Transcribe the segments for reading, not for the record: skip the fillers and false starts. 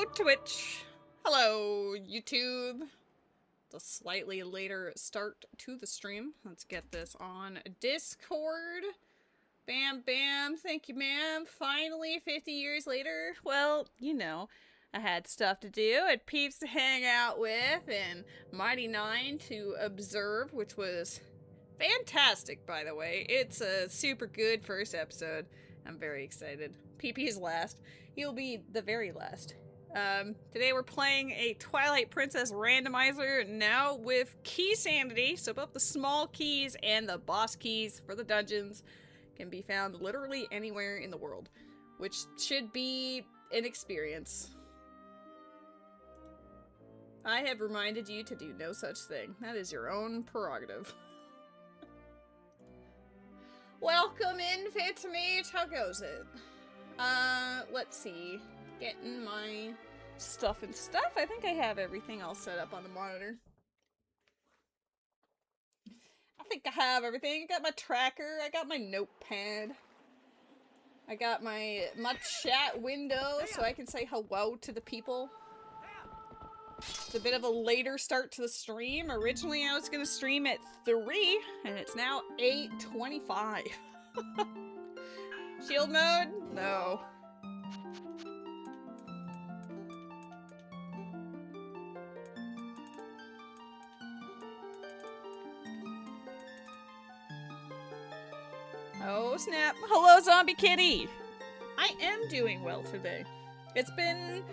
Hello, Twitch. Hello, YouTube. It's a slightly later start to the stream. Let's get this on Discord. Bam, bam. Thank you, ma'am. Finally, 50 years later. Well, you know, I had stuff to do. I had peeps to hang out with and Mighty Nine to observe, which was fantastic, by the way. It's a super good first episode. I'm very excited. PP's last. He'll be the very last. Today we're playing a Twilight Princess Randomizer, now with Keysanity, so both the small keys and the boss keys for the dungeons can be found literally anywhere in the world, which should be an experience. I have reminded you to do no such thing. That is your own prerogative. Welcome in, Phantomage. How goes it? Let's see. Getting my stuff and stuff. I think I have everything all set up on the monitor. I think I have everything. I got my tracker. I got my notepad. I got my chat window so I can say hello to the people. It's a bit of a later start to the stream. Originally I was going to stream at 3 and it's now 8:25. Shield mode? No. Oh snap. Hello, Zombie Kitty! I am doing well today. It's been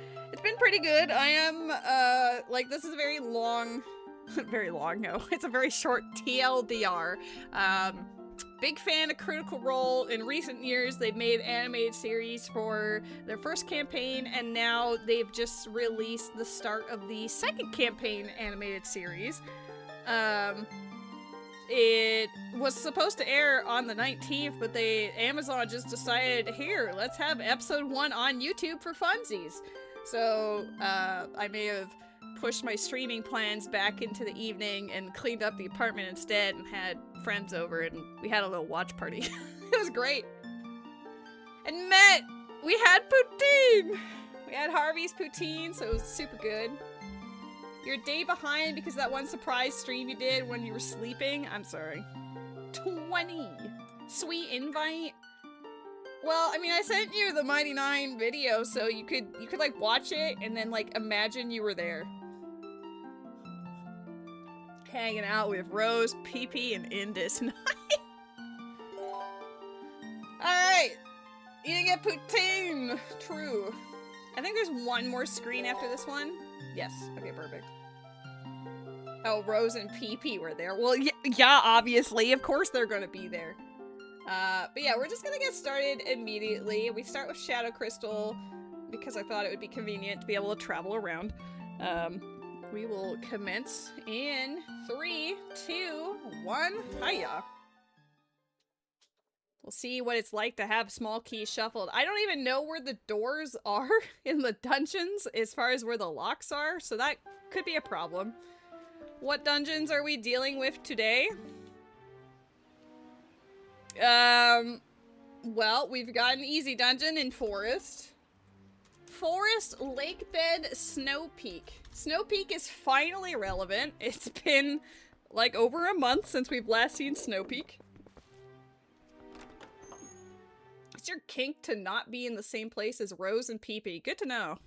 pretty good. I am, like, this is a very long, no. It's a very short TLDR. Big fan of Critical Role. In recent years, they've made animated series for their first campaign, and now they've just released the start of the second campaign animated series. It was supposed to air on the 19th, but Amazon just decided, here, let's have episode 1 on YouTube for funsies. So, I may have pushed my streaming plans back into the evening and cleaned up the apartment instead and had friends over and we had a little watch party. It was great. And Matt, we had poutine! We had Harvey's poutine, so it was super good. You're a day behind because of that one surprise stream you did when you were sleeping. I'm sorry. 20! Sweet invite? Well, I mean, I sent you the Mighty Nine video, so you could like watch it and then like imagine you were there. Hanging out with Rose, PP, and Indus. Alright! You get poutine! True. I think there's one more screen after this one. Yes. Okay, perfect. Oh, Rose and PP were there. Well, yeah, obviously. Of course they're gonna be there. But yeah, we're just gonna get started immediately. We start with Shadow Crystal because I thought it would be convenient to be able to travel around. We will commence in 3, 2, 1, hiya! We'll see what it's like to have small keys shuffled. I don't even know where the doors are in the dungeons as far as where the locks are, so that could be a problem. What dungeons are we dealing with today? Well, we've got an easy dungeon in Forest. Forest, Lakebed, Snow Peak. Snow Peak is finally relevant. It's been like over a month since we've last seen Snow Peak. It's your kink to not be in the same place as Rose and PP. Good to know.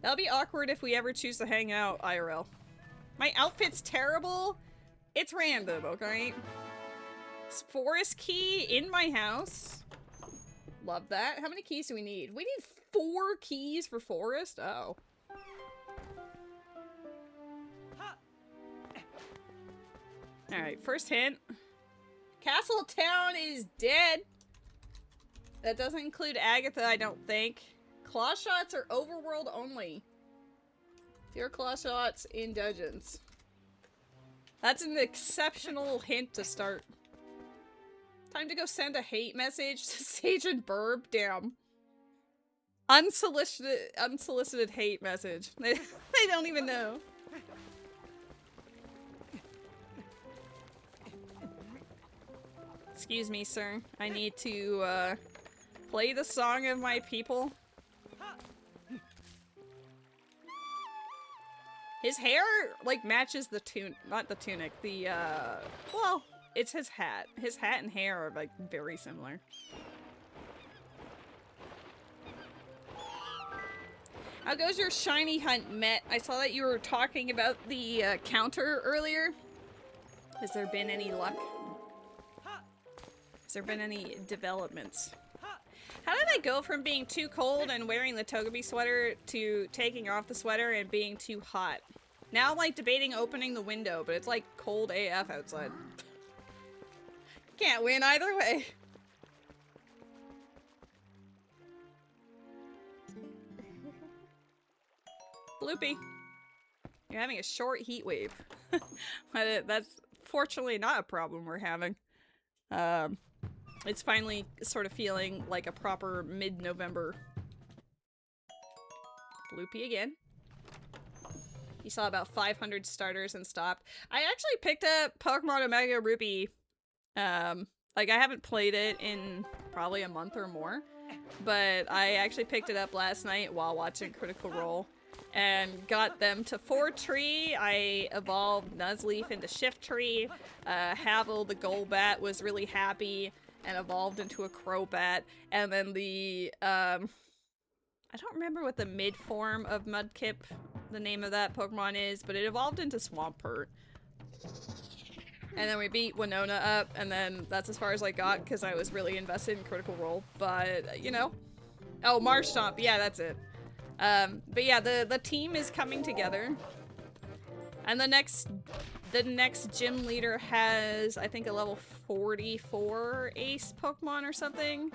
That'll be awkward if we ever choose to hang out IRL. My outfit's terrible. It's random, okay? Forest key in my house. Love that. How many keys do we need? We need 4 keys for Forest? Oh. Alright, first hint. Castletown is dead. That doesn't include Agatha, I don't think. Claw shots are overworld only. Fewer claw shots in dungeons. That's an exceptional hint to start. Time to go send a hate message to Sage and Burb. Damn. Unsolicited hate message. They don't even know. Excuse me, sir. I need to, play the song of my people. His hair, like, matches the not the tunic, the, well, it's his hat. His hat and hair are, like, very similar. How goes your shiny hunt, Met? I saw that you were talking about the, counter earlier. Has there been any luck? Has there been any developments? How did I go from being too cold and wearing the Togepi sweater to taking off the sweater and being too hot? Now I'm like debating opening the window, but it's like cold AF outside. Can't win either way. Bloopy. You're having a short heat wave. That's fortunately not a problem we're having. It's finally sort of feeling like a proper mid-November. Bloopy again. You saw about 500 starters and stopped. I actually picked up Pokemon Omega Ruby. Like, I haven't played it in probably a month or more. But I actually picked it up last night while watching Critical Role. And got them to 4-tree. I evolved Nuzleaf into Shift-tree. Havel, the Golbat, was really happy and evolved into a Crobat. And then the, I don't remember what the mid form of Mudkip, the name of that Pokemon is, but it evolved into Swampert. And then we beat Winona up, and then that's as far as I got because I was really invested in Critical Role. But, you know. Oh, Marshtomp, yeah, that's it. But yeah, the team is coming together. And the next gym leader has, I think, a level 44 ace Pokemon or something.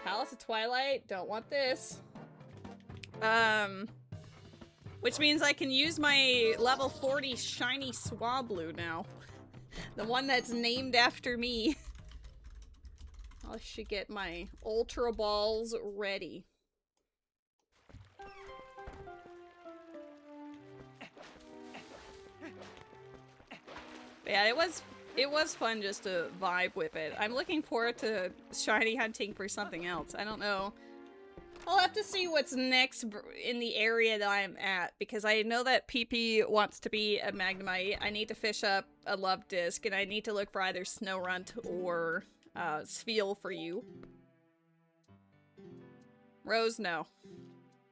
Palace of Twilight, don't want this. Which means I can use my level 40 shiny Swablu now. The one that's named after me. I should get my Ultra Balls ready. But yeah, it was fun just to vibe with it. I'm looking forward to shiny hunting for something else. I don't know. I'll have to see what's next in the area that I'm at, because I know that PP wants to be a Magnemite. I need to fish up a Love Disc, and I need to look for either Snorunt or Spheal for you. Rose, no.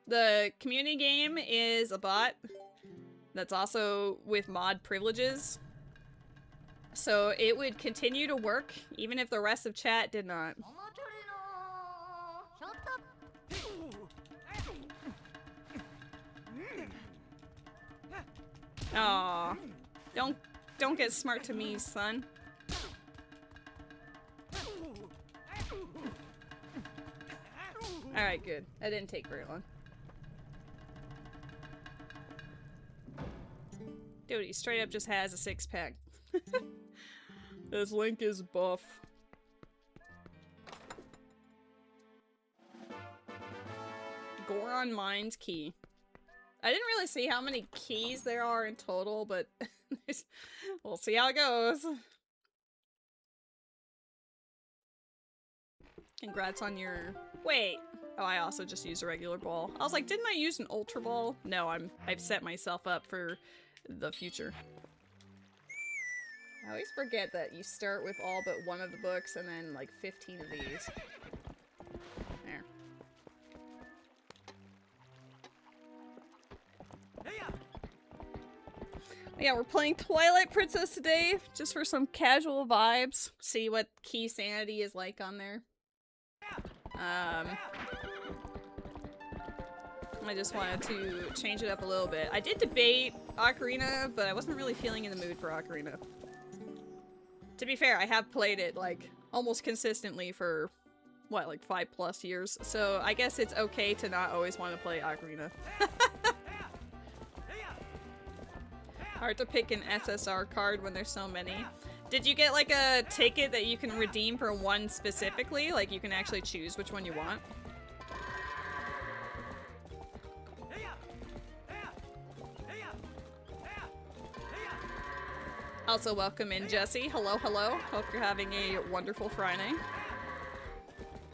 The community game is a bot that's also with mod privileges. So it would continue to work even if the rest of chat did not. Aw, don't get smart to me, son. Alright, good. That didn't take very long. Dude, he straight up just has a 6-pack. This Link is buff. Goron Mines Key. I didn't really see how many keys there are in total, but we'll see how it goes. Congrats on your... Wait! Oh, I also just used a regular ball. I was like, didn't I use an Ultra Ball? No, I've set myself up for the future. I always forget that you start with all but one of the books and then like 15 of these. There. Yeah, we're playing Twilight Princess today, just for some casual vibes. See what Keysanity is like on there. I just wanted to change it up a little bit. I did debate Ocarina, but I wasn't really feeling in the mood for Ocarina. To be fair, I have played it, like, almost consistently for, what, like 5+ years, so I guess it's okay to not always want to play Ocarina. Hard to pick an SSR card when there's so many. Did you get, like, a ticket that you can redeem for one specifically? Like, you can actually choose which one you want? Also, welcome in, Jesse. Hello, hello. Hope you're having a wonderful Friday.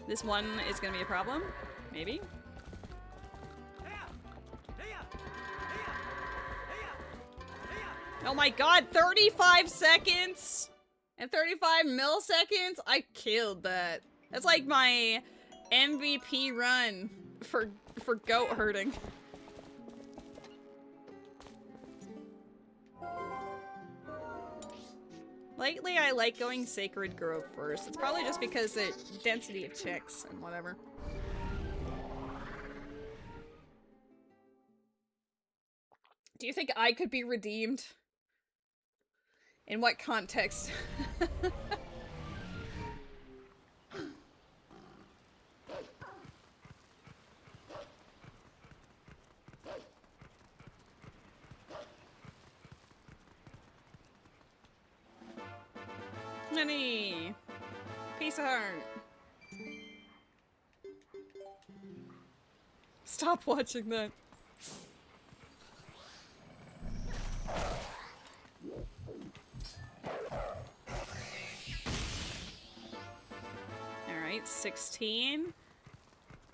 This one is gonna be a problem. Maybe. Oh my god, 35 seconds and 35 milliseconds? I killed that. That's like my MVP run for goat herding. Lately, I like going Sacred Grove first. It's probably just because it density of chicks and whatever. Do you think I could be redeemed? In what context? Honey! Piece of heart. Stop watching that. Alright, 16.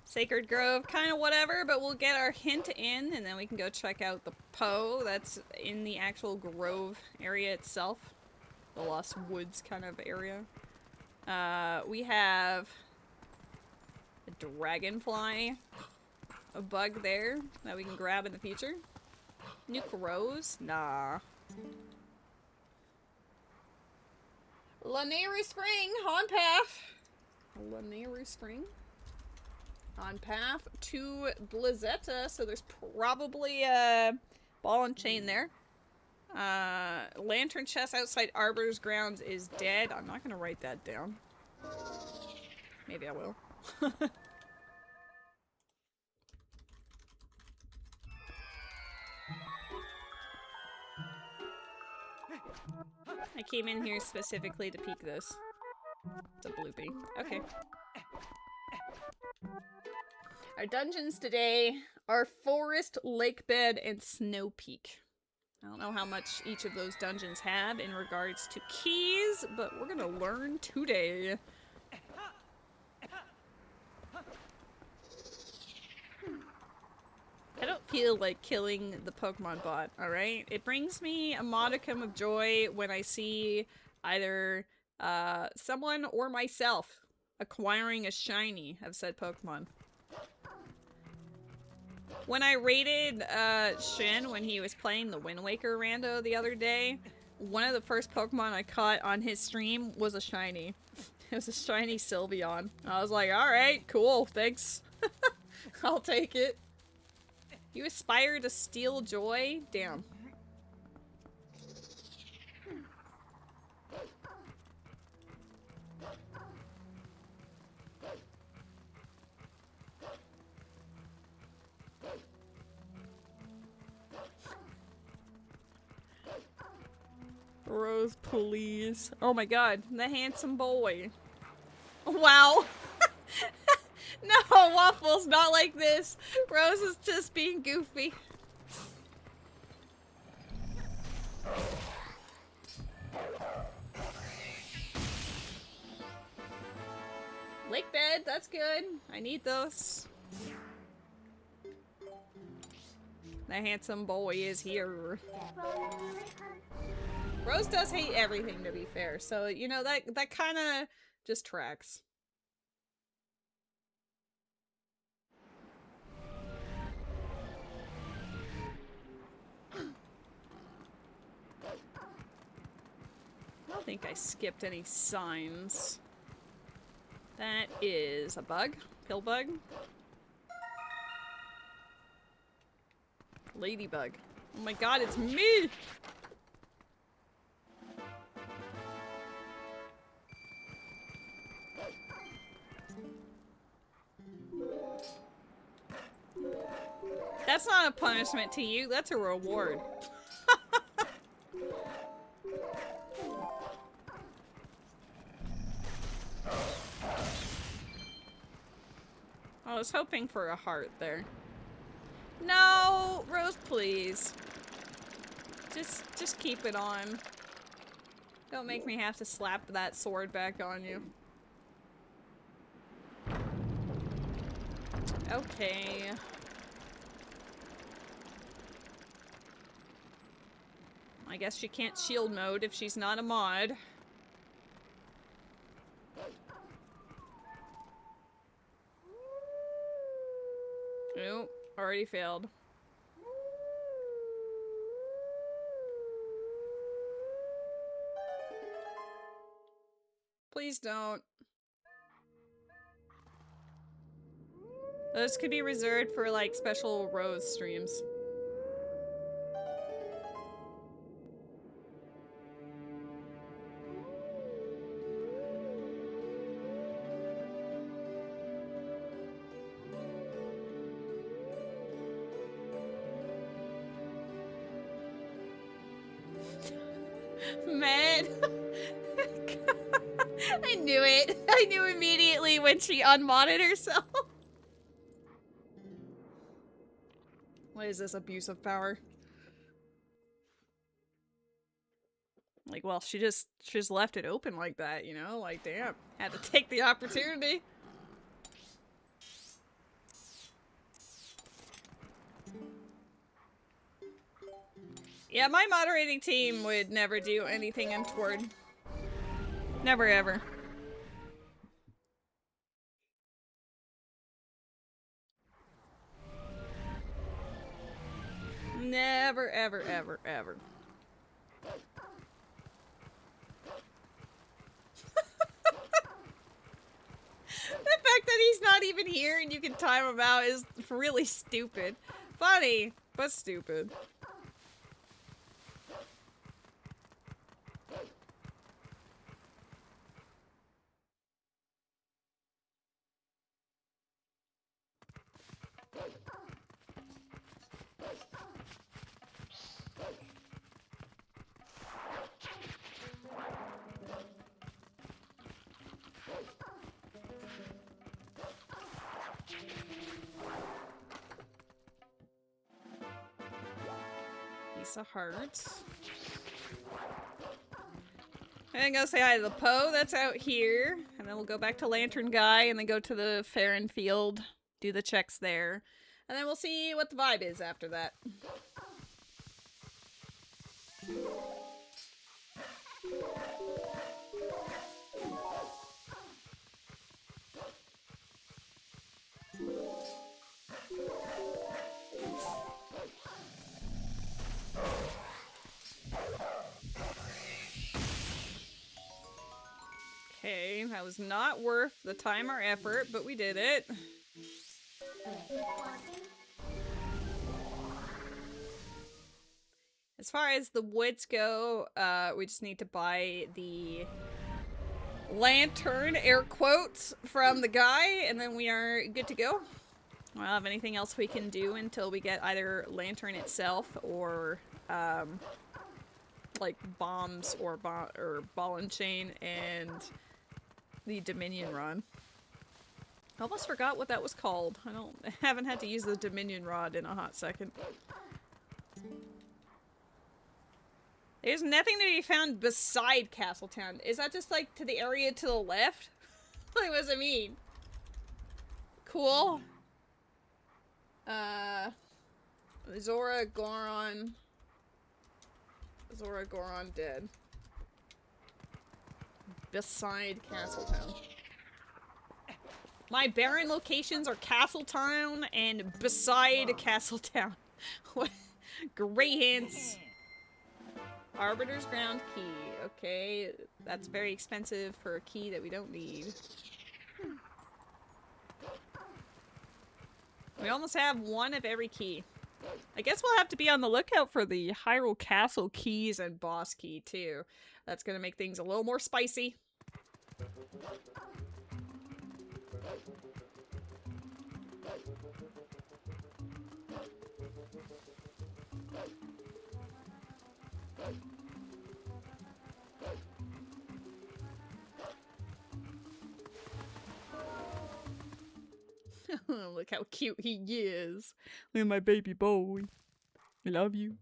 Sacred Grove, kind of whatever, but we'll get our hint in, and then we can go check out the Poe that's in the actual Grove area itself. The Lost Woods kind of area. We have a dragonfly, a bug there that we can grab in the future. New crows? Nah. Lanayru Spring, on path. Lanayru Spring. On path to Blizzetta, so there's probably a ball and chain there. Lantern chest outside Arbor's grounds is dead. I'm not gonna write that down. Maybe I will. I came in here specifically to peek this. It's a bloopy. Okay. Our dungeons today are Forest, Lake Bed, and Snow Peak. I don't know how much each of those dungeons have in regards to keys, but we're gonna learn today. I don't feel like killing the Pokemon bot, alright? It brings me a modicum of joy when I see either someone or myself acquiring a shiny of said Pokemon. When I raided Shin when he was playing the Wind Waker rando the other day, one of the first Pokemon I caught on his stream was a shiny. It was a shiny Sylveon. I was like, alright, cool, thanks. I'll take it. You aspire to steal joy? Damn. Rose, please. Oh my god, the handsome boy. Wow. No, Waffles, not like this. Rose is just being goofy. Lake bed, that's good. I need those. The handsome boy is here. Rose does hate everything, to be fair, so, you know, that kind of just tracks. I don't think I skipped any signs. That is a bug. Pillbug. Ladybug. Oh my god, it's me! That's not a punishment to you, that's a reward. I was hoping for a heart there. No! Rose, please. Just keep it on. Don't make me have to slap that sword back on you. Okay. I guess she can't shield mode if she's not a mod. Nope, already failed. Please don't. Those could be reserved for, like, special Rose streams. Man. I knew it. I knew immediately when she unmodded herself. What is this abuse of power? Like, well, she just left it open like that, you know? Like, damn. Had to take the opportunity. Yeah, my moderating team would never do anything untoward. Never ever. Never, ever, ever, ever. The fact that he's not even here and you can time him out is really stupid. Funny, but stupid. Piece of heart. I'm gonna go say hi to the Poe that's out here, and then we'll go back to Lantern Guy, and then go to the Farron Field, do the checks there, and then we'll see what the vibe is after that. Okay, that was not worth the time or effort, but we did it. As far as the woods go, we just need to buy the lantern, air quotes, from the guy, and then we are good to go. I don't have anything else we can do until we get either lantern itself or, like bombs or ball and chain and the Dominion Rod. I almost forgot what that was called. I haven't had to use the Dominion Rod in a hot second. There's nothing to be found beside Castletown. Is that just like to the area to the left? Like, what does it mean? Cool. Zora Goron dead. Beside Castletown. My barren locations are Castletown and beside Castletown. Great hints. Arbiter's Ground key. Okay, that's very expensive for a key that we don't need. We almost have one of every key. I guess we'll have to be on the lookout for the Hyrule Castle keys and boss key too. That's gonna make things a little more spicy. Look how cute he is. Look at my baby boy. I love you.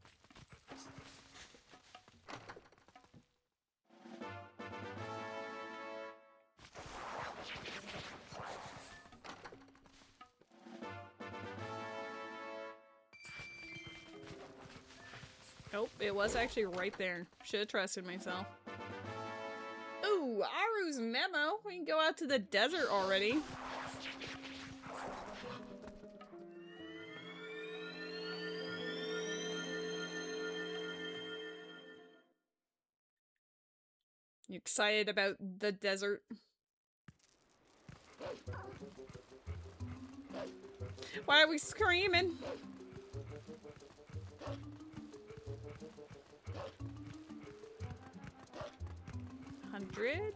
Nope, it was actually right there. Should have trusted myself. Ooh, Aru's memo. We can go out to the desert already. You excited about the desert? Why are we screaming? $100?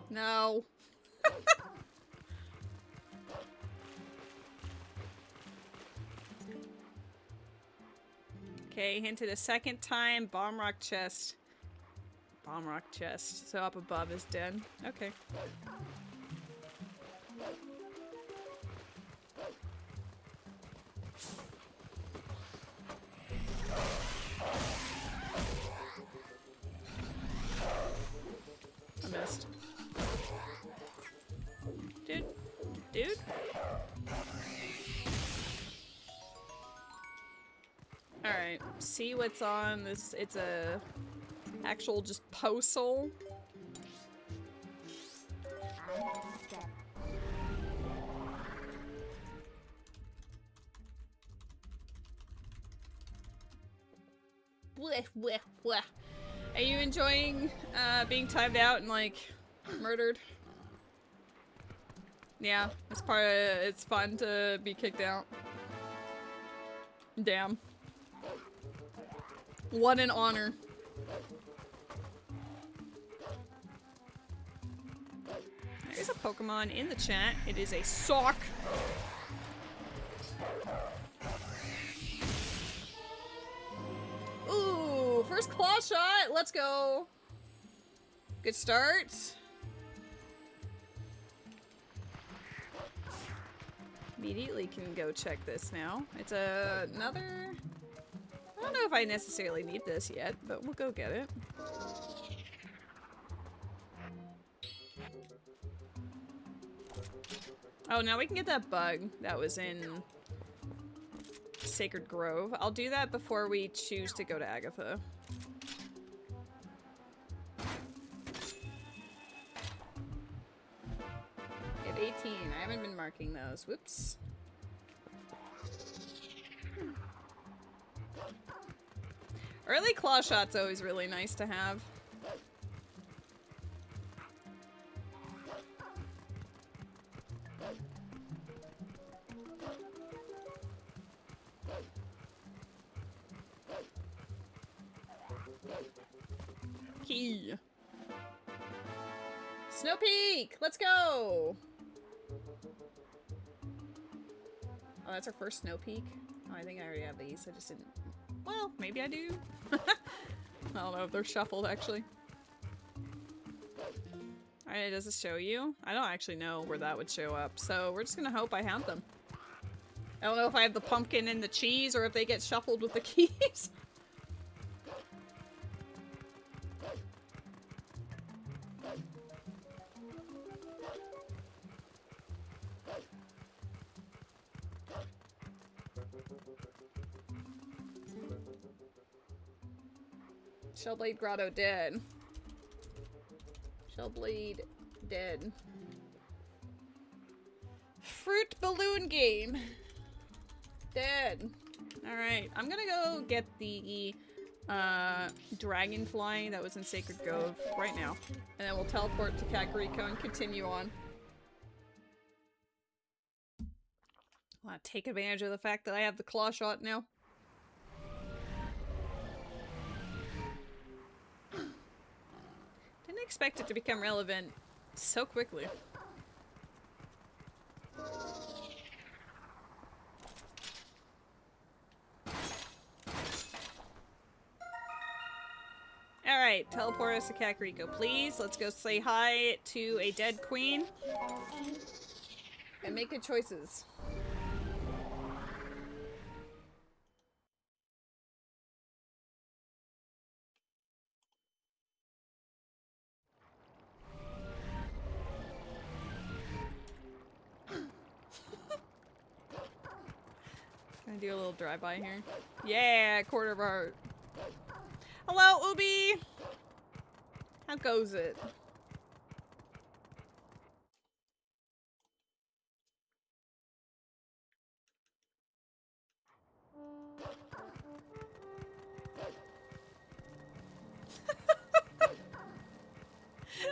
No. Okay, hinted a second time. Bomb rock chest. Bomb rock chest. So up above is dead. Okay. I missed. Dude. Dude? Alright, see what's on this. It's a actual just postal. Blech, blech, blech. Are you enjoying being timed out and like murdered? Yeah, it's part of it's fun to be kicked out. Damn. What an honor. There's a Pokemon in the chat. It is a sock. Ooh, first claw shot. Let's go. Good start. Immediately can go check this now. It's another... I don't know if I necessarily need this yet, but we'll go get it. Oh, now we can get that bug that was in Sacred Grove. I'll do that before we choose to go to Agatha. We have 18. I haven't been marking those. Whoops. Early claw shot's always really nice to have. Key. Snow Peak! Let's go! Oh, that's our first Snow Peak? Oh, I think I already have these. I just didn't... Well, maybe I do. I don't know if they're shuffled, actually. Alright, does this show you? I don't actually know where that would show up, so we're just gonna hope I have them. I don't know if I have the pumpkin and the cheese, or if they get shuffled with the keys. Shellblade Grotto dead. Shellblade dead. Fruit Balloon Game. Dead. Alright, I'm gonna go get the dragonfly that was in Sacred Grove right now. And then we'll teleport to Kakariko and continue on. I want to take advantage of the fact that I have the claw shot now. Didn't expect it to become relevant so quickly. Alright, teleport us to Kakariko, please. Let's go say hi to a dead queen. And make good choices. Can I do a little drive-by here? Yeah, quarter of our... Hello, Ubi! How goes it?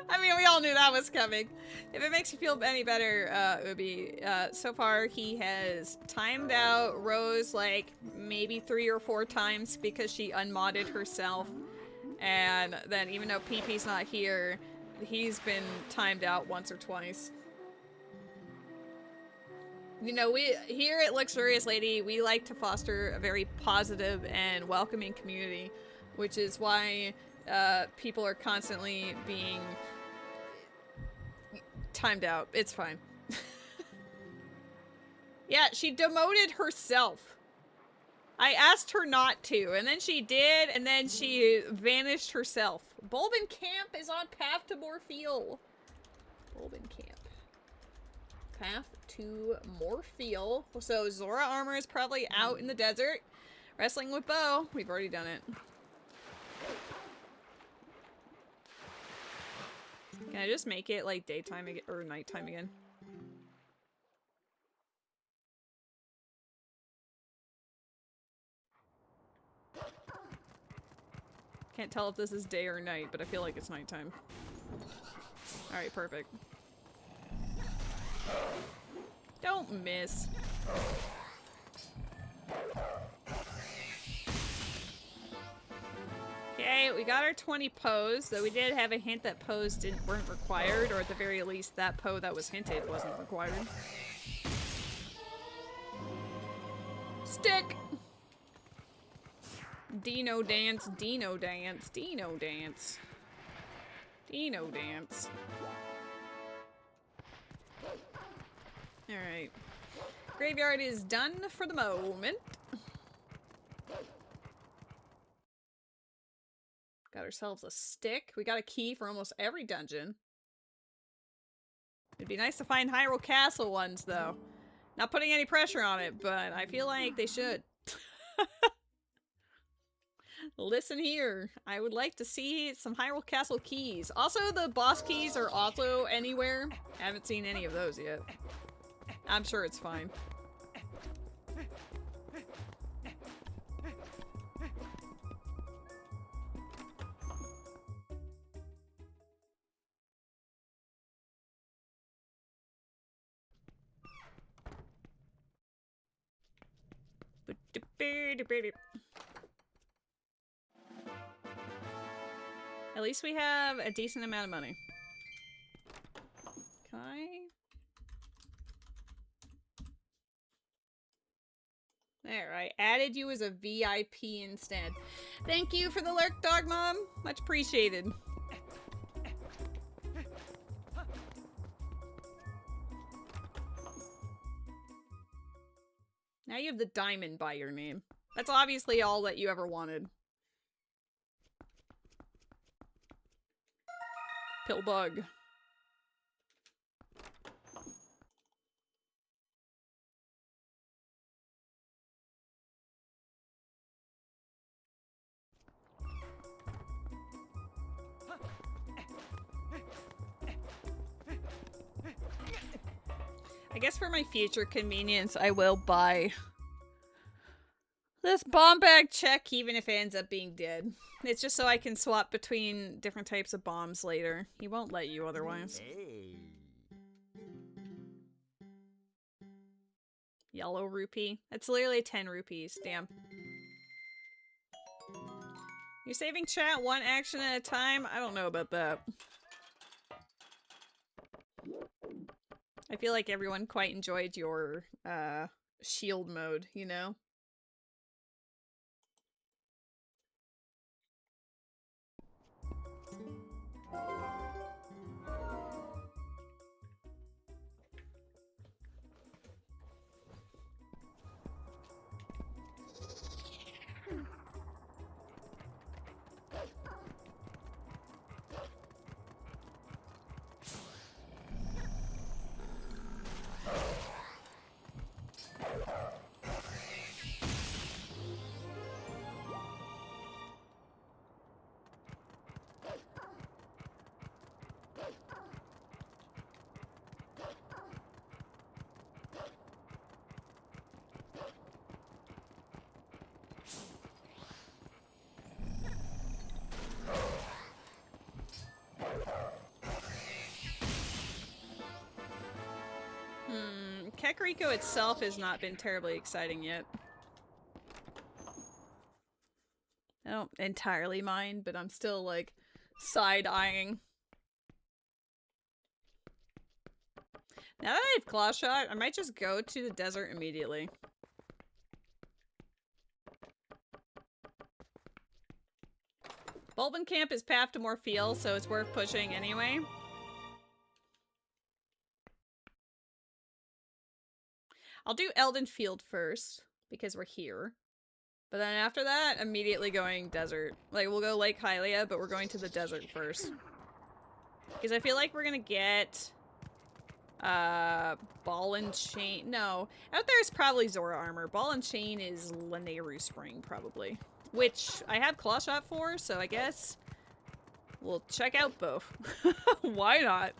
I mean, we all knew that was coming. If it makes you feel any better, Ubi, so far he has timed out Rose like maybe 3 or 4 times because she unmodded herself. And then even though PP's not here, he's been timed out once or twice. You know, we here at LuxuriousLady, we like to foster a very positive and welcoming community, which is why people are constantly being timed out. It's fine. Yeah, she demoted herself. I asked her not to, and then she did, and then she vanished herself. Bulbin Camp is on path to Morpheal. Bulbin Camp. Path to Morpheal. So Zora Armor is probably out in the desert. Wrestling with Bo. We've already done it. Can I just make it like daytime again, or nighttime again? Can't tell if this is day or night, but I feel like it's nighttime. Alright, perfect. Don't miss. Okay, we got our 20 pose, though we did have a hint that pose weren't required, or at the very least that pose that was hinted wasn't required. Stick! Dino dance, Dino dance, Dino dance. Dino dance. Alright. Graveyard is done for the moment. Got ourselves a stick. We got a key for almost every dungeon. It'd be nice to find Hyrule Castle ones, though. Not putting any pressure on it, but I feel like they should. Listen here. I would like to see some Hyrule Castle keys. Also, the boss keys are also anywhere. I haven't seen any of those yet. I'm sure it's fine. At least we have a decent amount of money. Can I? There, I added you as a VIP instead. Thank you for the lurk, Dog Mom. Much appreciated. Now you have the diamond by your name. That's obviously all that you ever wanted. Pillbug. I guess for my future convenience, I will buy this bomb bag check, even if it ends up being dead. It's just so I can swap between different types of bombs later. He won't let you otherwise. Hey. Yellow rupee. It's literally 10 rupees. Damn. You're saving chat one action at a time? I don't know about that. I feel like everyone quite enjoyed your shield mode, you know? Kakariko itself has not been terribly exciting yet. I don't entirely mind, but I'm still, like, side-eyeing. Now that I have Claw Shot, I might just go to the desert immediately. Bulbin Camp is path to more feel, so it's worth pushing anyway. I'll do Elden Field first, because we're here. But then after that, immediately going desert. Like, we'll go Lake Hylia, but we're going to the desert first. Because I feel like we're gonna get... Ball and Chain... No. Out there is probably Zora Armor. Ball and Chain is Lanayru Spring, probably. Which I have Claw Shot for, so I guess we'll check out both. Why not?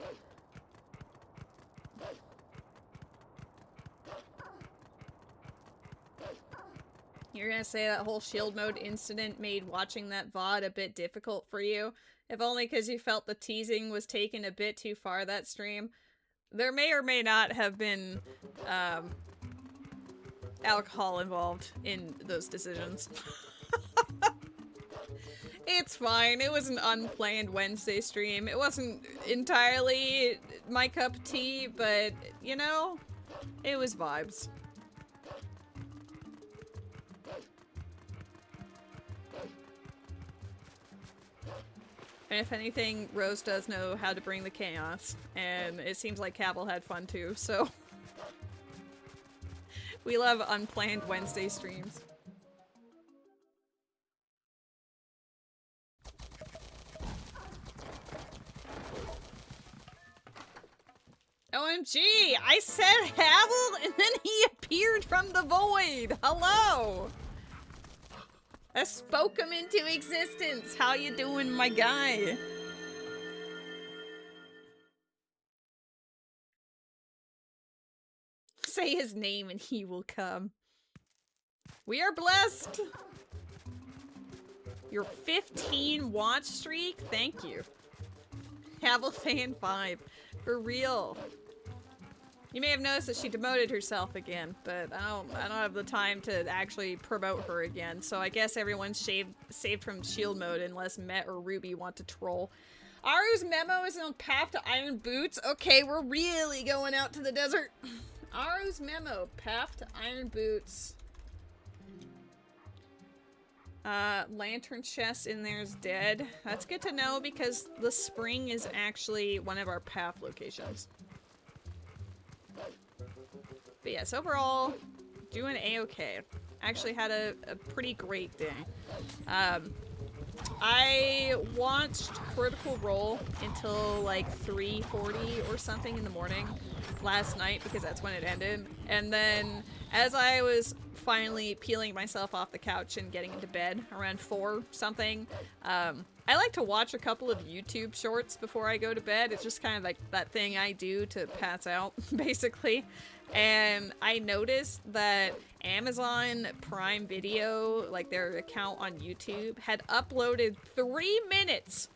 You're gonna say that whole shield mode incident made watching that VOD a bit difficult for you? If only because you felt the teasing was taken a bit too far that stream. There may or may not have been, alcohol involved in those decisions. It's fine. It was an unplanned Wednesday stream. It wasn't entirely my cup of tea, but, you know, it was vibes. And if anything, Rose does know how to bring the chaos, and it seems like Cabell had fun too, so... We love unplanned Wednesday streams. OMG! I said Havel, and then he appeared from the void! Hello! I spoke him into existence! How you doing, my guy? Say his name and he will come. We are blessed! Your 15 watch streak? Thank you. Havel fan 5. For real. You may have noticed that she demoted herself again, but I don't have the time to actually promote her again, so I guess everyone's saved from shield mode unless Met or Ruby want to troll. Aru's memo is on path to Iron Boots. Okay, we're really going out to the desert. Aru's memo, path to Iron Boots. Lantern chest in there is dead. That's good to know because the spring is actually one of our path locations. But yes, overall, doing a-okay. Actually had a pretty great day. I watched Critical Role until like 3:40 or something in the morning last night because that's when it ended. And then as I was finally peeling myself off the couch and getting into bed around 4 something, I like to watch a couple of YouTube shorts before I go to bed. It's just kind of like that thing I do to pass out, basically. And I noticed that Amazon Prime Video, like their account on YouTube, had uploaded 3 minutes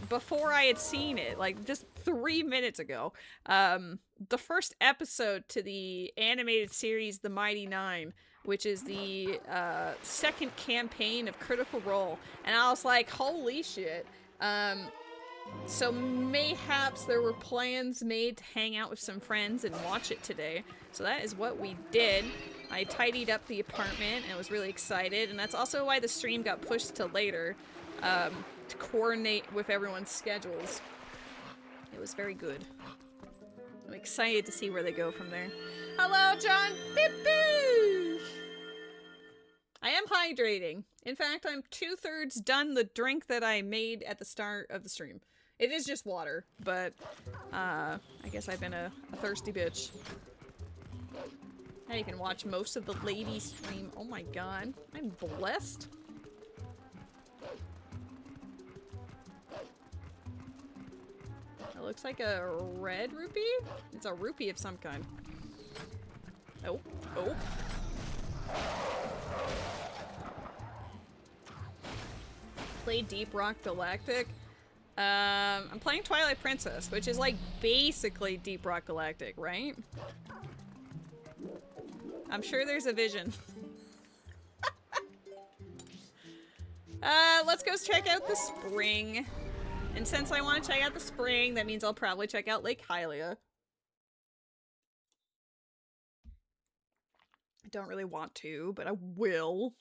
before I had seen it, like just 3 minutes ago. The first episode to the animated series The Mighty Nine, which is the second campaign of Critical Role. And I was like, holy shit. So mayhaps there were plans made to hang out with some friends and watch it today. So that is what we did. I tidied up the apartment and was really excited. And that's also why the stream got pushed to later, to coordinate with everyone's schedules. It was very good. I'm excited to see where they go from there. Hello, John! Beep beep! I am hydrating. In fact, I'm 2/3 done the drink that I made at the start of the stream. It is just water, but I guess I've been a thirsty bitch. Now you can watch most of the lady stream. Oh my god, I'm blessed. It looks like a red rupee? It's a rupee of some kind. Oh, oh. Play Deep Rock Galactic. I'm playing Twilight Princess, which is like basically Deep Rock Galactic, right? I'm sure there's a vision. Let's go check out the spring. And since I want to check out the spring, that means I'll probably check out Lake Hylia. I don't really want to, but I will.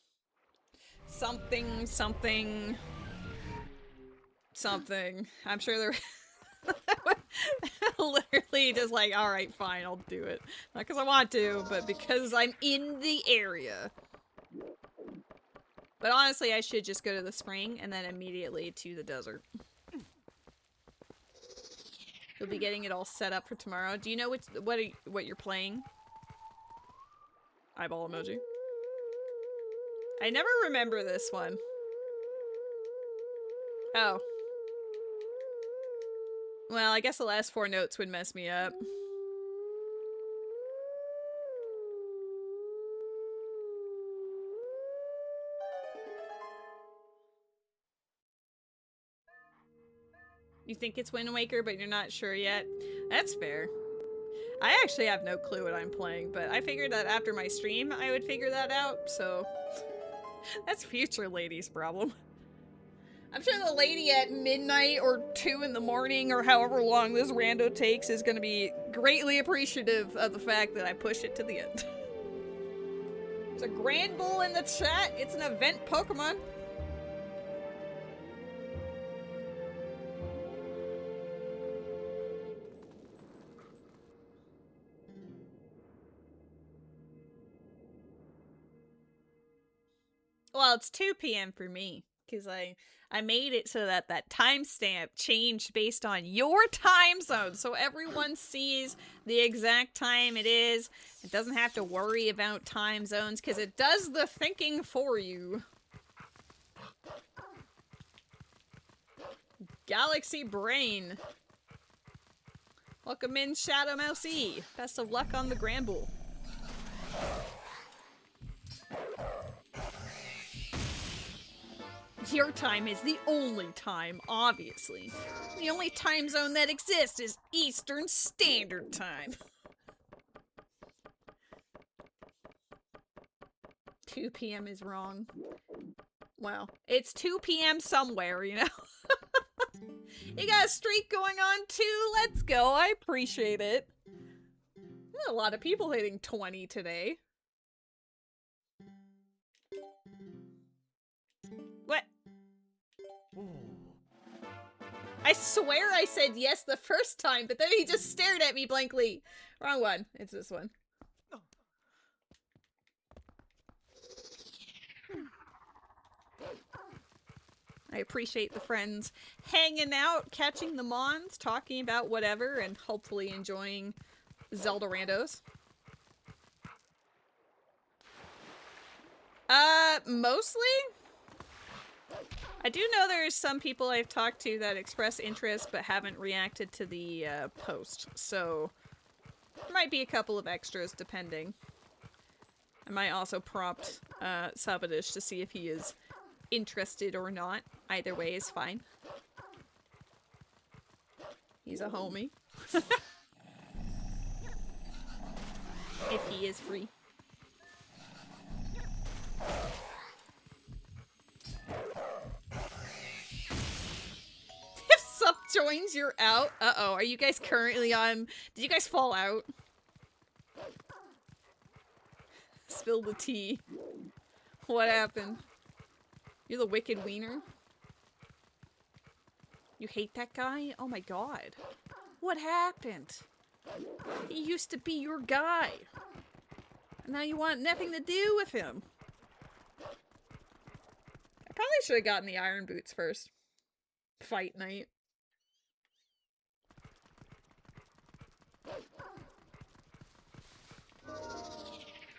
Something, something, something. I'm sure there... Literally just like, alright, fine, I'll do it. Not because I want to, but because I'm in the area. But honestly, I should just go to the spring and then immediately to the desert. You'll be getting it all set up for tomorrow. Do you know what you're playing? Eyeball emoji. I never remember this one. Oh. Well, I guess the last 4 notes would mess me up. You think it's Wind Waker, but you're not sure yet? That's fair. I actually have no clue what I'm playing, but I figured that after my stream, I would figure that out, so... That's future lady's problem. I'm sure the lady at midnight or 2 in the morning or however long this rando takes is going to be greatly appreciative of the fact that I push it to the end. There's a Grand Bull in the chat. It's an event Pokemon. Well, it's 2 p.m. for me, because I made it so that that timestamp changed based on your time zone, so everyone sees the exact time it is. It doesn't have to worry about time zones, because it does the thinking for you. Galaxy Brain. Welcome in, Shadow Mousey. Best of luck on the Grand Bull. Your time is the only time, obviously. The only time zone that exists is Eastern Standard Time. 2 p.m. is wrong. Well, it's 2 p.m. somewhere, you know? You got a streak going on too? Let's go. I appreciate it. A lot of people hitting 20 today. What? I swear I said yes the first time, but then he just stared at me blankly. Wrong one. It's this one. I appreciate the friends hanging out, catching the mons, talking about whatever, and hopefully enjoying Zelda randos. Mostly? I do know there's some people I've talked to that express interest but haven't reacted to the post, so there might be a couple of extras depending. I might also prompt Sabadish to see if he is interested or not. Either way is fine. He's a homie. If he is free. If sub joins, you're out. Uh-oh, are you guys currently on... Did you guys fall out? Spill the tea. What happened? You're the wicked wiener? You hate that guy? Oh my god. What happened? He used to be your guy. And now you want nothing to do with him. I probably should have gotten the iron boots first. Fight night.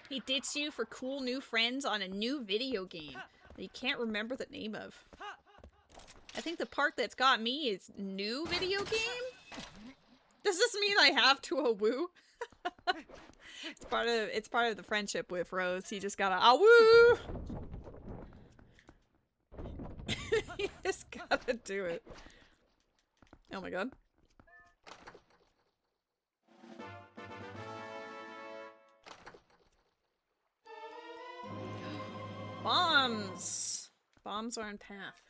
He ditched you for cool new friends on a new video game that you can't remember the name of. I think the part that's got me is new video game? Does this mean I have to a woo? It's part of the friendship with Rose. He just gotta woo. You just gotta do it. Oh my god. bombs! Bombs are on path.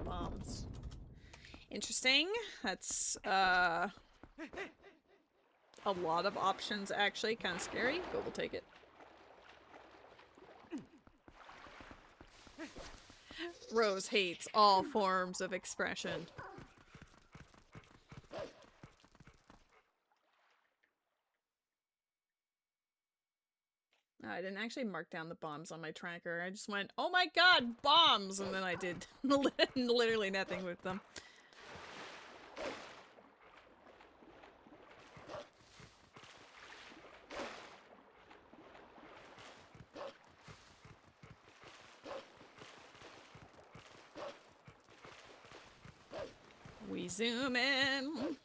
Bombs. Interesting. That's, a lot of options, actually. Kind of scary, but we'll take it. Rose hates all forms of expression. I didn't actually mark down the bombs on my tracker. I just went, oh my god, bombs! And then I did literally nothing with them. We zoom in.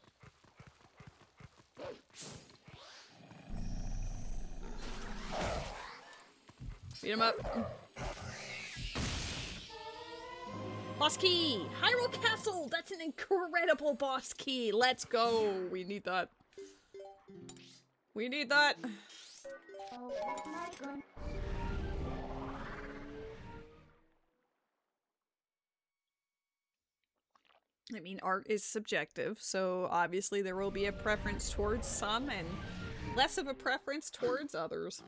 Beat him up. Boss key! Hyrule Castle! That's an incredible boss key! Let's go! We need that. We need that! I mean, art is subjective, so obviously there will be a preference towards some and less of a preference towards others.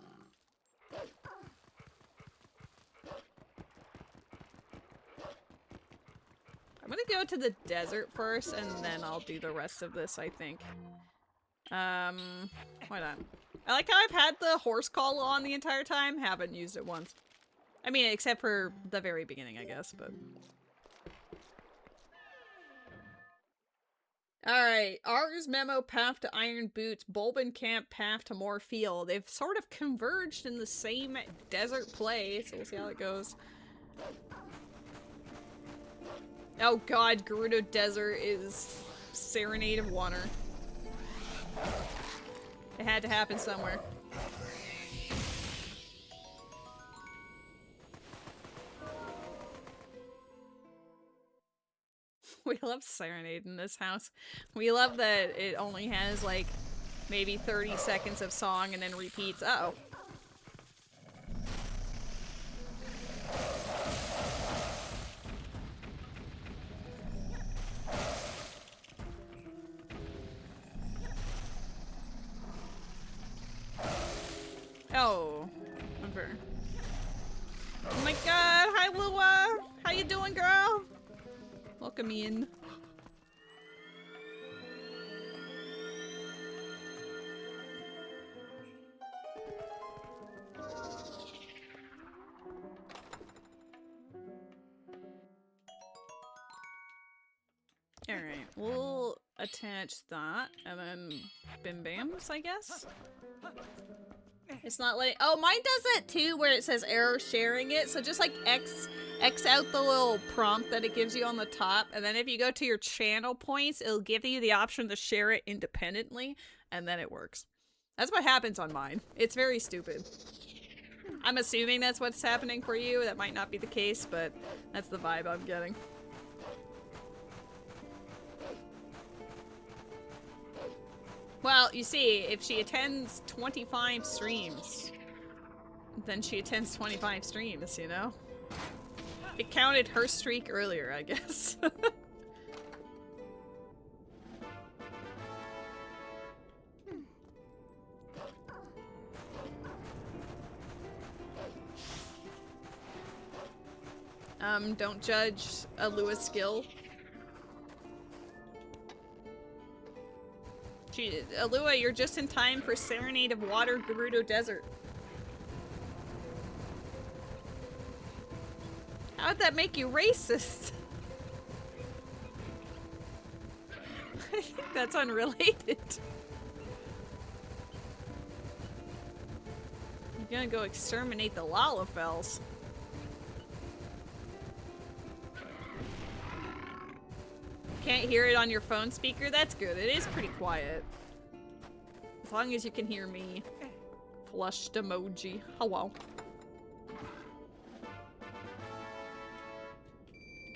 I'm gonna go to the desert first, and then I'll do the rest of this, I think. Why not? I like how I've had the horse call on the entire time, haven't used it once. I mean, except for the very beginning, I guess, but... Alright, R's Memo, path to Iron Boots, Bulbin Camp, path to Morpheal. They've sort of converged in the same desert play, so we'll see how it goes. Oh god, Gerudo Desert is Serenade of Water. It had to happen somewhere. We love Serenade in this house. We love that it only has like maybe 30 seconds of song and then repeats. Uh-oh. Oh, unfair. Oh my god, hi Lua! How you doing, girl? Welcome in. Alright, we'll attach that, and then bim bams, I guess? It's not letting- oh, mine does that too, where it says arrow sharing it, so just like X out the little prompt that it gives you on the top, and then if you go to your channel points, it'll give you the option to share it independently, and then it works. That's what happens on mine. It's very stupid. I'm assuming that's what's happening for you. That might not be the case, but that's the vibe I'm getting. Well, you see, if she attends 25 streams, then she attends 25 streams, you know? It counted her streak earlier, I guess. Don't judge a Lua skill. Alua, you're just in time for Serenade of Water, Gerudo Desert. How'd that make you racist? I think that's unrelated. You're gonna go exterminate the Lalafels. Can't hear it on your phone speaker? That's good. It is pretty quiet. As long as you can hear me. Flushed emoji. Hello.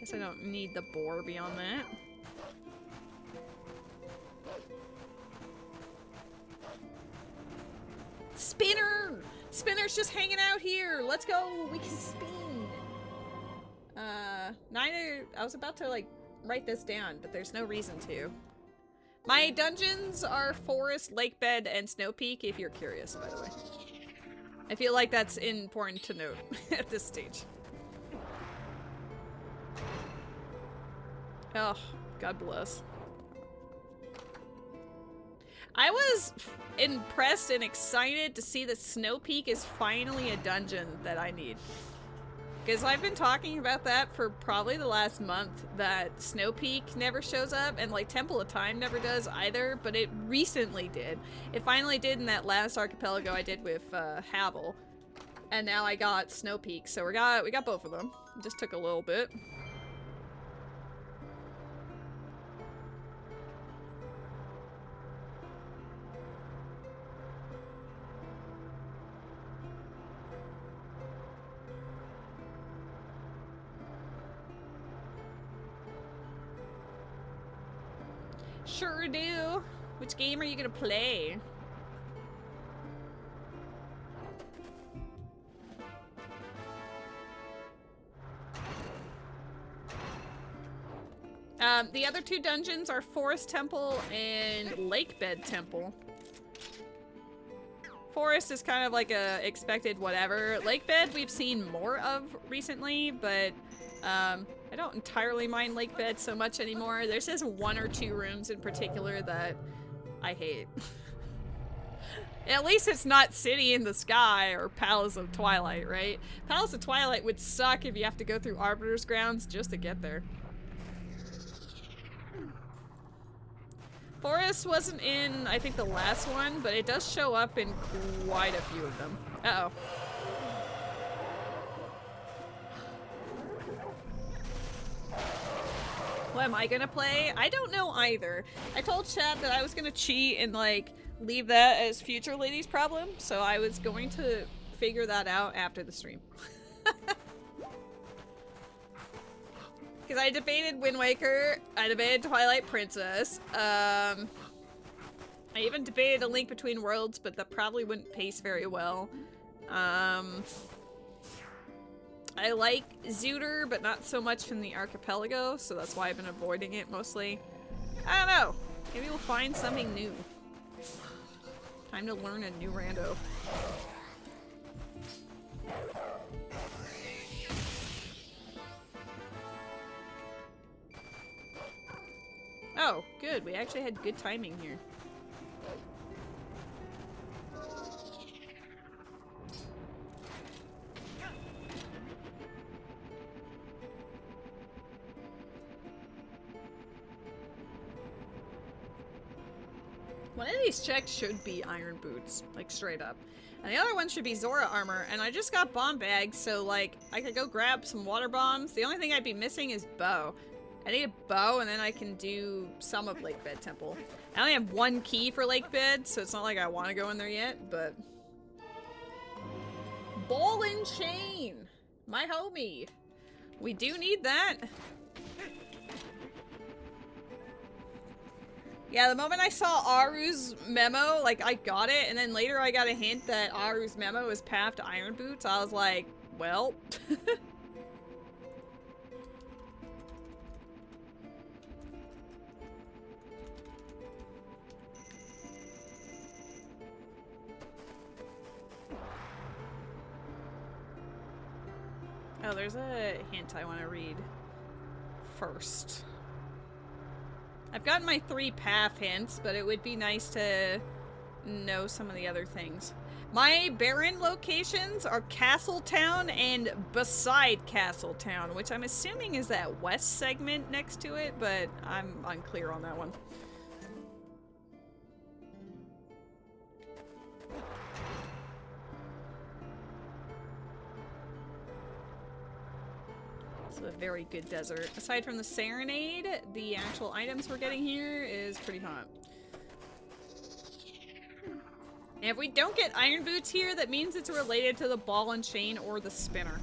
Guess I don't need the boar beyond that. Spinner! Spinner's just hanging out here. Let's go. We can spin. I was about to, like, write this down, but there's no reason to. My dungeons are Forest, Lake Bed, and Snow Peak, if you're curious, by the way. I feel like that's important to note at this stage. Oh, God bless. I was impressed and excited to see that Snow Peak is finally a dungeon that I need. Because I've been talking about that for probably the last month, that Snow Peak never shows up, and like Temple of Time never does either, but it recently did. It finally did in that last archipelago I did with Havel. And now I got Snow Peak, so we got both of them. It just took a little bit. Sure do. Which game are you gonna play? The other two dungeons are Forest Temple and Lake Bed Temple. Forest is kind of like a expected whatever. Lake Bed we've seen more of recently, but I don't entirely mind Lake Bed so much anymore. There's just one or two rooms in particular that I hate. At least it's not City in the Sky or Palace of Twilight, right? Palace of Twilight would suck if you have to go through Arbiter's Grounds just to get there. Forest wasn't in, I think, the last one, but it does show up in quite a few of them. Uh-oh. What am I gonna play? I don't know either. I told Chad that I was gonna cheat and, like, leave that as future lady's problem, so I was going to figure that out after the stream. Because I debated Wind Waker, I debated Twilight Princess, I even debated A Link Between Worlds, but that probably wouldn't pace very well. I like Zooter, but not so much in the archipelago, so that's why I've been avoiding it mostly. I don't know. Maybe we'll find something new. Time to learn a new rando. Oh, good. We actually had good timing here. One of these checks should be iron boots, like straight up. And the other one should be Zora armor, and I just got bomb bags, so like I could go grab some water bombs. The only thing I'd be missing is bow. I need a bow, and then I can do some of Lake Bed Temple. I only have one key for Lake Bed, so it's not like I want to go in there yet, but... Ball and chain! My homie! We do need that. Yeah, the moment I saw Aru's memo, like, I got it, and then later I got a hint that Aru's memo was path to iron boots, I was like, well... Oh, there's a hint I want to read first. I've gotten my 3 path hints, but it would be nice to know some of the other things. My Baron locations are Castletown and beside Castletown, which I'm assuming is that west segment next to it, but I'm unclear on that one. A very good desert. Aside from the Serenade, the actual items we're getting here is pretty hot. And if we don't get iron boots here, that means it's related to the ball and chain or the spinner.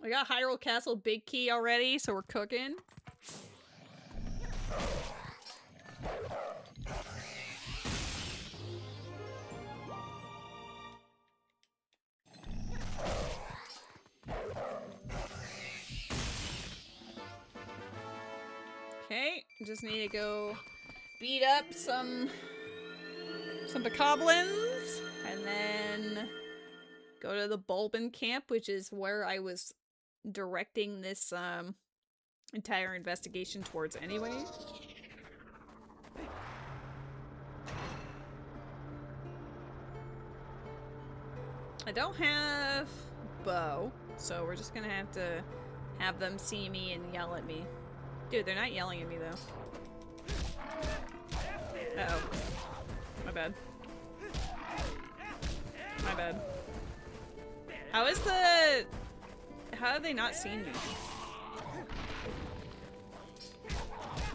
We got Hyrule Castle big key already, so we're cooking. Okay, just need to go beat up some bokoblins, and then go to the Bulbin camp, which is where I was directing this entire investigation towards anyway. I don't have bow, so we're just gonna have to have them see me and yell at me. Dude, they're not yelling at me though. Uh-oh. My bad. My bad. How have they not seen me?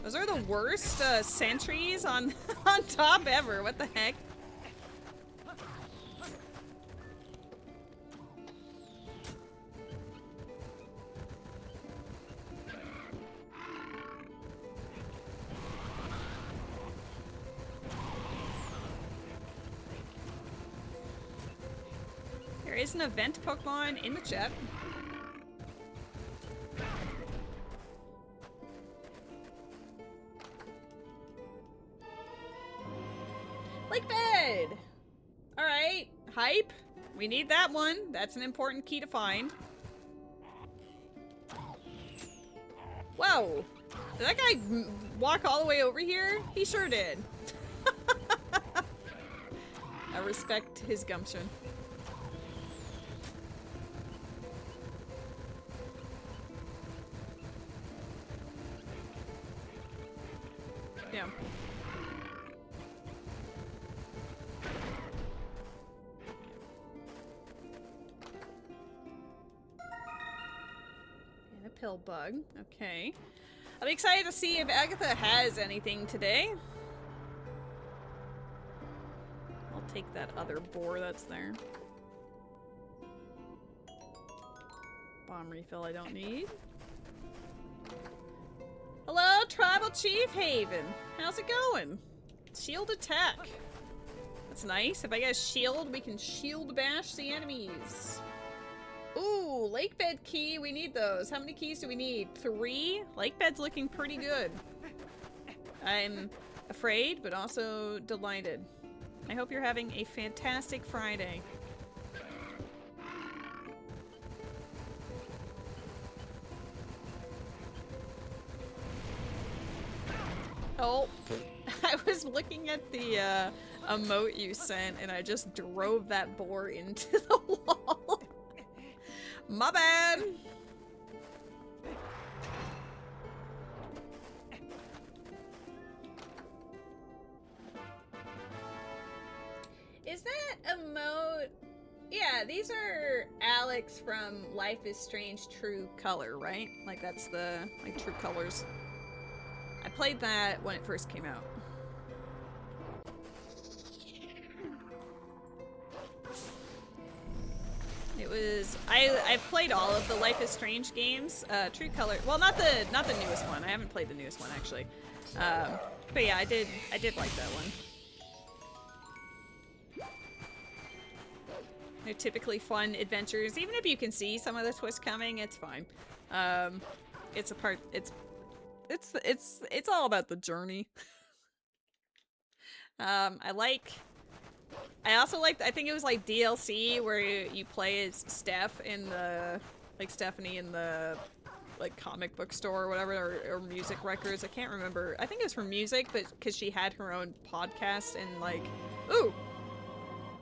Those are the worst sentries on top ever. What the heck? There is an event Pokemon in the chat. Lake bed! Alright, hype. We need that one. That's an important key to find. Whoa! Did that guy walk all the way over here? He sure did. I respect his gumption. Yeah. And a pill bug. Okay. I'll be excited to see if Agatha has anything today. I'll take that other boar that's there. Bomb refill I don't need. Hello, Tribal Chief Haven. How's it going? Shield attack. That's nice. If I get a shield, we can shield bash the enemies. Ooh, lake bed key. We need those. How many keys do we need? 3? Lake bed's looking pretty good. I'm afraid, but also delighted. I hope you're having a fantastic Friday. Oh, I was looking at the emote you sent and I just drove that boar into the wall. My bad. Is that emote? Yeah, these are Alex from Life is Strange True Color, right? Like that's the True Colors. I played that when it first came out. It was I've played all of the Life is Strange games. True Color. Well, not the newest one. I haven't played the newest one actually. But yeah, I did like that one. They're typically fun adventures. Even if you can see some of the twists coming, it's fine. It's a part. It's all about the journey. I also liked, I think it was like DLC where you play as Steph in the, like Stephanie in the, like comic book store or whatever, or music records. I can't remember. I think it was for music, but because she had her own podcast and like, ooh!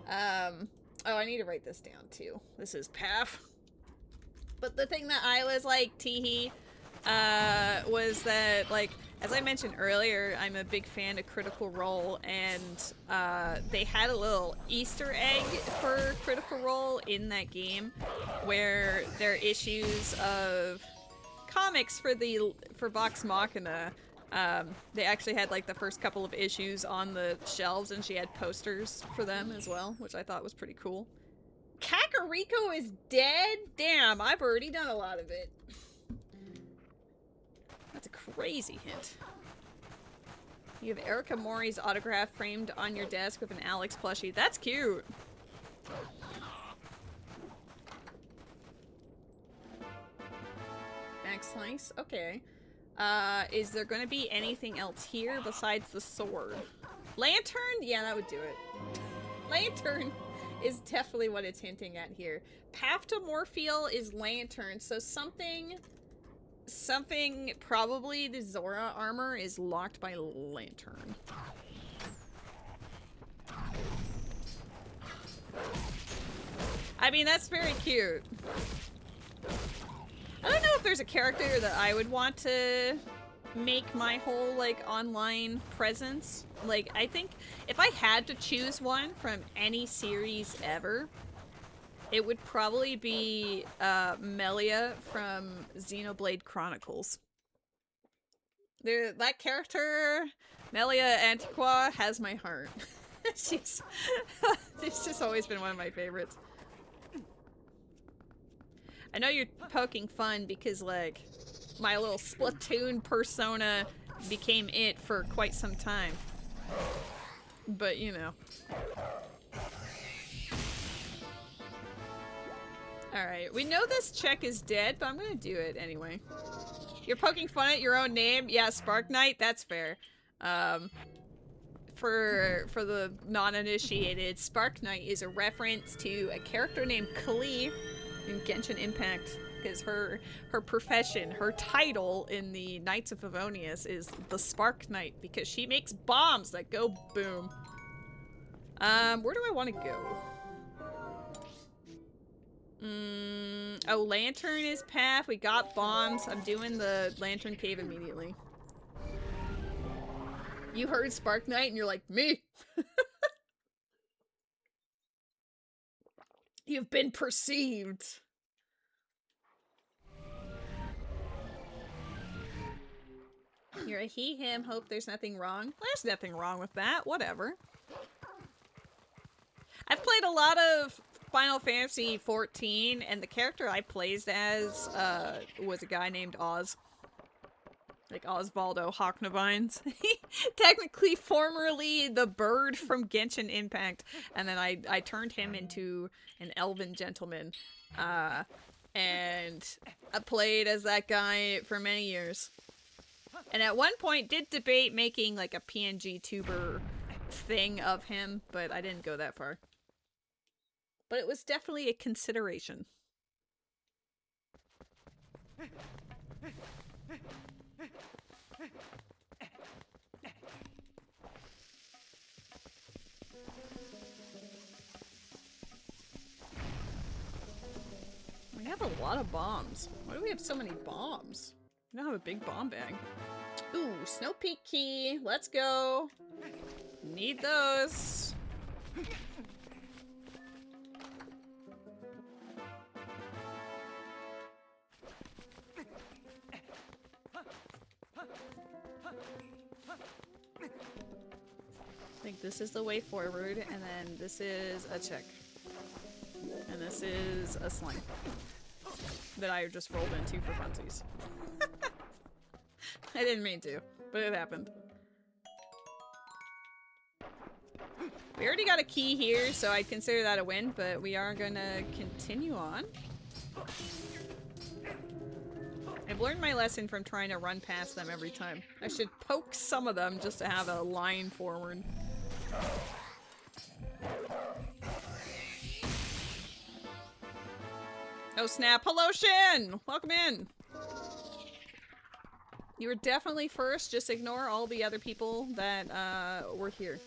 Oh, I need to write this down too. This is Path. But the thing that I was like, teehee, was that, like, as I mentioned earlier, I'm a big fan of Critical Role, and they had a little Easter egg for Critical Role in that game, where their issues of comics for Vox Machina, they actually had like the first couple of issues on the shelves, and she had posters for them as well, which I thought was pretty cool. Kakariko is dead? Damn, I've already done a lot of it. That's a crazy hint. You have Erica Mori's autograph framed on your desk with an Alex plushie. That's cute. Back slice? Okay. Is there gonna be anything else here besides the sword? Lantern? Yeah, that would do it. Lantern is definitely what it's hinting at here. Path to Morpheal is lantern, so something, probably the Zora armor is locked by lantern. I mean, that's very cute. I don't know if there's a character that I would want to make my whole, like, online presence. Like, I think if I had to choose one from any series ever, it would probably be Melia from Xenoblade Chronicles. That character, Melia Antiqua, has my heart. She's just always been one of my favorites. I know you're poking fun because, like, my little Splatoon persona became it for quite some time. But, you know. Alright, we know this check is dead, but I'm gonna do it anyway. You're poking fun at your own name? Yeah, Spark Knight, that's fair. For the non-initiated, Spark Knight is a reference to a character named Klee in Genshin Impact, because her profession, her title in the Knights of Favonius is the Spark Knight, because she makes bombs that go boom. Where do I want to go? Oh, lantern is path. We got bombs. I'm doing the lantern cave immediately. You heard Spark Knight and you're like, me! You've been perceived. You're a he, him, hope there's nothing wrong. There's nothing wrong with that. Whatever. I've played a lot of Final Fantasy XIV, and the character I played as was a guy named Oz. Like Osvaldo Hocknevines. Technically, formerly the bird from Genshin Impact, and then I turned him into an elven gentleman. And I played as that guy for many years. And at one point did debate making like a PNG tuber thing of him, but I didn't go that far. But it was definitely a consideration. We have a lot of bombs. Why do we have so many bombs? We don't have a big bomb bag. Ooh, Snow Peak key. Let's go. Need those. I think this is the way forward, and then this is a check. And this is a slime that I just rolled into for funsies. I didn't mean to, but it happened. We already got a key here, so I'd consider that a win, but we are gonna continue on. I've learned my lesson from trying to run past them every time. I should poke some of them just to have a line forward. Oh snap, hello Shin! Welcome in! You were definitely first, just ignore all the other people that were here.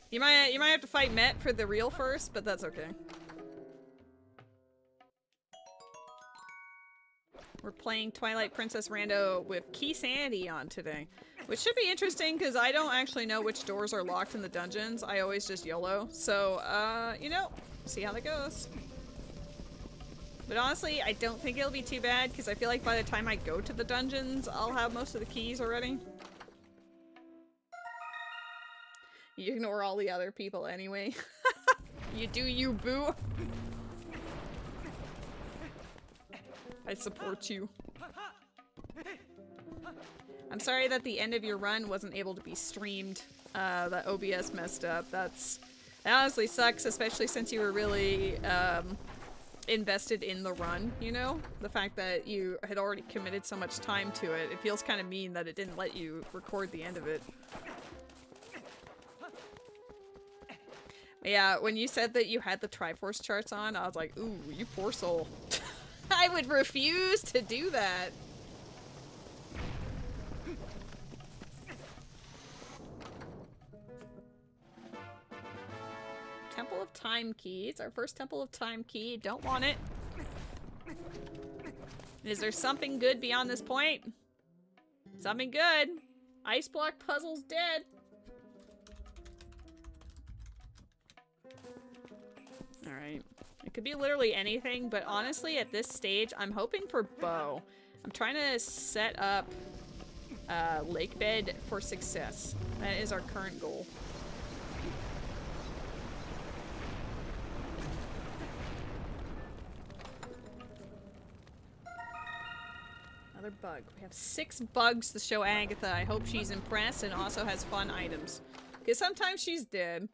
You might have to fight Met for the real first, but that's okay. We're playing Twilight Princess Rando with Keysanity on today. Which should be interesting, because I don't actually know which doors are locked in the dungeons. I always just YOLO. So, you know, see how that goes. But honestly, I don't think it'll be too bad, because I feel like by the time I go to the dungeons, I'll have most of the keys already. You ignore all the other people anyway. You do you, boo. I support you. I'm sorry that the end of your run wasn't able to be streamed. That OBS messed up. That honestly sucks, especially since you were really invested in the run, you know? The fact that you had already committed so much time to it. It feels kind of mean that it didn't let you record the end of it. Yeah, when you said that you had the Triforce charts on, I was like, ooh, you poor soul. I would refuse to do that. Temple of Time Key. It's our first Temple of Time Key. Don't want it. Is there something good beyond this point? Something good. Ice block puzzle's dead. Alright. It could be literally anything, but honestly, at this stage, I'm hoping for bow. I'm trying to set up lake bed for success. That is our current goal. Another bug. We have 6 bugs to show Agatha. I hope she's impressed and also has fun items. Because sometimes she's dead.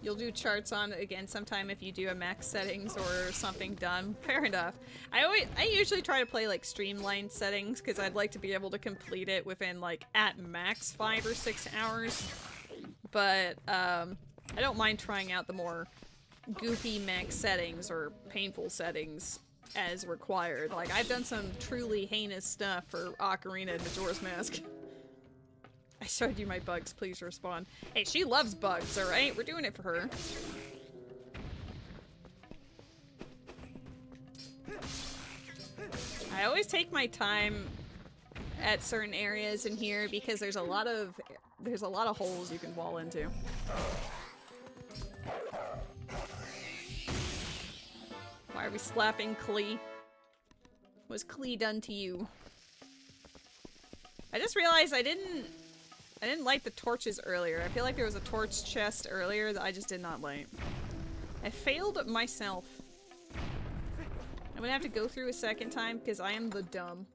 You'll do charts on again sometime if you do a max settings or something done. Fair enough. I usually try to play like streamlined settings because I'd like to be able to complete it within like at max 5 or 6 hours. But I don't mind trying out the more goofy max settings or painful settings as required. Like I've done some truly heinous stuff for Ocarina and Majora's Mask. I showed you my bugs, please respond. Hey, she loves bugs, alright? We're doing it for her. I always take my time at certain areas in here because there's a lot of holes you can fall into. Why are we slapping Klee? What was Klee done to you? I just realized I didn't light the torches earlier. I feel like there was a torch chest earlier that I just did not light. I failed myself. I'm gonna have to go through a second time because I am the dumb.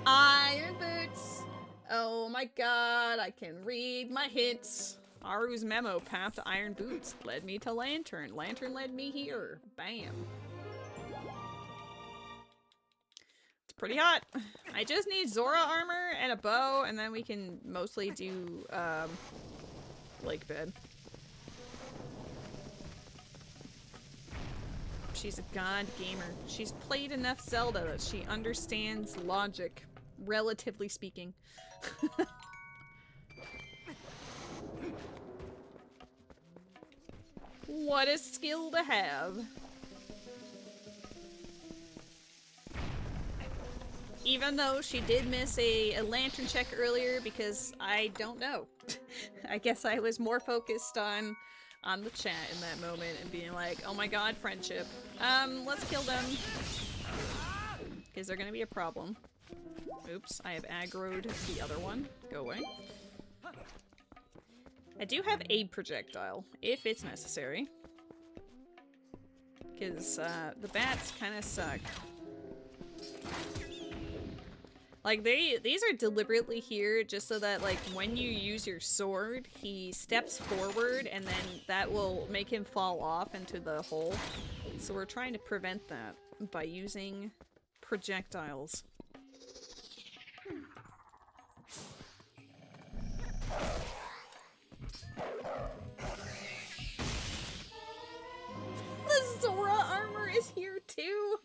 Iron boots! Oh my god, I can read my hints. Aru's memo, path to iron boots, led me to lantern. Lantern led me here. Bam. Pretty hot. I just need Zora armor and a bow, and then we can mostly do lake bed. She's a god gamer. She's played enough Zelda that she understands logic, relatively speaking. What a skill to have. Even though she did miss a lantern check earlier because I don't know. I guess I was more focused on the chat in that moment and being like, oh my god, friendship. Let's kill them. Is there gonna be a problem? Oops, I have aggroed the other one. Go away. I do have aid projectile, if it's necessary. Because the bats kind of suck. Like, these are deliberately here just so that, like, when you use your sword, he steps forward and then that will make him fall off into the hole. So we're trying to prevent that by using projectiles. The Zora armor is here too!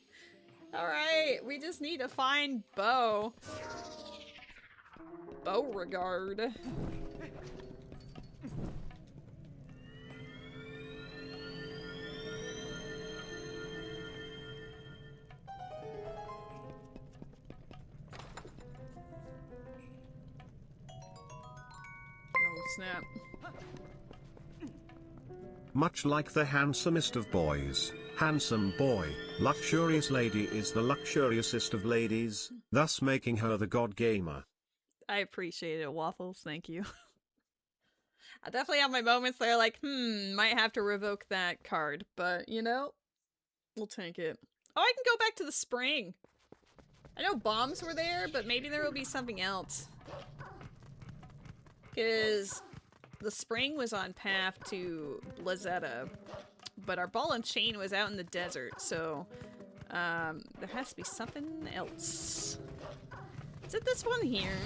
Alright, we just need to find bow. Beauregard. Oh, snap. Much like the handsomest of boys, handsome boy. Luxurious Lady is the luxuriousest of ladies, thus making her the god gamer. I appreciate it, Waffles. Thank you. I definitely have my moments that are like, might have to revoke that card, but you know, we'll take it. Oh, I can go back to the spring. I know bombs were there, but maybe there will be something else. Because the spring was on path to Blizzetta, but our ball and chain was out in the desert, so there has to be something else. Is it this one here?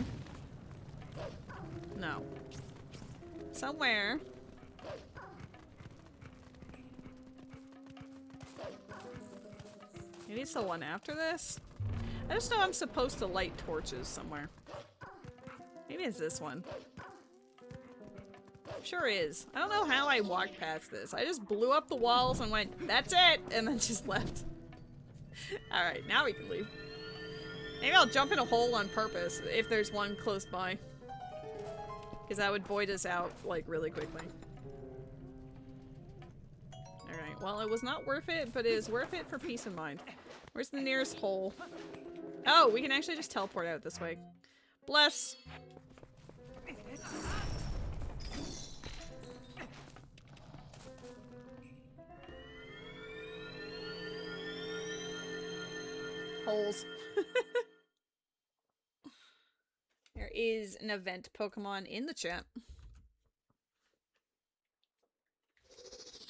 No. Somewhere. Maybe it's the one after this? I just know I'm supposed to light torches somewhere. Maybe it's this one. Sure is. I don't know how I walked past this. I just blew up the walls and went, that's it! And then just left. Alright, now we can leave. Maybe I'll jump in a hole on purpose if there's one close by. Because that would void us out, like, really quickly. Alright, well, it was not worth it, but it is worth it for peace of mind. Where's the nearest hole? Oh, we can actually just teleport out this way. Bless! Holes. There is an event Pokemon in the chat.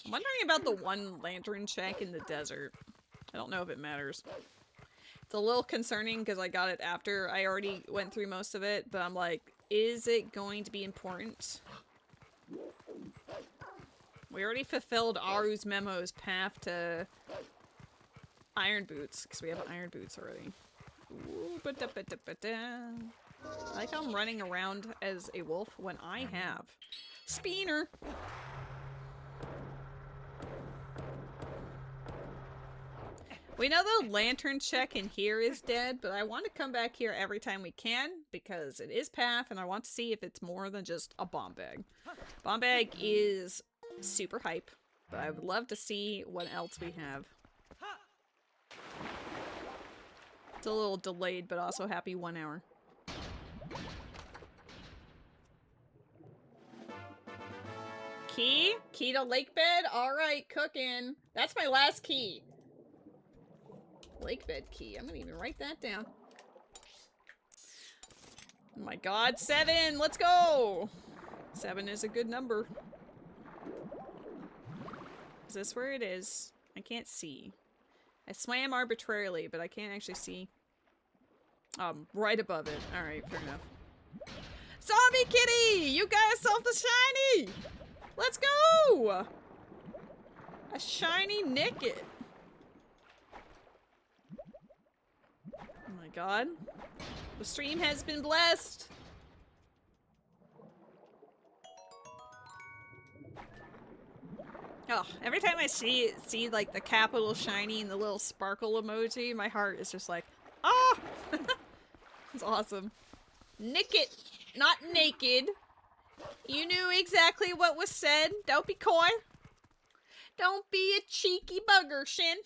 I'm wondering about the one lantern check in the desert. I don't know if it matters. It's a little concerning because I got it after I already went through most of it, but I'm like, is it going to be important? We already fulfilled Aru's Memo's path to Iron Boots, because we have Iron Boots already. Ooh, I like how I'm running around as a wolf when I have Speener. We know the lantern check in here is dead, but I want to come back here every time we can because it is path and I want to see if it's more than just a bomb bag. Bomb bag is super hype, but I would love to see what else we have. It's a little delayed, but also happy 1 hour. Key? Key to lake bed? Alright, cooking. That's my last key. Lake bed key. I'm gonna even write that down. Oh my god, 7! Let's go! 7 is a good number. Is this where it is? I can't see. I swam arbitrarily, but I can't actually see. Right above it. Alright, fair enough. Zombie kitty! You got yourself the shiny! Let's go! A shiny Nickit. Oh my god. The stream has been blessed! Oh, every time I see like the capital shiny and the little sparkle emoji, my heart is just like, ah! It's awesome. Nickit, not naked. You knew exactly what was said. Don't be coy. Don't be a cheeky bugger, Shin.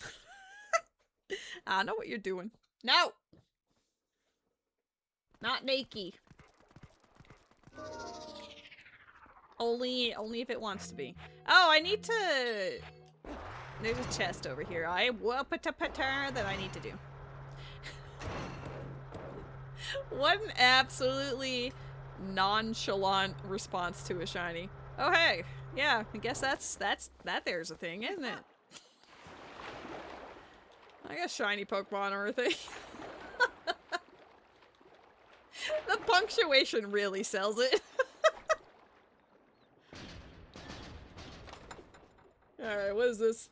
I know what you're doing. No! Not naked. Only if it wants to be. Oh, I need to... There's a chest over here. That I need to do. What an absolutely nonchalant response to a shiny. Oh, hey. Yeah, I guess that there's a thing, isn't it? I guess shiny Pokemon are a thing. The punctuation really sells it. Alright, what is this?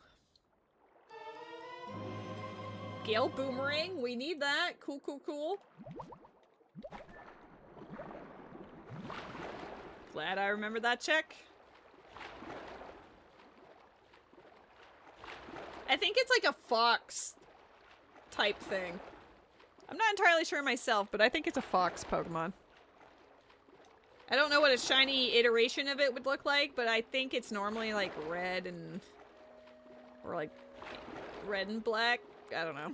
Gale Boomerang, we need that. Cool, cool, cool. Glad I remembered that check. I think it's like a fox type thing. I'm not entirely sure myself, but I think it's a fox Pokemon. I don't know what a shiny iteration of it would look like, but I think it's normally like red and... or like red and black. I don't know.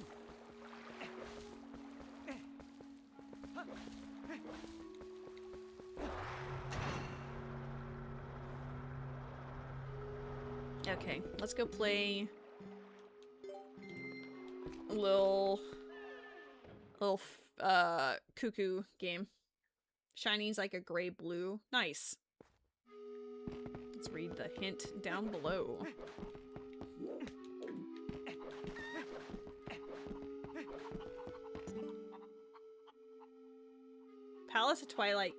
Okay, let's go play a little cuckoo game. Shiny's like a gray blue. Nice. Let's read the hint down below. Palace of Twilight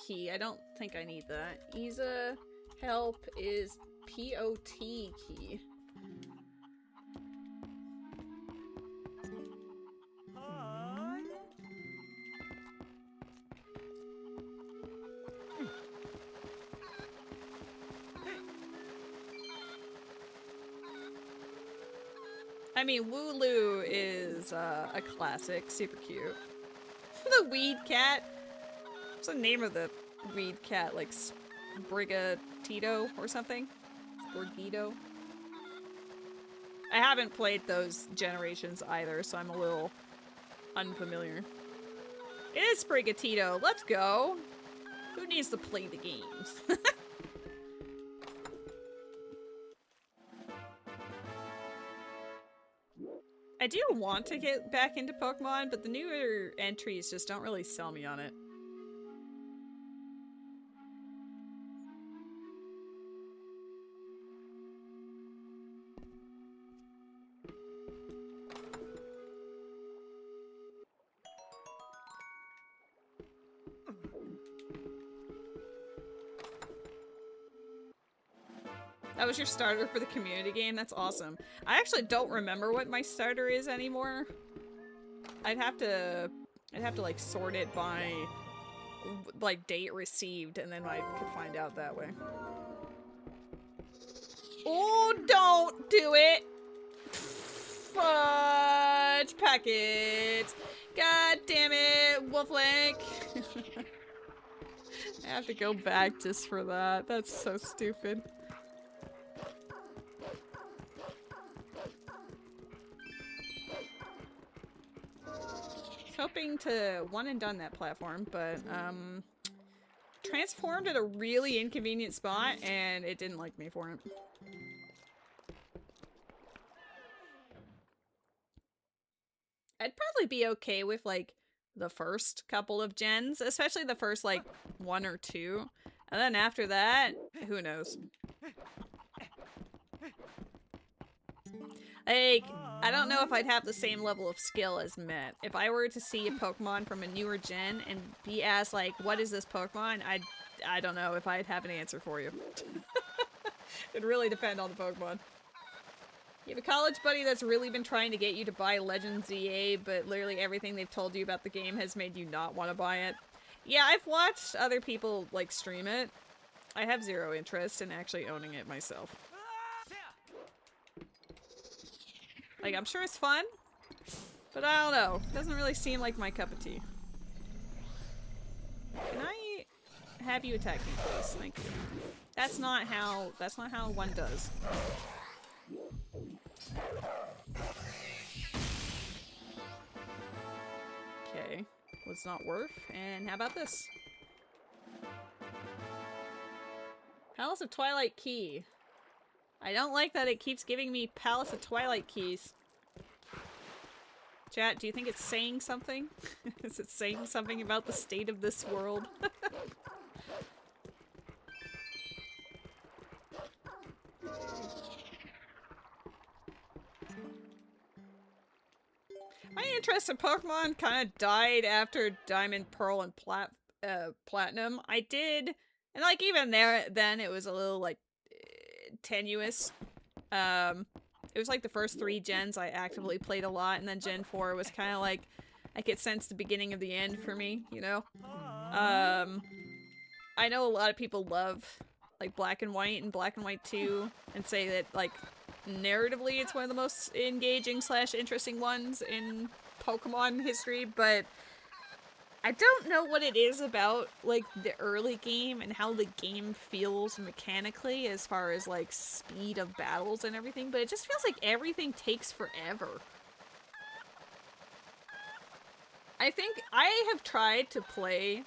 key. I don't think I need that. Isa help is POT key. I mean, Wooloo is a classic, super cute. The weed cat. What's the name of the weed cat? Like Sprigatito or something? Sprigatito? I haven't played those generations either, so I'm a little unfamiliar. It is Sprigatito. Let's go. Who needs to play the games? I do want to get back into Pokemon, but the newer entries just don't really sell me on it. That was your starter for the community game? That's awesome. I actually don't remember what my starter is anymore. I'd have to like sort it by like date received, and then I could find out that way. Oh, don't do it! Fudge packets! God damn it, Wolflink! I have to go back just for that. That's so stupid. Hoping to one and done that platform, but transformed at a really inconvenient spot and it didn't like me for it. I'd probably be okay with like the first couple of gens, especially the first like 1 or 2, and then after that, who knows. Like, I don't know if I'd have the same level of skill as Met. If I were to see a Pokemon from a newer gen and be asked, like, what is this Pokemon? I don't know if I'd have an answer for you. It'd really depend on the Pokemon. You have a college buddy that's really been trying to get you to buy Legends EA, but literally everything they've told you about the game has made you not want to buy it. Yeah, I've watched other people, like, stream it. I have zero interest in actually owning it myself. Like, I'm sure it's fun, but I don't know. It doesn't really seem like my cup of tea. Can I have you attack me, please? Thank you. That's not how one does. Okay, was not worth. And how about this? Palace of Twilight key. I don't like that it keeps giving me Palace of Twilight keys. Chat, do you think it's saying something? Is it saying something about the state of this world? My interest in Pokemon kind of died after Diamond, Pearl, and Platinum. I did, and like even then it was a little like tenuous. It was like the first 3 gens I actively played a lot, and then Gen 4 was kind of like I could sense the beginning of the end for me, you know? I know a lot of people love like Black and White and Black and White 2 and say that like narratively it's one of the most engaging / interesting ones in Pokemon history, but I don't know what it is about, like, the early game and how the game feels mechanically as far as, like, speed of battles and everything, but it just feels like everything takes forever. I think I have tried to play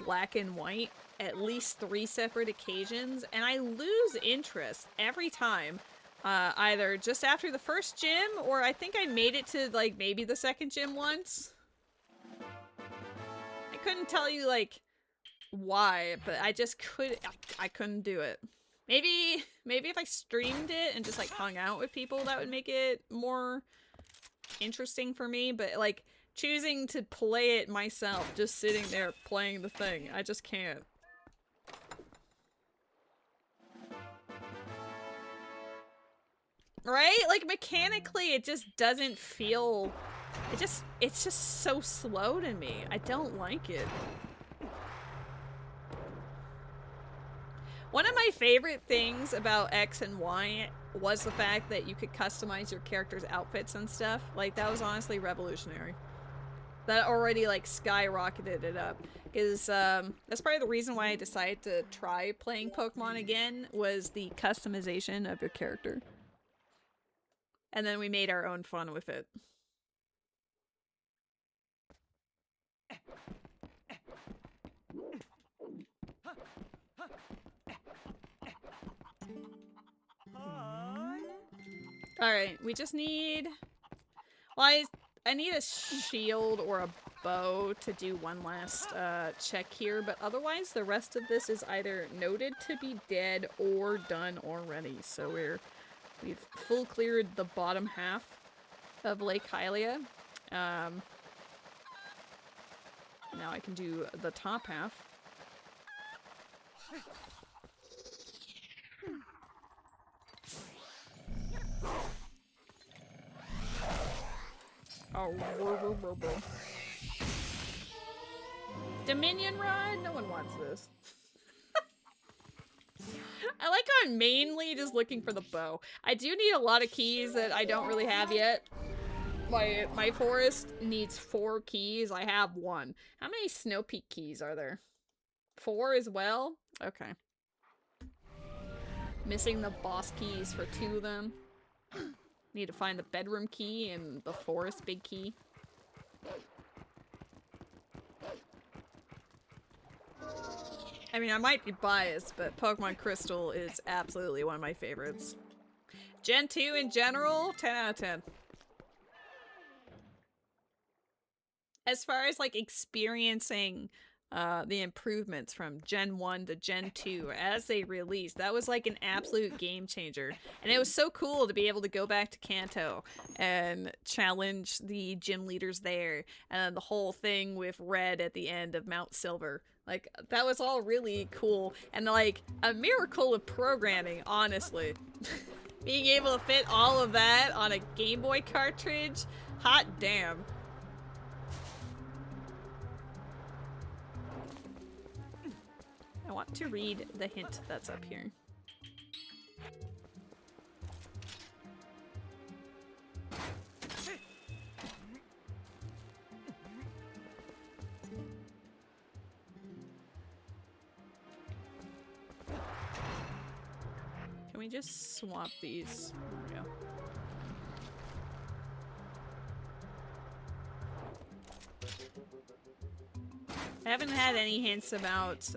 Black and White at least 3 separate occasions, and I lose interest every time. Either just after the first gym, or I think I made it to, like, maybe the second gym once. I couldn't tell you, like, why, but I just I couldn't do it. Maybe if I streamed it and just, like, hung out with people, that would make it more interesting for me, but, like, choosing to play it myself, just sitting there playing the thing, I just can't. Right? Like, mechanically, it just doesn't feel... It's just so slow to me. I don't like it. One of my favorite things about X and Y was the fact that you could customize your character's outfits and stuff. Like, that was honestly revolutionary. That already, like, skyrocketed it up. Because, that's probably the reason why I decided to try playing Pokemon again, was the customization of your character. And then we made our own fun with it. Alright, we just need... Well, I need a shield or a bow to do one last check here, but otherwise the rest of this is either noted to be dead or done already. So we've full cleared the bottom half of Lake Hylia. Now I can do the top half. Oh, Dominion Rod? No one wants this. I like how I'm mainly just looking for the bow. I do need a lot of keys that I don't really have yet. My forest needs 4 keys. I have 1. How many Snow Peak keys are there? 4 as well? Okay. Missing the boss keys for 2 of them. Need to find the bedroom key and the forest big key. I mean, I might be biased, but Pokemon Crystal is absolutely one of my favorites. Gen 2 in general, 10 out of 10. As far as, like, experiencing the improvements from Gen 1 to Gen 2 as they released, that was like an absolute game changer. And it was so cool to be able to go back to Kanto and challenge the gym leaders there, and the whole thing with Red at the end of Mount Silver. Like, that was all really cool, and like a miracle of programming, honestly. Being able to fit all of that on a Game Boy cartridge, hot damn. I want to read the hint that's up here. Can we just swap these? There we go. I haven't had any hints about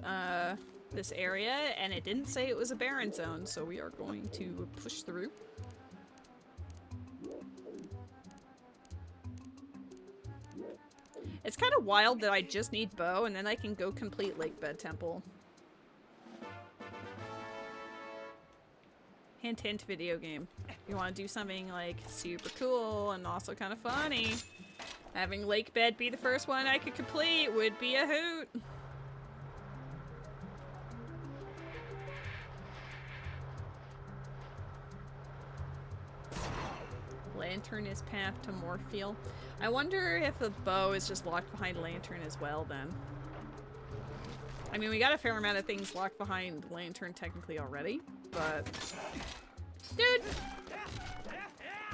this area, and it didn't say it was a barren zone, so we are going to push through. It's kind of wild that I just need bow, and then I can go complete Lakebed Temple. Hint, hint, video game. You want to do something, like, super cool and also kind of funny. Having Lakebed be the first one I could complete would be a hoot. Lantern is path to Morpheal. I wonder if the bow is just locked behind Lantern as well, then. I mean, we got a fair amount of things locked behind Lantern technically already, but... Dude!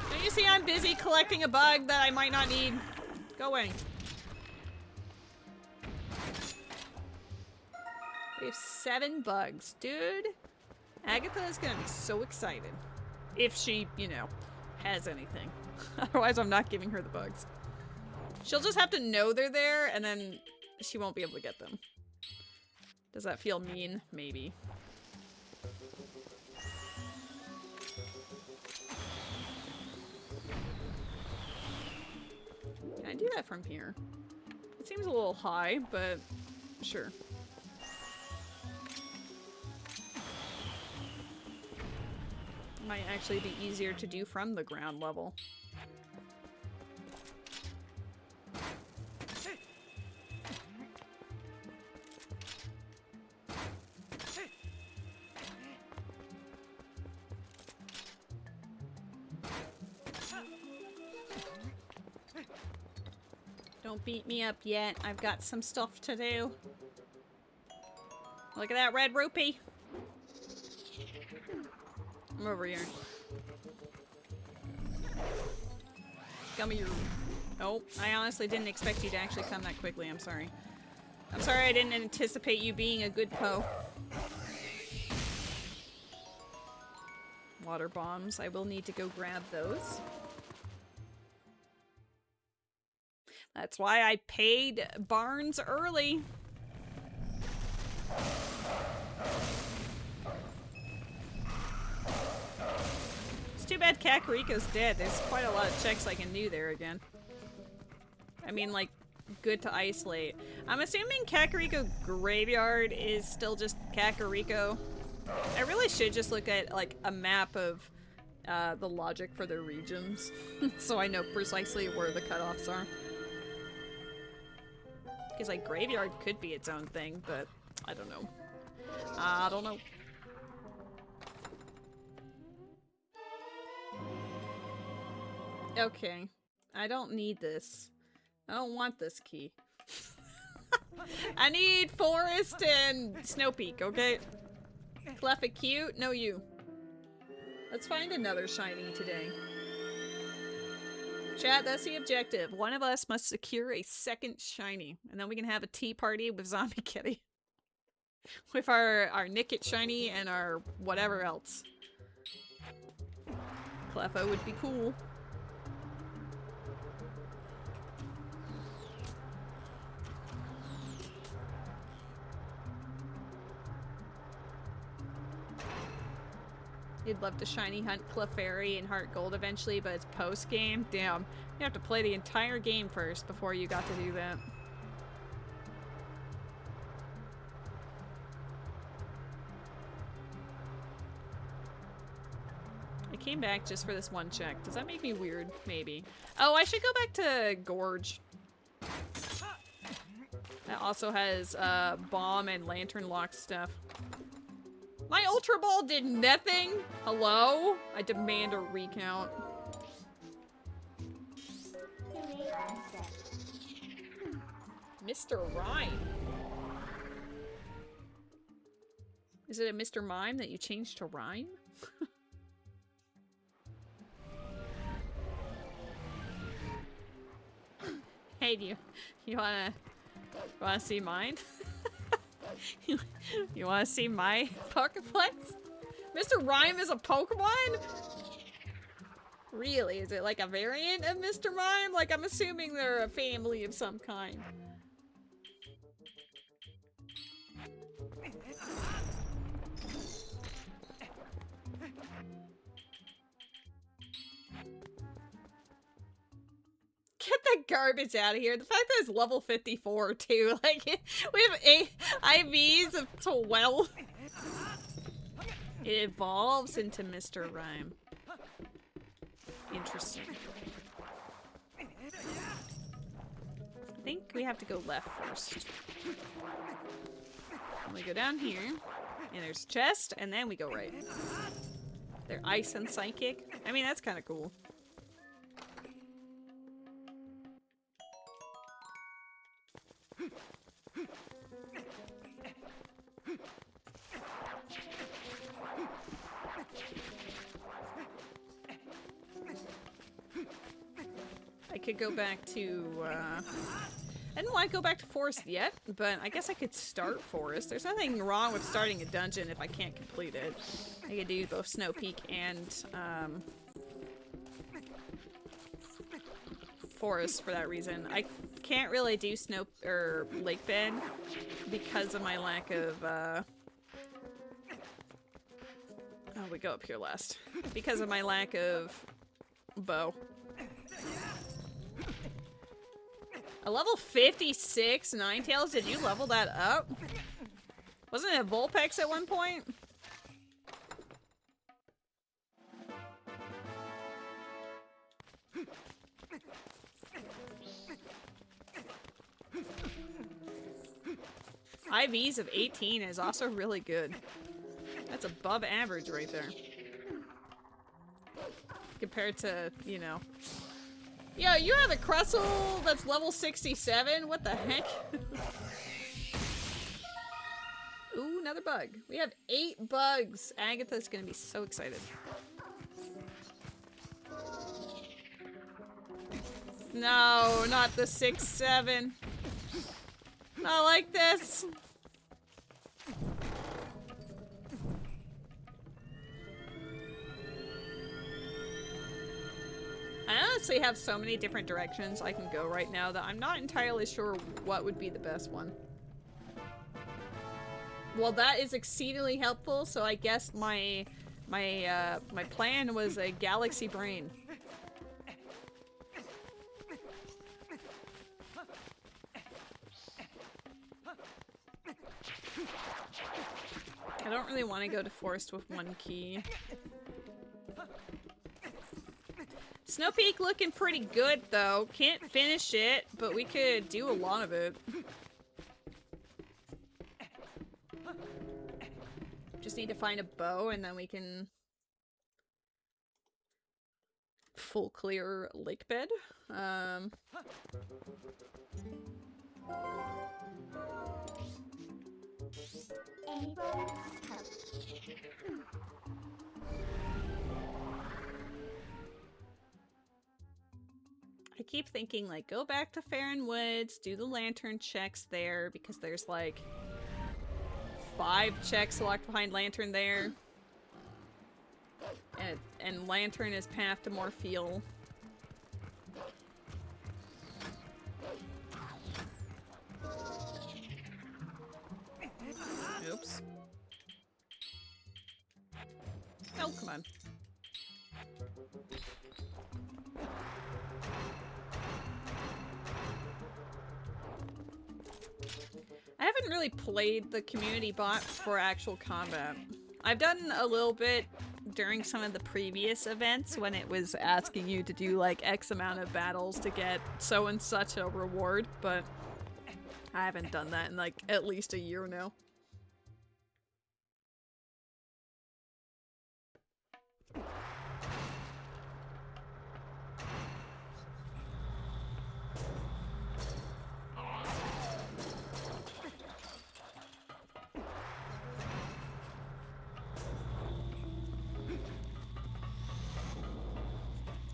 Don't you see I'm busy collecting a bug that I might not need? Go away. We have 7 bugs. Dude, Agatha is gonna be so excited. If she, you know, has anything. Otherwise, I'm not giving her the bugs. She'll just have to know they're there, and then she won't be able to get them. Does that feel mean? Maybe. Can I do that from here? It seems a little high, but sure. Might actually be easier to do from the ground level. Don't beat me up yet. I've got some stuff to do. Look at that red rupee. I'm over here. Come here. Oh, I honestly didn't expect you to actually come that quickly. I'm sorry. I'm sorry I didn't anticipate you being a good Poe. Water bombs. I will need to go grab those. That's why I paid Barnes early. It's too bad Kakariko's dead. There's quite a lot of checks I can do there again. I mean, like, good to isolate. I'm assuming Kakariko Graveyard is still just Kakariko. I really should just look at, like, a map of the logic for their regions. So I know precisely where the cutoffs are. Because, like, Graveyard could be its own thing, but I don't know. I don't know. Okay. I don't need this. I don't want this key. I need Forest and Snow Peak, okay? Cleffa cute? No you. Let's find another shiny today. Chat, that's the objective. One of us must secure a second shiny, and then we can have a tea party with Zombie Kitty. With our Nickit shiny and our whatever else. Cleffa would be cool. You'd love to shiny hunt Clefairy and Heart Gold eventually, but it's post-game? Damn. You have to play the entire game first before you got to do that. I came back just for this one check. Does that make me weird? Maybe. Oh, I should go back to Gorge. That also has bomb and lantern lock stuff. My Ultra Ball did nothing? Hello? I demand a recount. Mr. Rhyme. Is it a Mr. Mime that you changed to Rhyme? Hey, do you wanna see mine? You wanna see my Poképlex? Mr. Rhyme is a Pokemon? Really? Is it like a variant of Mr. Mime? Like, I'm assuming they're a family of some kind. Get that garbage out of here. The fact that it's level 54 too. Like, we have IVs of 12. It evolves into Mr. Rhyme. Interesting. I think we have to go left first. And we go down here, and there's a chest, and then we go right. They're ice and psychic. I mean, that's kind of cool. I could go back to, I didn't want to go back to Forest yet, but I guess I could start Forest. There's nothing wrong with starting a dungeon if I can't complete it. I could do both Snow Peak and Forest for that reason. I can't really do Snow or Lake Bed because of my lack of oh, we go up here last. Because of my lack of bow. A level 56 Ninetales? Did you level that up? Wasn't it a Vulpix at one point? IVs of 18 is also really good. That's above average right there. Compared to, you know... Yeah, you have a Crustle that's level 67? What the heck? Ooh, another bug. We have 8 bugs. Agatha's gonna be so excited. No, not the 6-7. Not like this. I honestly have so many different directions I can go right now that I'm not entirely sure what would be the best one. Well, that is exceedingly helpful, so I guess my plan was a galaxy brain. I don't really want to go to Forest with 1 key. Snow Peak looking pretty good though. Can't finish it, but we could do a lot of it. Just need to find a bow and then we can full clear lake bed. I keep thinking, like, go back to Farron Woods, do the lantern checks there, because there's, like, 5 checks locked behind lantern there. And lantern is path to more fuel. Oops. Oh, come on. I haven't really played the community bot for actual combat. I've done a little bit during some of the previous events when it was asking you to do like X amount of battles to get so and such a reward, but I haven't done that in like at least a year now.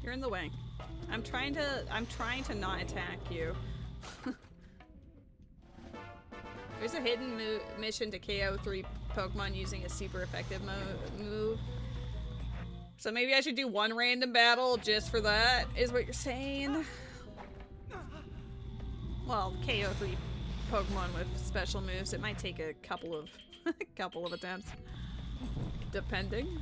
You're in the way. I'm trying to not attack you. There's a hidden mission to KO 3 Pokemon using a super effective move. So maybe I should do 1 random battle just for that, is what you're saying? Well, KO 3 Pokemon with special moves, it might take a couple of couple of attempts. Depending.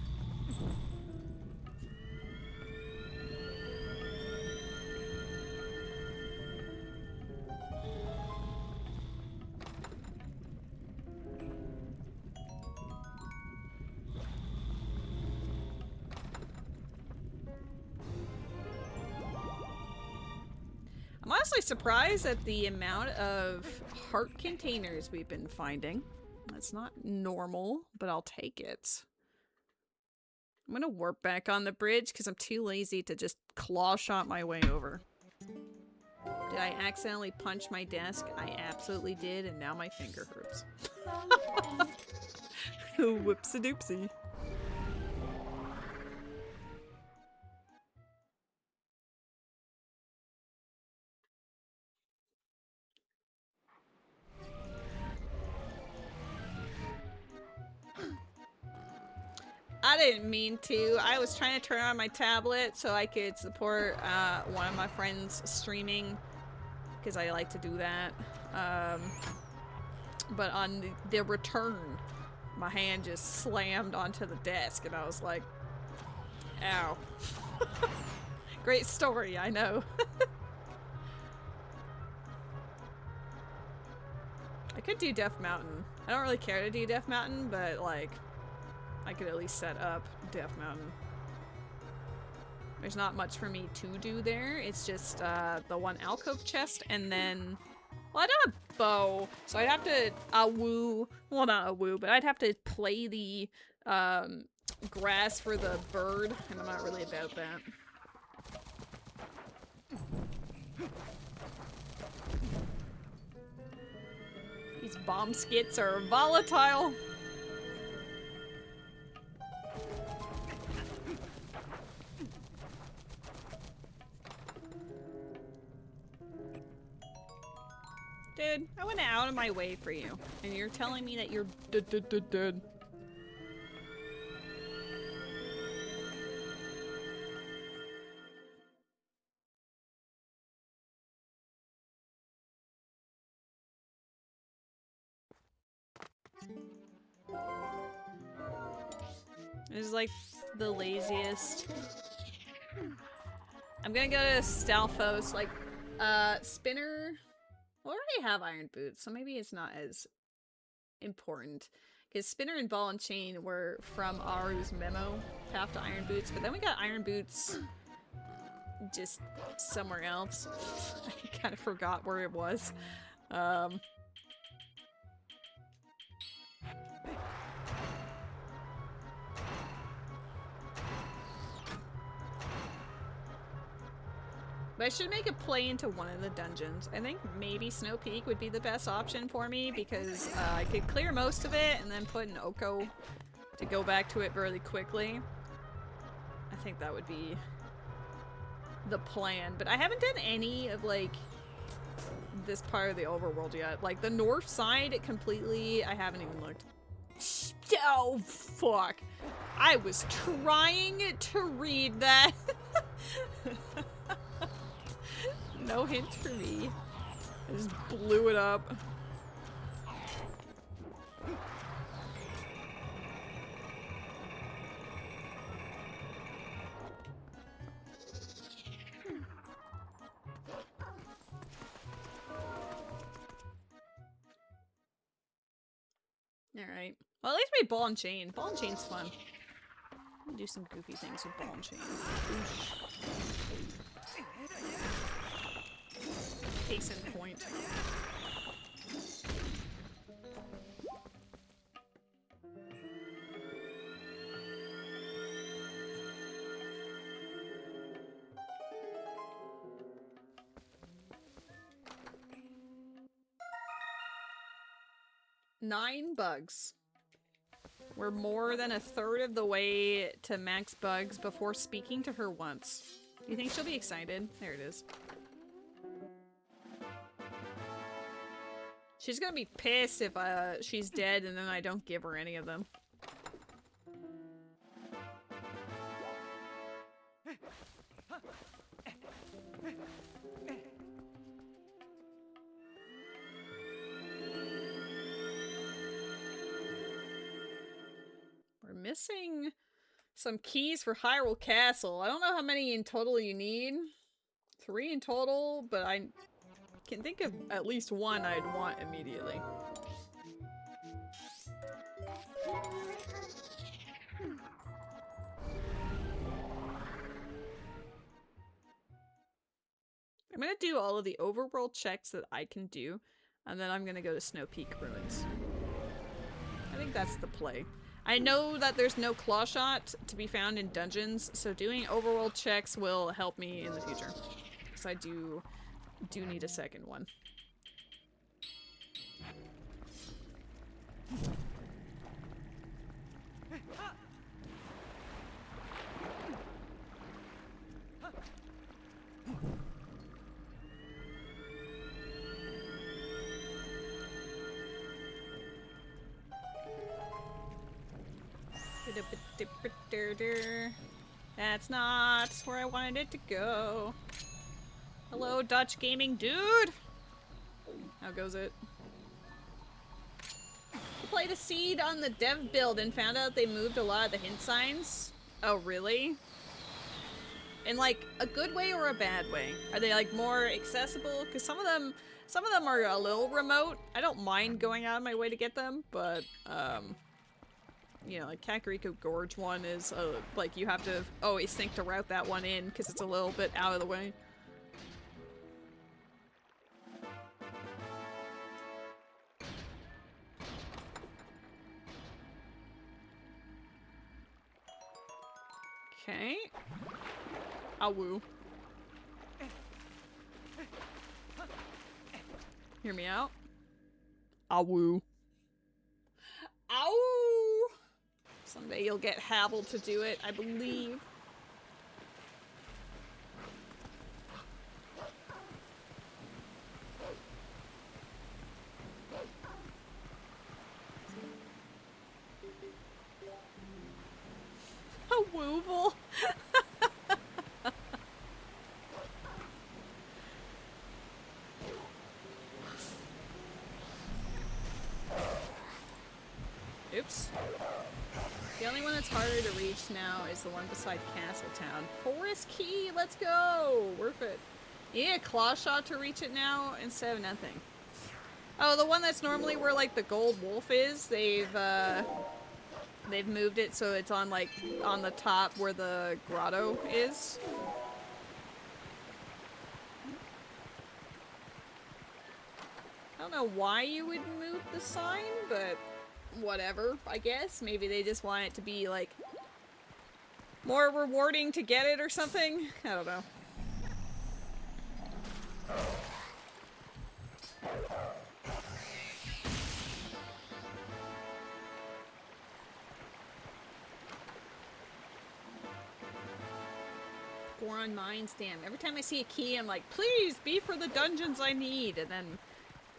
I'm honestly surprised at the amount of heart containers we've been finding. That's not normal, but I'll take it. I'm gonna warp back on the bridge because I'm too lazy to just claw shot my way over. Did I accidentally punch my desk? I absolutely did, and now my finger hurts. Whoopsie-doopsie. I didn't mean to. I was trying to turn on my tablet so I could support one of my friends streaming, because I like to do that. But on the return, my hand just slammed onto the desk and I was like, ow. Great story, I know. I could do Death Mountain. I don't really care to do Death Mountain, but like, I could at least set up Death Mountain. There's not much for me to do there. It's just the one alcove chest, and then, well, I don't have bow, so I'd have to well, not a woo, but I'd have to play the grass for the bird, and I'm not really about that. These bomb skits are volatile. Dude, I went out of my way for you, and you're telling me that you're dead. This is like the laziest. I'm gonna go to Stalfos, like, Spinner. Well, I already have Iron Boots, so maybe it's not as important. Because Spinner and Ball and Chain were from Aru's memo, path to Iron Boots, but then we got Iron Boots just somewhere else. I kind of forgot where it was. But I should make a play into one of the dungeons. I think maybe Snow Peak would be the best option for me because I could clear most of it and then put an Oko to go back to it really quickly. I think that would be the plan. But I haven't done any of, like, this part of the overworld yet. Like, the north side completely, I haven't even looked. Oh, fuck. I was trying to read that. No hint for me. I just blew it up. Alright. Well, at least we ball and chain. Ball and chain's fun. Do some goofy things with ball and chain. Oosh. Case in point. Nine bugs. We're more than a third of the way to max bugs before speaking to her once. You think she'll be excited? There it is. She's gonna be pissed if she's dead and then I don't give her any of them. We're missing some keys for Hyrule Castle. I don't know how many in total you need. 3 in total, but I can think of at least one I'd want immediately. I'm gonna do all of the overworld checks that I can do, and then I'm gonna go to Snow Peak Ruins. I think that's the play. I know that there's no claw shot to be found in dungeons, so doing overworld checks will help me in the future. Because I do need a second one. That's not where I wanted it to go. Hello, Dutch gaming dude! How goes it? I played a seed on the dev build and found out they moved a lot of the hint signs. Oh, really? In like a good way or a bad way? Are they like more accessible? Because some of them are a little remote. I don't mind going out of my way to get them, but you know, like Kakariko Gorge one is like you have to always think to route that one in because it's a little bit out of the way. Okay. Awoo. Hear me out. Awoo. Ow! Someday you'll get Havel to do it, I believe. A woovel. Oops. The only one that's harder to reach now is the one beside Castletown. Forest Key, let's go! Worth it. You need a claw shot to reach it now instead of nothing. Oh, the one that's normally where like the gold wolf is, they've moved it so it's on like on the top where the grotto is. I don't know why you would move the sign, but whatever, I guess. Maybe they just want it to be, like, more rewarding to get it or something? I don't know. Goron Mines, damn. Every time I see a key, I'm like, please, be for the dungeons I need, and then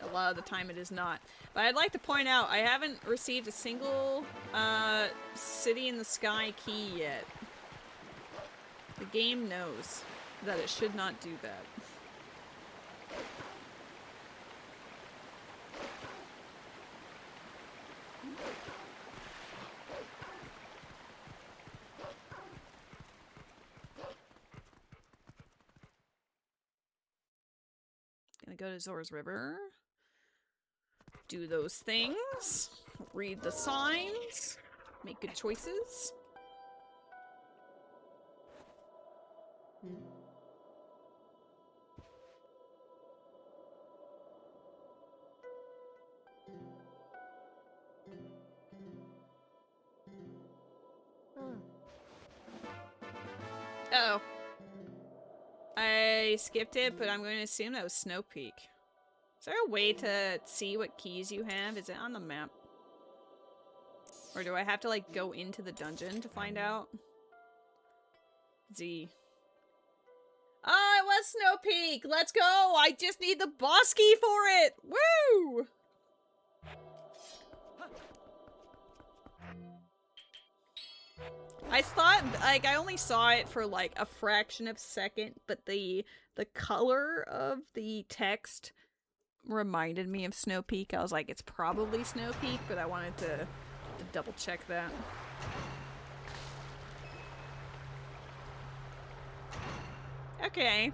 a lot of the time it is not. But I'd like to point out, I haven't received a single City in the Sky key yet. The game knows that it should not do that. Gonna go to Zora's River. Do those things. Read the signs. Make good choices. Oh. I skipped it, but I'm going to assume that was Snow Peak. Is there a way to see what keys you have? Is it on the map? Or do I have to, like, go into the dungeon to find out? Z. Oh, it was Snow Peak! Let's go! I just need the boss key for it! Woo! I thought, like, I only saw it for, like, a fraction of a second, but the color of the text reminded me of Snow Peak. I was like, it's probably Snow Peak, but I wanted to double check that. Okay.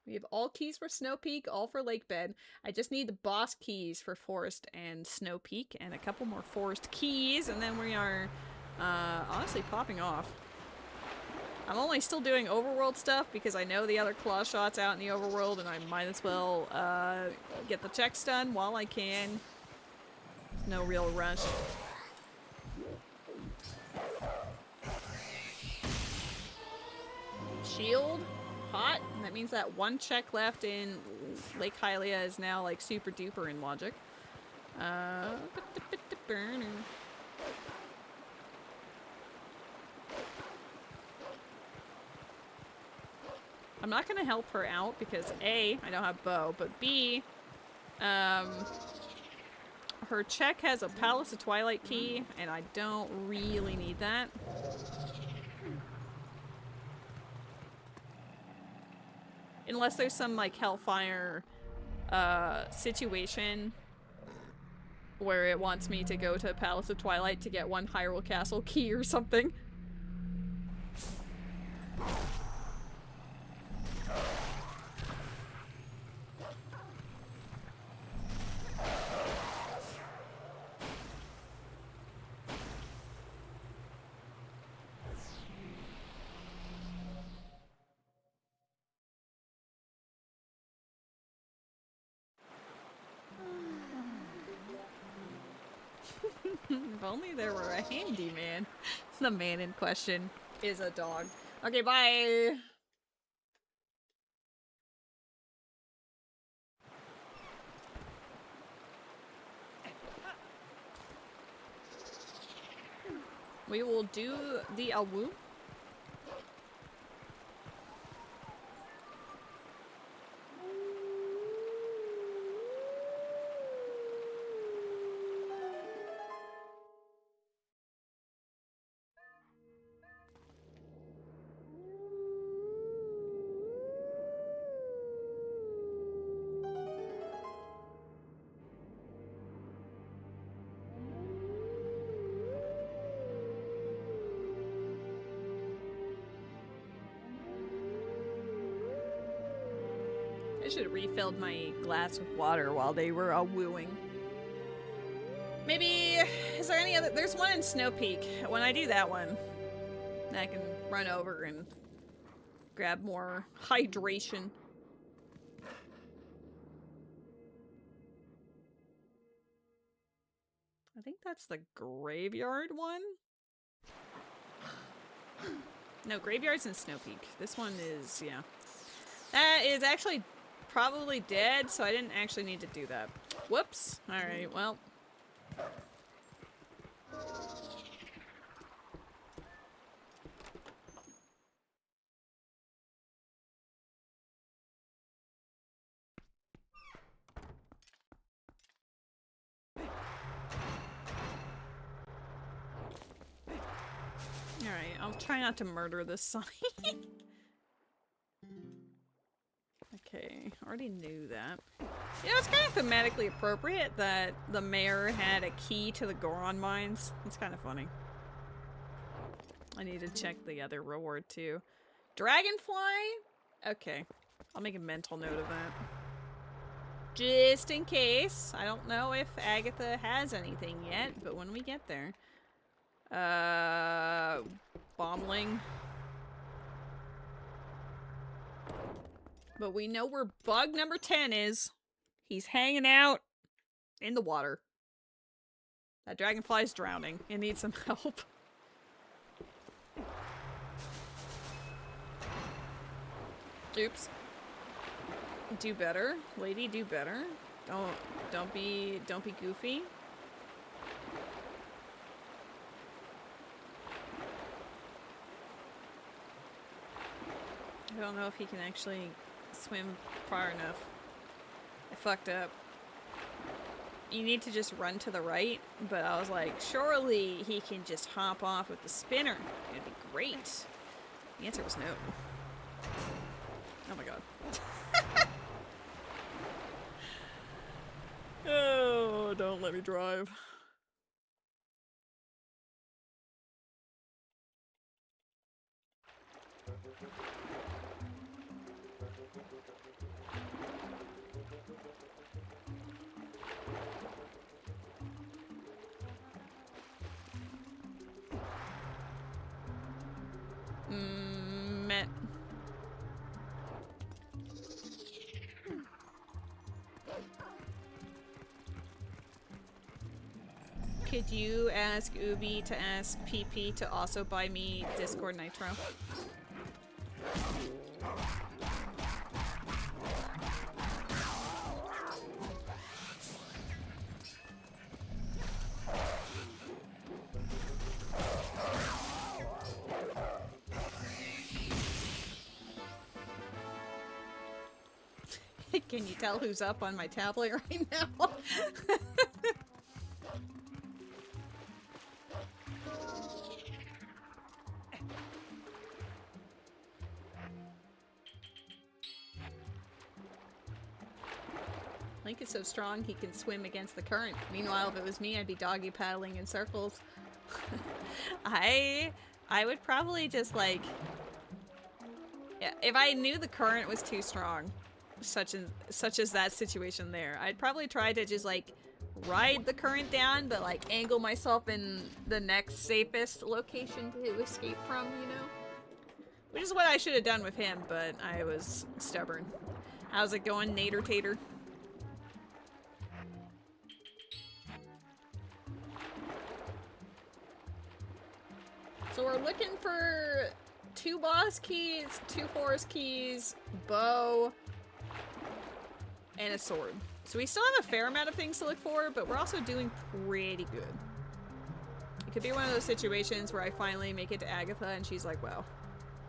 We have all keys for Snow Peak, all for Lake Bed. I just need the boss keys for Forest and Snow Peak, and a couple more Forest keys, and then we are honestly popping off. I'm only still doing overworld stuff because I know the other claw shots out in the overworld, and I might as well get the checks done while I can. No real rush. Shield. Hot. That means that one check left in Lake Hylia is now like super duper in logic. I'm not gonna help her out because A, I don't have bow, but B, her check has a Palace of Twilight key, and I don't really need that. Unless there's some, like, Hellfire situation where it wants me to go to Palace of Twilight to get one Hyrule Castle key or something. If only there were a handyman. The man in question is a dog. Okay, bye! We will do the Awu. I should have refilled my glass with water while they were wooing. Maybe, is there any other? There's one in Snow Peak. When I do that one, I can run over and grab more hydration. I think that's the graveyard one. No, graveyard's in Snow Peak. This one is, yeah. That is actually probably dead, so I didn't actually need to do that. Whoops. Alright, well. Alright, I'll try not to murder this sign. Okay, already knew that. You know, it's kind of thematically appropriate that the mayor had a key to the Goron mines. It's kind of funny. I need to check the other reward too. Dragonfly? Okay, I'll make a mental note of that. Just in case. I don't know if Agatha has anything yet, but when we get there. Bombling. But we know where bug number 10 is. He's hanging out in the water. That dragonfly's drowning. It needs some help. Oops. Do better. Lady, do better. Don't be goofy. I don't know if he can actually swim far enough. I fucked up. You need to just run to the right, but I was like, surely he can just hop off with the spinner. It'd be great. The answer was no. Oh my god. Oh, don't let me drive. Met. Could you ask Ubi to ask PP to also buy me Discord Nitro? Can you tell who's up on my tablet right now? Link is so strong he can swim against the current. Meanwhile, if it was me, I'd be doggy paddling in circles. I would probably just like, yeah, if I knew the current was too strong, such as that situation there, I'd probably try to just like ride the current down, but like angle myself in the next safest location to escape from, you know? Which is what I should have done with him, but I was stubborn. How's it going, Nader Tater? So we're looking for 2 boss keys, 2 forest keys, bow, and a sword. So we still have a fair amount of things to look for, but we're also doing pretty good. It could be one of those situations where I finally make it to Agatha and she's like, wow.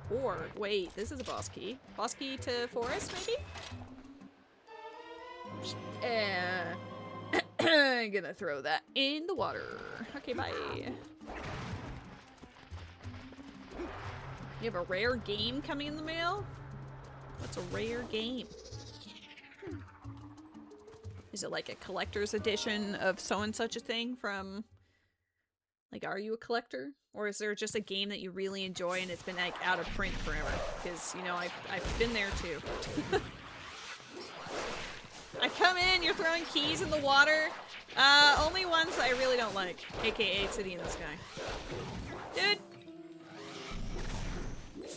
Or, wait, this is a boss key. Boss key to forest, maybe? I'm gonna throw that in the water. Okay, bye. You have a rare game coming in the mail? What's a rare game? Is it like a collector's edition of so and such a thing from, like, Are You a Collector? Or is there just a game that you really enjoy and it's been like out of print forever? Because, you know, I've been there too. I come in, you're throwing keys in the water. Only ones I really don't like, aka City in the Sky. Dude!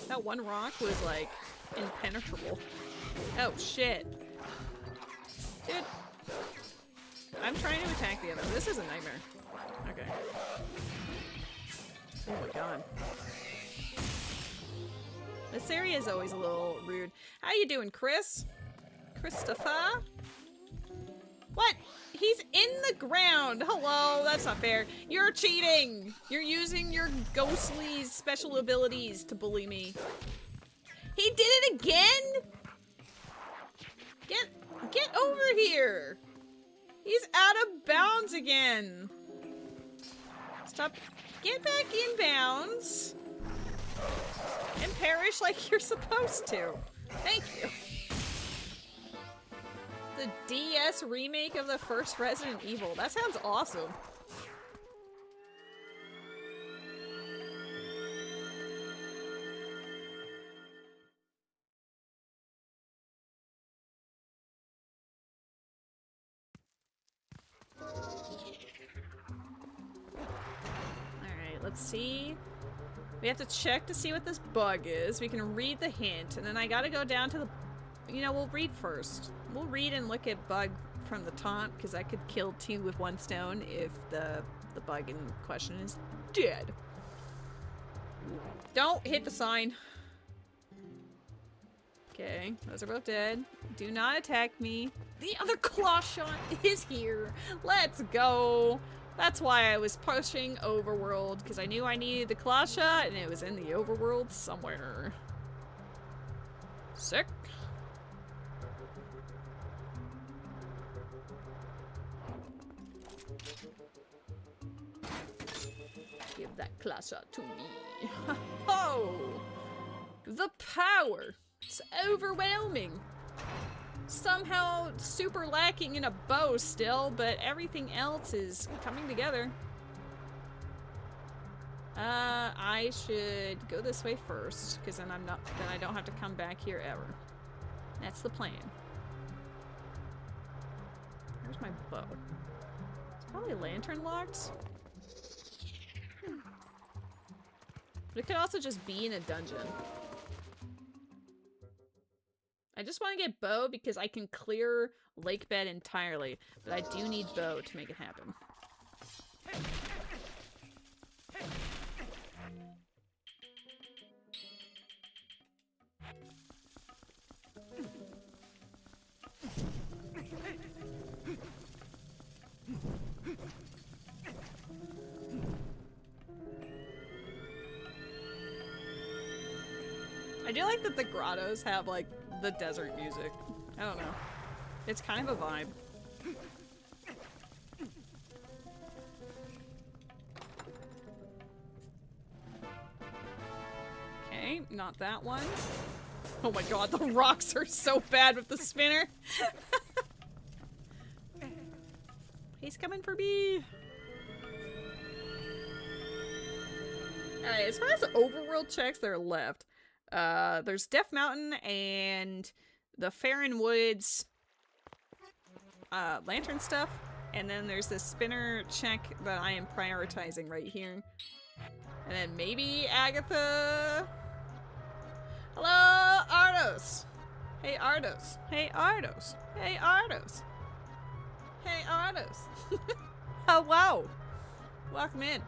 That one rock was like impenetrable. Oh shit. Dude. I'm trying to attack the other. This is a nightmare. Okay. Oh my god. This area is always a little rude. How you doing, Chris? Christopher? What? He's in the ground! Hello, that's not fair. You're cheating! You're using your ghostly special abilities to bully me. He did it again?! Get over here! He's out of bounds again! Stop. Get back in bounds! And perish like you're supposed to. Thank you. The DS remake of the first Resident Evil. That sounds awesome. Alright, let's see. We have to check to see what this bug is. We can read the hint, and then I gotta go down to the... You know, we'll read first. We'll read and look at bug from the top, because I could kill 2 with 1 stone if the bug in question is dead. Don't hit the sign. Okay, those are both dead. Do not attack me. The other claw shot is here. Let's go. That's why I was pushing overworld, because I knew I needed the claw shot, and it was in the overworld somewhere. Sick. Give that claw shot to me. Oh! The power! It's overwhelming. Somehow super lacking in a bow still, but everything else is coming together. I should go this way first, because then then I don't have to come back here ever. That's the plan. Where's my bow? It's probably lantern locked. But it could also just be in a dungeon. I just want to get bow because I can clear lake bed entirely, but I do need bow to make it happen. I do like that the grottos have like the desert music. I don't know. It's kind of a vibe. Okay, not that one. Oh my god, the rocks are so bad with the spinner. He's coming for me. Alright, as far as overworld checks that are left, there's Death Mountain and the Farron Woods lantern stuff. And then there's this spinner check that I am prioritizing right here. And then maybe Agatha. Hello, Ardos. Hey, Ardos. Hey, Ardos. Hey, Ardos. Hey, Ardos. Oh, wow. Welcome in.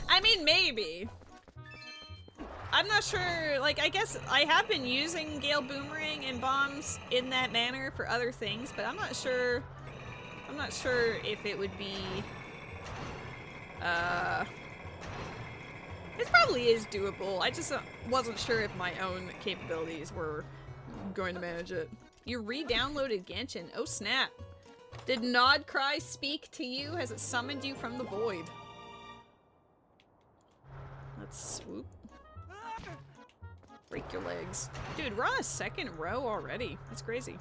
I mean, maybe. I'm not sure, like, I guess I have been using Gale Boomerang and bombs in that manner for other things, but I'm not sure if it would be, it probably is doable. I just wasn't sure if my own capabilities were going to manage it. You re-downloaded Genshin. Oh, snap. Did Nod Cry speak to you? Has it summoned you from the void? Let's swoop. Break your legs. Dude, we're on a second row already. That's crazy.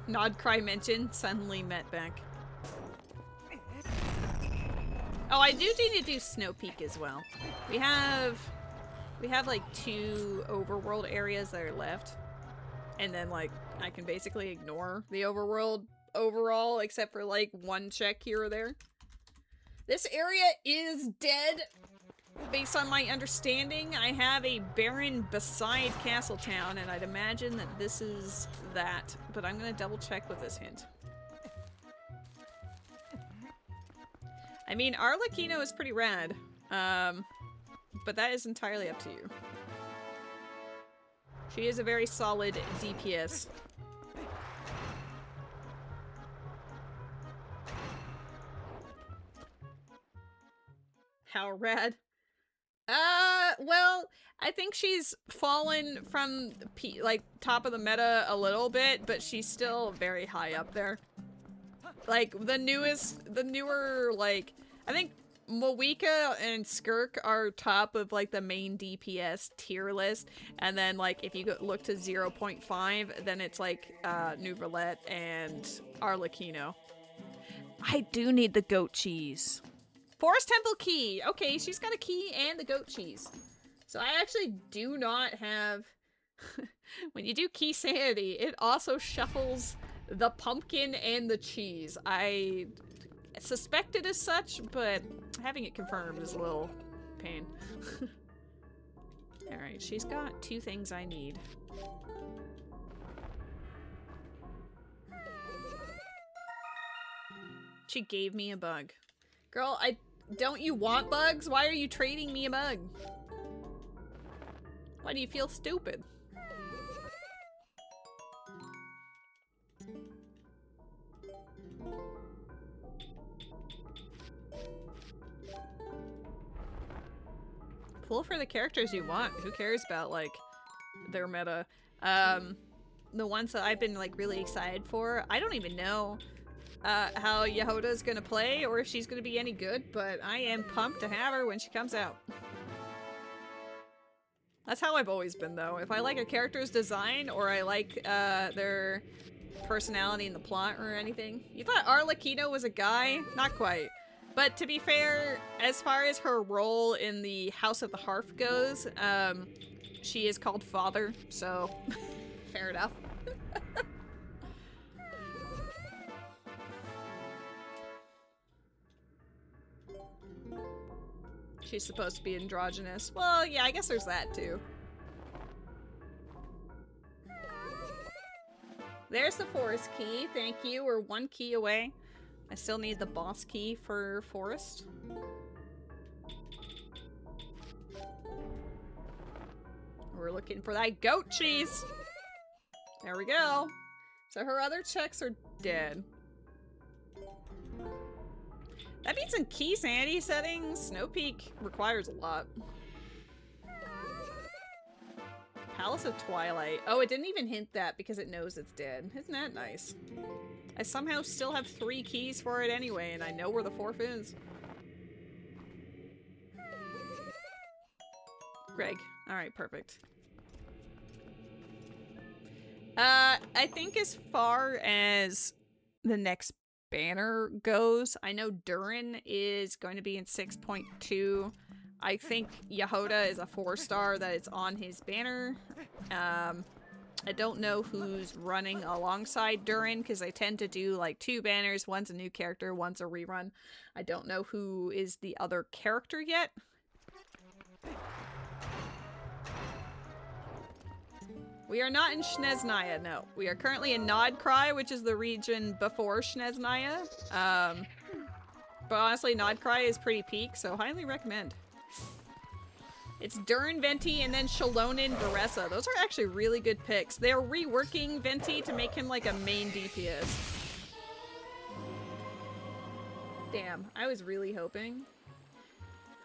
Nod Cry mentioned, suddenly met back. Oh, I do need to do Snow Peak as well. We have like 2 overworld areas that are left. And then like I can basically ignore the overworld overall except for like 1 check here or there. This area is dead. Based on my understanding, I have a Baron beside Castletown, and I'd imagine that this is that. But I'm gonna double check with this hint. I mean, Arlecchino is pretty rad, but that is entirely up to you. She is a very solid DPS. How rad. Well, I think she's fallen from like top of the meta a little bit, but she's still very high up there. Like the newer like I think Moeka and Skirk are top of like the main DPS tier list, and then like if you look to 0.5, then it's like Nouvelette and Arlecchino. I do need the goat cheese. Forest Temple key. Okay, she's got a key and the goat cheese. So I actually do not have... When you do Keysanity, it also shuffles the pumpkin and the cheese. I suspected as such, but having it confirmed is a little pain. Alright, she's got 2 things I need. She gave me a bug. Girl, don't you want bugs? Why are you trading me a bug? Why do you feel stupid? Pull for the characters you want. Who cares about, like, their meta? The ones that I've been, like, really excited for, I don't even know how Yehoda's gonna play or if she's gonna be any good, but I am pumped to have her when she comes out. That's how I've always been, though. If I like a character's design or I like their personality in the plot or anything. You thought Arlecchino was a guy? Not quite. But to be fair, as far as her role in the House of the Hearth goes, she is called Father, so fair enough. She's supposed to be androgynous. Well, yeah, I guess there's that too. There's the forest key. Thank you. We're 1 key away. I still need the boss key for forest. We're looking for that goat cheese. There we go. So her other checks are dead. That means in Keysanity settings, Snow Peak requires a lot. Palace of Twilight. Oh, it didn't even hint that because it knows it's dead. Isn't that nice? I somehow still have 3 keys for it anyway, and I know where the 4th is. Greg. Alright, perfect. I think as far as the next banner goes, I know Durin is going to be in 6.2. I think Yehoda is a 4-star that is on his banner. I don't know who's running alongside Durin because I tend to do like 2 banners. One's a new character, one's a rerun. I don't know who is the other character yet. We are not in Snezhnaya, no. We are currently in Nodcry, which is the region before Snezhnaya. But honestly, Nodcry is pretty peak, so highly recommend. It's Durin, Venti, and then Shalonin, Baressa. Those are actually really good picks. They're reworking Venti to make him like a main DPS. Damn, I was really hoping.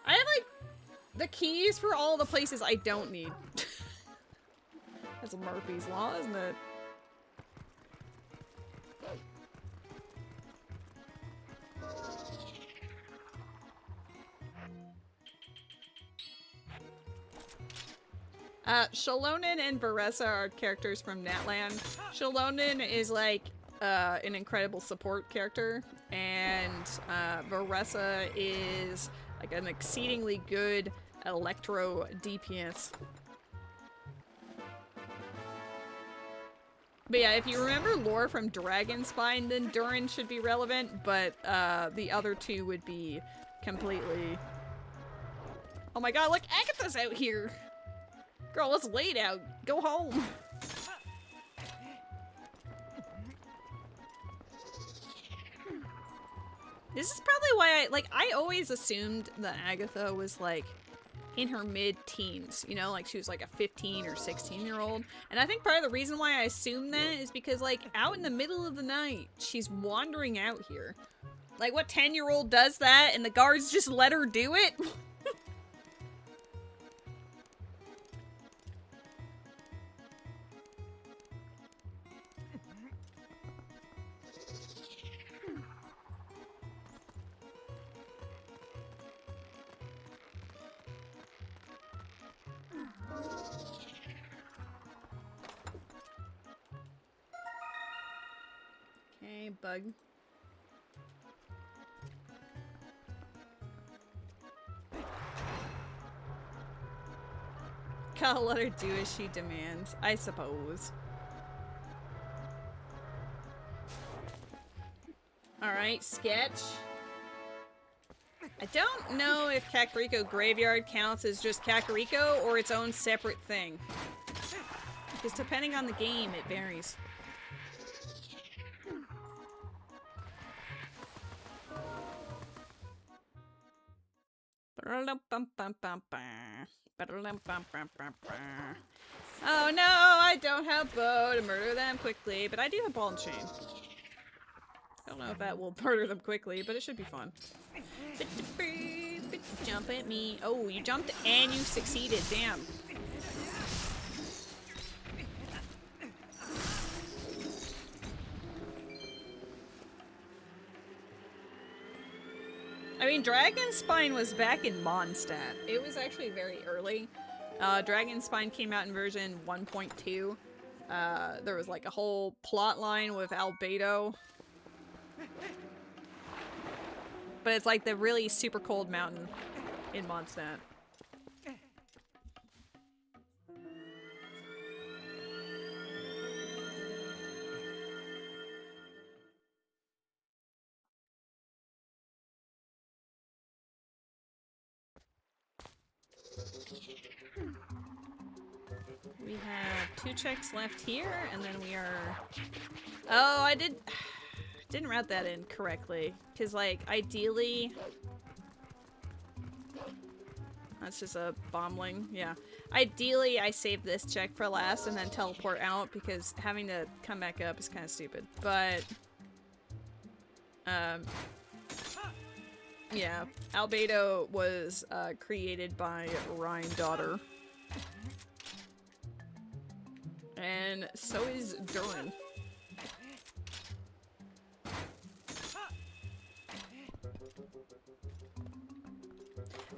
I have like the keys for all the places I don't need. That's Murphy's Law, isn't it? Shalonin and Baressa are characters from Natlan. Shalonin is like an incredible support character, and Baressa is like an exceedingly good electro DPS. But yeah, if you remember lore from Dragonspine, then Durin should be relevant, but the other two would be completely... Oh my god, look, Agatha's out here! Girl, it's late out. Go home. This is probably why I always assumed that Agatha was like in her mid-teens, you know, like she was like a 15 or 16-year-old. And I think part of the reason why I assume that is because like out in the middle of the night, she's wandering out here. Like what 10-year-old does that and the guards just let her do it? Okay, bug. Gotta let her do as she demands, I suppose. Alright, sketch. I don't know if Kakariko Graveyard counts as just Kakariko or its own separate thing. Because depending on the game, it varies. Oh no, I don't have bow to murder them quickly, but I do have ball and chain. I don't know if that will murder them quickly, but it should be fun. Jump at me. Oh, you jumped and you succeeded. Damn. I mean, Dragonspine was back in Mondstadt. It was actually very early. Dragonspine came out in version 1.2. There was like a whole plot line with Albedo. But it's like the really super cold mountain in Mondstadt. We have 2 checks left here, and then we are... Oh, I didn't route that in correctly. Because, like, ideally... That's just a bombling, yeah. Ideally, I save this check for last and then teleport out, because having to come back up is kind of stupid. But... yeah. Albedo was created by Rhine Daughter. And so is Durin.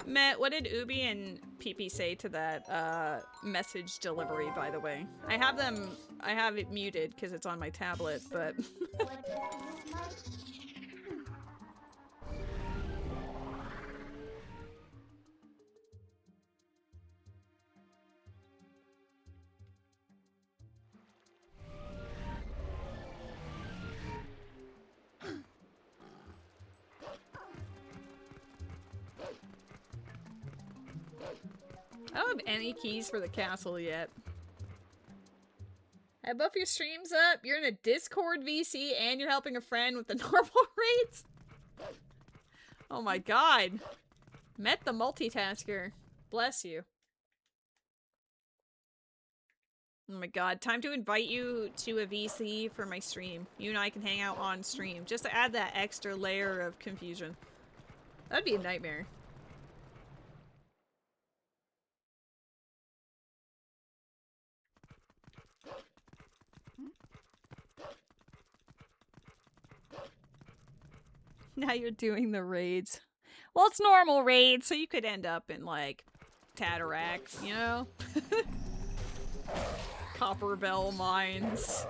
Matt, what did Ubi and PP say to that message delivery, by the way? I have it muted because it's on my tablet, but... I don't have any keys for the castle yet. Have both your streams up. You're in a Discord VC and you're helping a friend with the normal rates. Oh my god. Met the multitasker. Bless you. Oh my god. Time to invite you to a VC for my stream. You and I can hang out on stream. Just to add that extra layer of confusion. That'd be a nightmare. Now you're doing the raids. Well, it's normal raids, so you could end up in, like, Tatarax, you know? Copper Bell Mines.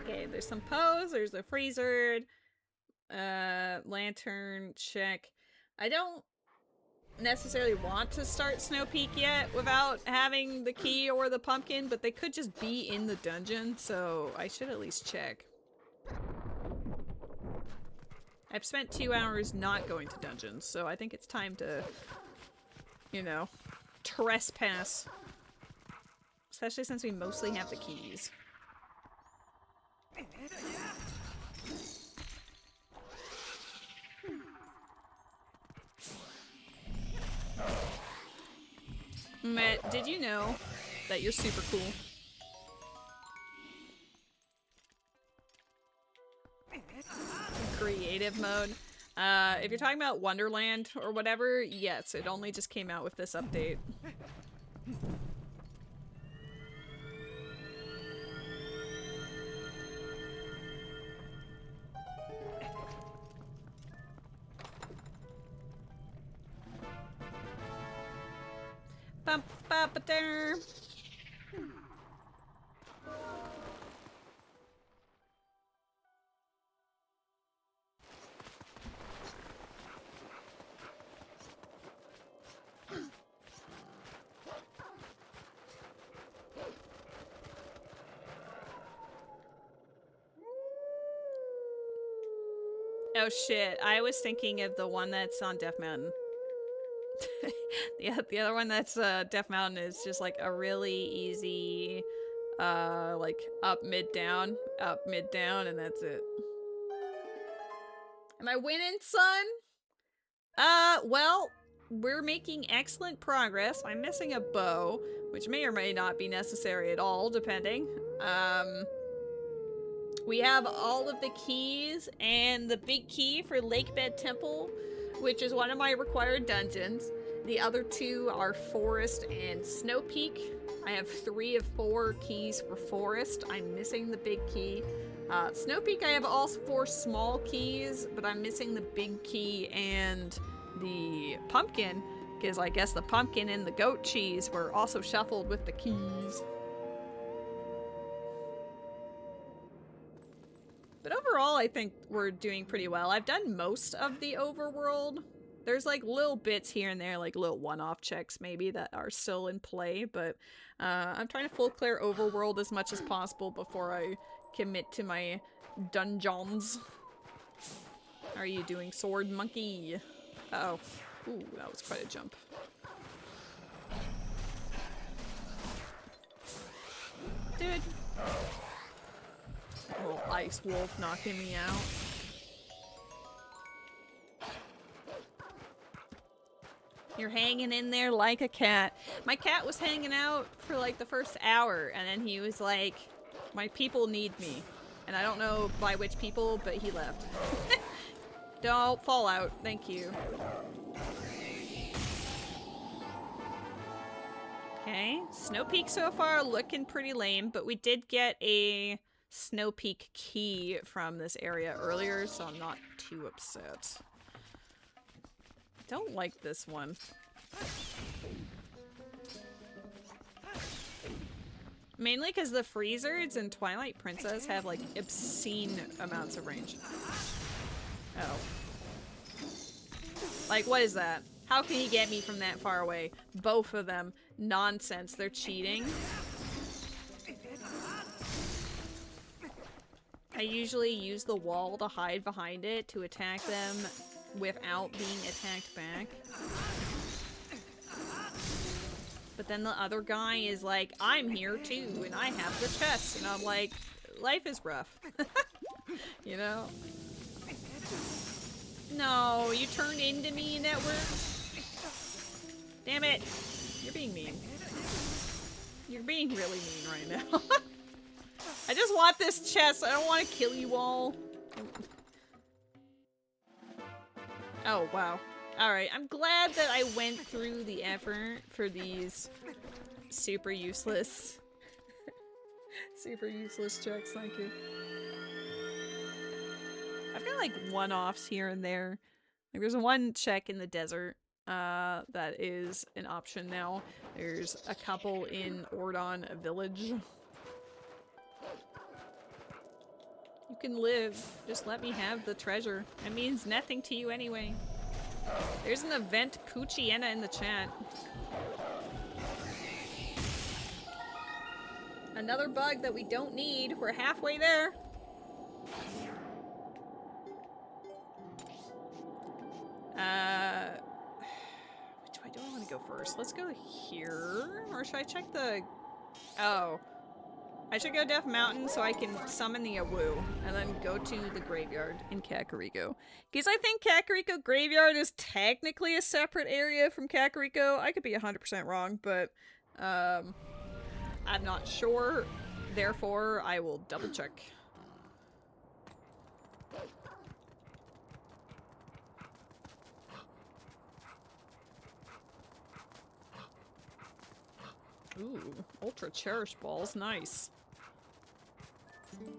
Okay, there's some pose, there's a freezer, lantern, check. I don't necessarily want to start Snow Peak yet without having the key or the pumpkin, but they could just be in the dungeon, so I should at least check. I've spent 2 hours not going to dungeons, so I think it's time to, you know, trespass. Especially since we mostly have the keys. Matt, did you know that you're super cool? Creative mode. If you're talking about Wonderland or whatever, yes, it only just came out with this update. Bum, ba, ba, there. Oh shit, I was thinking of the one that's on Death Mountain. The other one that's Death Mountain is just like a really easy like up mid down, and that's it. Am I winning, son? Well, we're making excellent progress. I'm missing a bow, which may or may not be necessary at all, depending. We have all of the keys and the big key for Lakebed Temple, which is one of my required dungeons. The other two are Forest and Snow Peak. I have 3 of 4 keys for Forest. I'm missing the big key. Snow Peak, I have all 4 small keys, but I'm missing the big key and the pumpkin, because I guess the pumpkin and the goat cheese were also shuffled with the keys. But overall, I think we're doing pretty well. I've done most of the overworld. There's like little bits here and there, like little one-off checks maybe that are still in play, but I'm trying to full clear overworld as much as possible before I commit to my dungeons. How are you doing, sword monkey? Uh-oh. Ooh, that was quite a jump. Dude. Little ice wolf knocking me out. You're hanging in there like a cat. My cat was hanging out for like the first hour, and then he was like, my people need me. And I don't know by which people, but he left. Don't fall out. Thank you. Okay, Snow Peak so far looking pretty lame, but we did get a Snow Peak key from this area earlier, so I'm not too upset. Don't like this one. Mainly because the freezers in Twilight Princess have like obscene amounts of range. Oh. Like, what is that? How can he get me from that far away? Both of them. Nonsense. They're cheating. I usually use the wall to hide behind it to attack them without being attacked back. But then the other guy is like, I'm here too, and I have the chest. And I'm like, life is rough. You know? No, you turned into me and that worked? Damn it. You're being mean. You're being really mean right now. I just want this chest. I don't want to kill you all. Oh, wow. Alright, I'm glad that I went through the effort for these super useless super useless checks, thank you. I've got like one-offs here and there. Like there's one check in the desert that is an option now. There's a couple in Ordon village. You can live. Just let me have the treasure. It means nothing to you anyway. There's an event Poochiena in the chat. Another bug that we don't need. We're halfway there. Which way do I want to go first? Let's go here. Or should I check the... Oh. I should go Death Mountain so I can summon the Awu, and then go to the graveyard in Kakariko. Because I think Kakariko Graveyard is technically a separate area from Kakariko. I could be 100% wrong, but I'm not sure. Therefore, I will double check. Ooh, Ultra Cherish Balls, nice.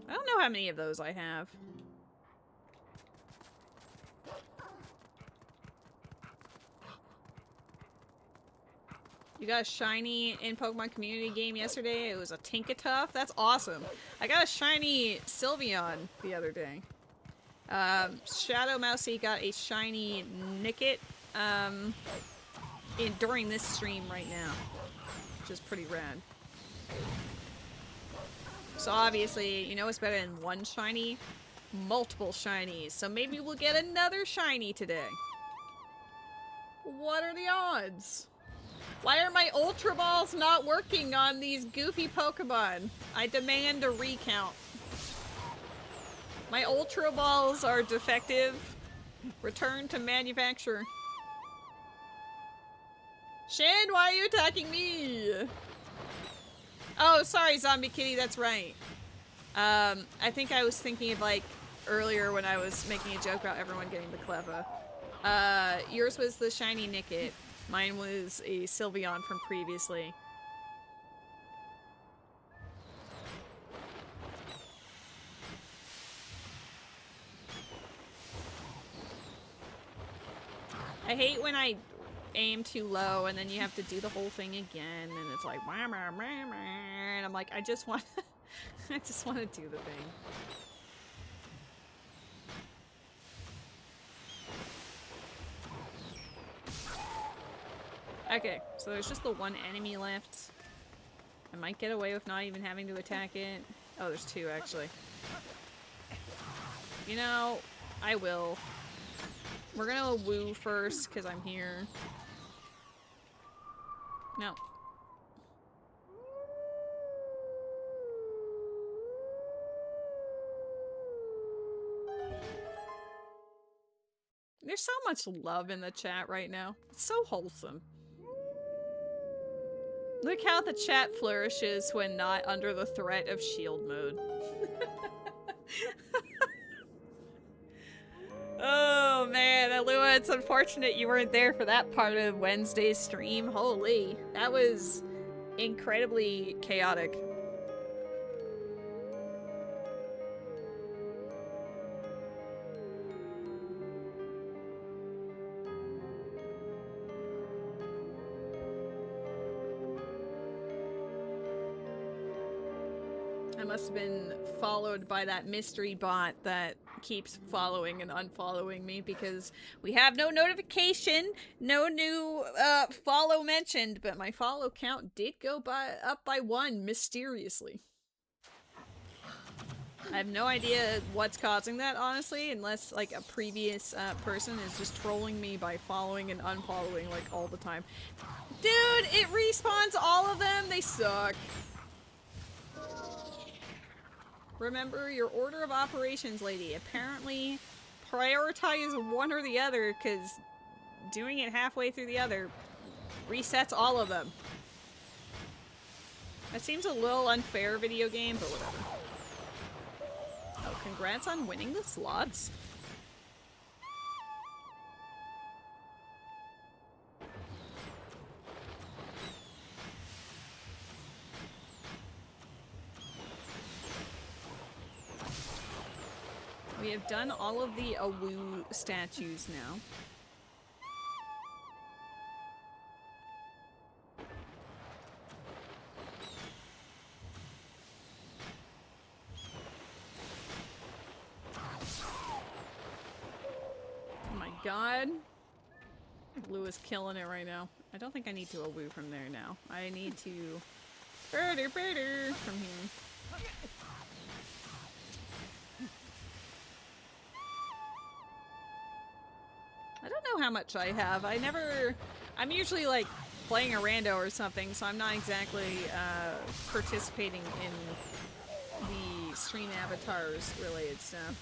I don't know how many of those I have. You got a shiny in Pokemon Community game yesterday. It was a Tinkatuff. That's awesome. I got a shiny Sylveon the other day. Shadow Mousy got a shiny Nickit during this stream right now, which is pretty rad. So obviously, you know what's better than one shiny? Multiple shinies. So maybe we'll get another shiny today. What are the odds? Why are my Ultra Balls not working on these goofy Pokemon? I demand a recount. My Ultra Balls are defective. Return to manufacturer. Shin, why are you attacking me? Oh, sorry, Zombie Kitty, that's right. I think I was thinking of, like, earlier when I was making a joke about everyone getting the Cleffa. Yours was the shiny Nickit. Mine was a Sylveon from previously. I hate when I aim too low and then you have to do the whole thing again and it's like and I'm like, I just want I just want to do the thing. Okay, so there's just the one enemy left. I might get away with not even having to attack it. Oh, there's two actually. You know, I will. We're gonna woo first because I'm here. No. There's so much love in the chat right now. It's so wholesome. Look how the chat flourishes when not under the threat of shield mode. Oh man, Alua, it's unfortunate you weren't there for that part of Wednesday's stream. Holy, that was incredibly chaotic. I must have been followed by that mystery bot that keeps following and unfollowing me because we have no notification, no new follow mentioned, but my follow count did go up by 1 mysteriously. I have no idea what's causing that, honestly, unless like a previous person is just trolling me by following and unfollowing like all the time. Dude, it respawns all of them. They suck. Remember your order of operations, lady. Apparently, prioritize one or the other, because doing it halfway through the other resets all of them. That seems a little unfair, video game, but whatever. Oh, congrats on winning the slots. We have done all of the Awu statues now. Oh my god. Blue is killing it right now. I don't think I need to Awu from there now. I need to from here. I don't know how much I have. I'm usually like playing a rando or something, so I'm not exactly participating in the stream avatars related stuff.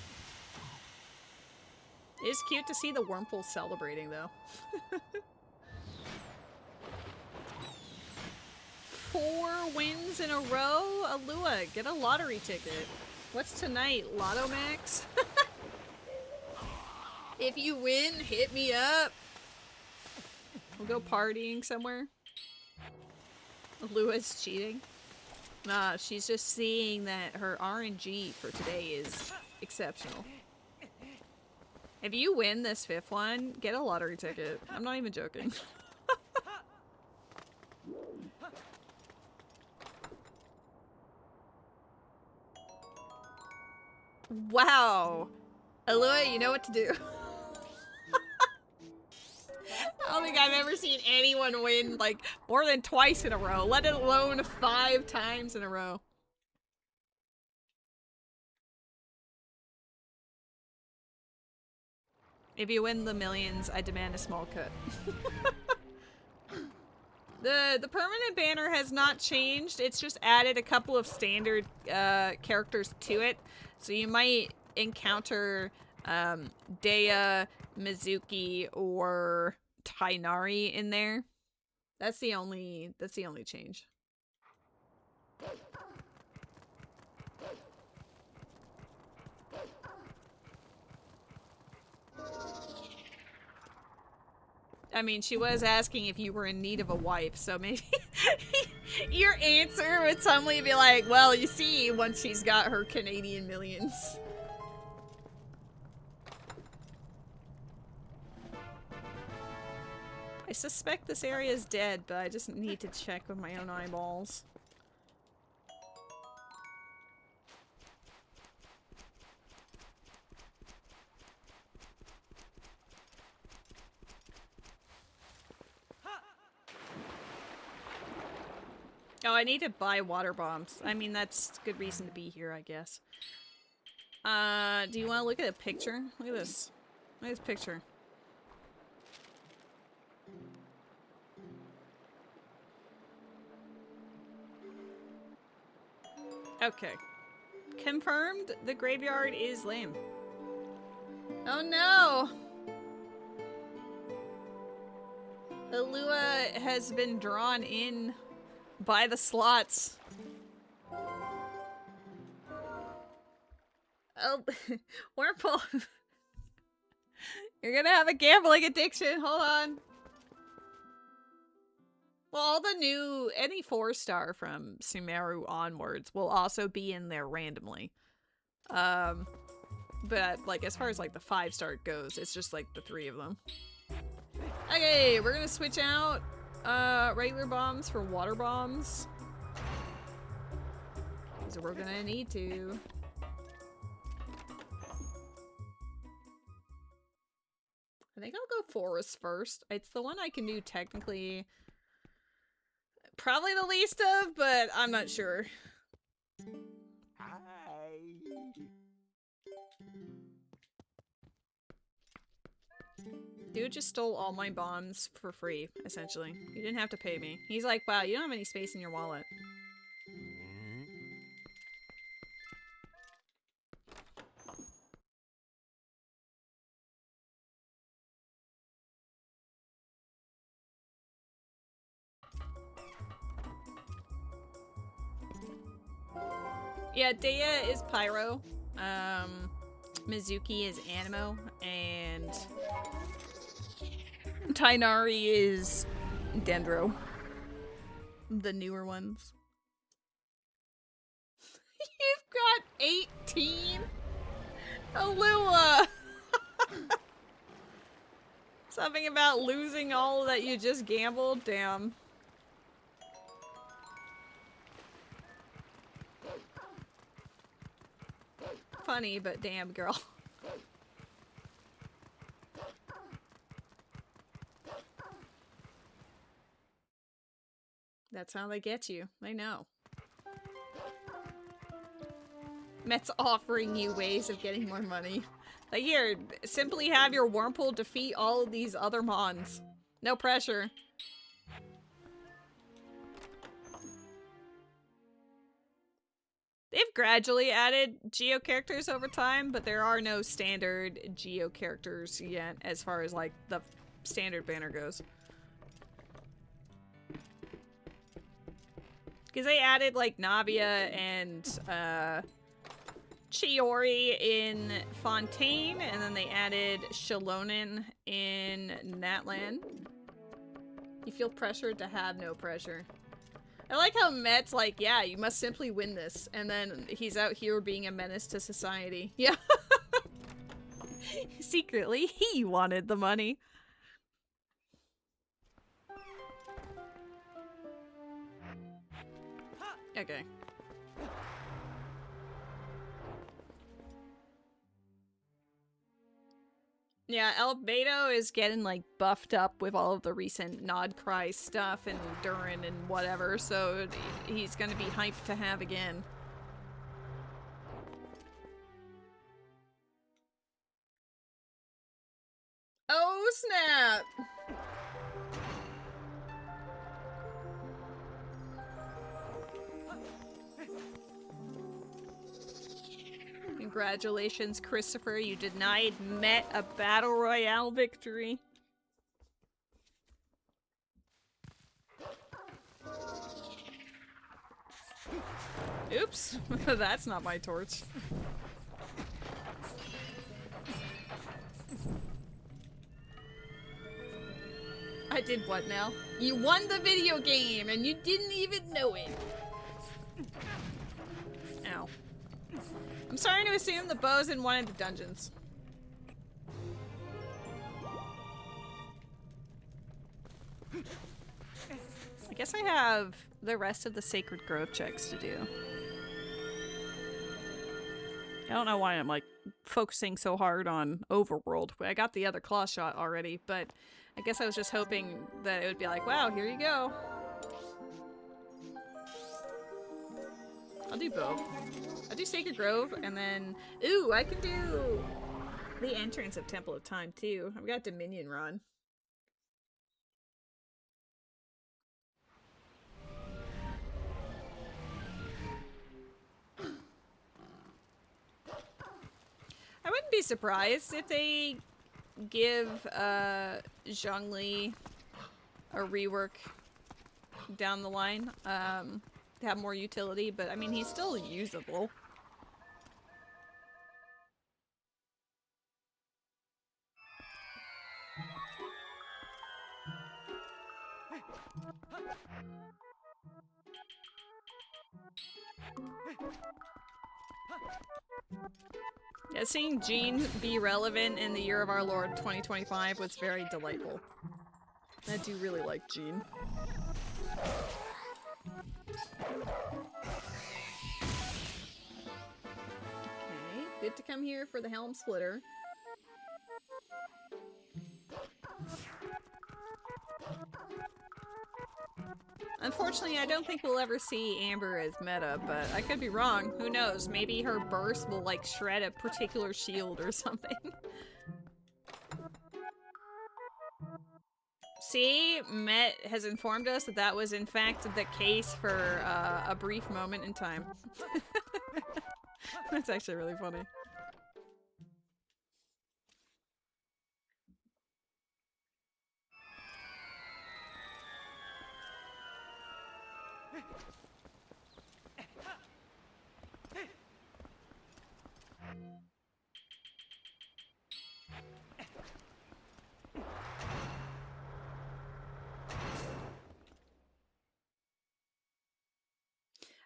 It is cute to see the Wurmple celebrating though. 4 wins in a row? Alua, get a lottery ticket. What's tonight? Lotto Max? If you win, hit me up. We'll go partying somewhere. Lua's cheating. Nah, she's just seeing that her RNG for today is exceptional. If you win this 5th one, get a lottery ticket. I'm not even joking. Wow. Alua, you know what to do. I don't think I've ever seen anyone win like more than twice in a row, let alone 5 times in a row. If you win the millions, I demand a small cut. The permanent banner has not changed. It's just added a couple of standard characters to it. So you might encounter Dea, Mizuki, or Tainari in there. That's the only change. I mean, she was asking if you were in need of a wife, so maybe your answer would suddenly be like, well, you see, once she's got her Canadian millions. I suspect this area is dead, but I just need to check with my own eyeballs. Oh, I need to buy water bombs. I mean, that's good reason to be here, I guess. Do you want to look at a picture? Look at this. Look at this picture. Okay. Confirmed, the graveyard is lame. Oh no! Alua has been drawn in by the slots. Oh, Wurmple. You're gonna have a gambling addiction. Hold on. Well, all the new, any 4-star from Sumeru onwards will also be in there randomly. But, like, as far as, like, the 5-star goes, it's just, like, the 3 of them. Okay, we're gonna switch out, regular bombs for water bombs. So we're gonna need to. I think I'll go forest first. It's the one I can do technically probably the least of, but I'm not sure. Dude just stole all my bombs for free, essentially. He didn't have to pay me. He's like, wow, you don't have any space in your wallet. Yeah, Dea is Pyro. Mizuki is Animo, and Tainari is Dendro. The newer ones. You've got 18? Alua! Something about losing all that you just gambled? Damn. Funny, but damn, girl. That's how they get you. They know. Met's offering you ways of getting more money. Like, here, simply have your Wurmple defeat all of these other Mons. No pressure. They've gradually added Geo characters over time, but there are no standard Geo characters yet as far as, like, the standard banner goes. Because they added, like, Navia and, Chiori in Fontaine, and then they added Shalonen in Natlan. You feel pressured to have no pressure. I like how Met's like, yeah, you must simply win this, and then he's out here being a menace to society. Yeah. Secretly, he wanted the money. Okay. Yeah, El Beto is getting, like, buffed up with all of the recent Nod Cry stuff and Durin and whatever, so he's gonna be hyped to have again. Oh, snap! Congratulations, Christopher. You denied Met a Battle Royale victory. Oops. That's not my torch. I did what now? You won the video game and you didn't even know it. Ow. I'm starting to assume the bow's in one of the dungeons. I guess I have the rest of the Sacred Grove checks to do. I don't know why I'm, like, focusing so hard on Overworld. I got the other claw shot already, but I guess I was just hoping that it would be like, wow, here you go. I'll do both. I'll do Sacred Grove, and then... Ooh, I can do the entrance of Temple of Time, too. I've got Dominion Run. I wouldn't be surprised if they give Zhongli a rework down the line to have more utility, but I mean, he's still usable. Yeah, seeing Jean be relevant in the year of our Lord 2025 was very delightful. I do really like Jean. Okay, good to come here for the Helm Splitter. Unfortunately, I don't think we'll ever see Amber as meta, but I could be wrong. Who knows? Maybe her burst will, like, shred a particular shield or something. See? Met has informed us that that was, in fact, the case for a brief moment in time. That's actually really funny.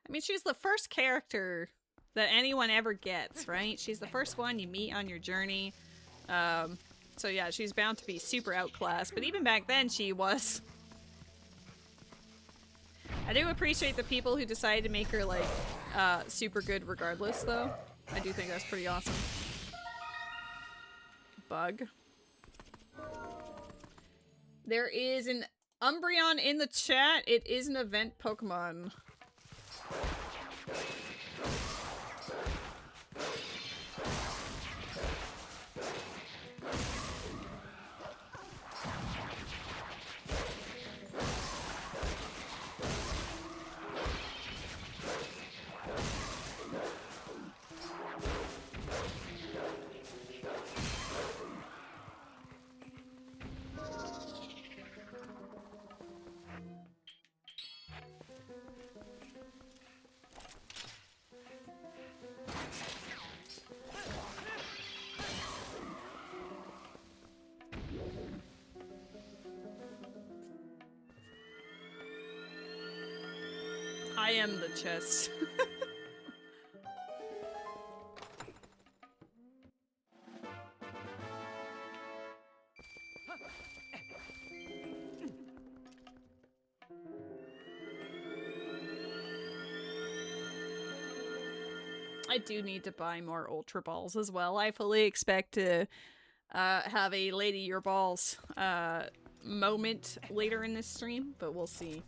I mean, she's the first character that anyone ever gets, right? She's the first one you meet on your journey. So yeah, she's bound to be super outclassed, but even back then she was. I do appreciate the people who decided to make her, like, super good regardless, though. I do think that's pretty awesome. Bug. There is an Umbreon in the chat. It is an event Pokemon. I am the chest. I do need to buy more Ultra Balls as well. I fully expect to have a Lady Your Balls moment later in this stream, but we'll see.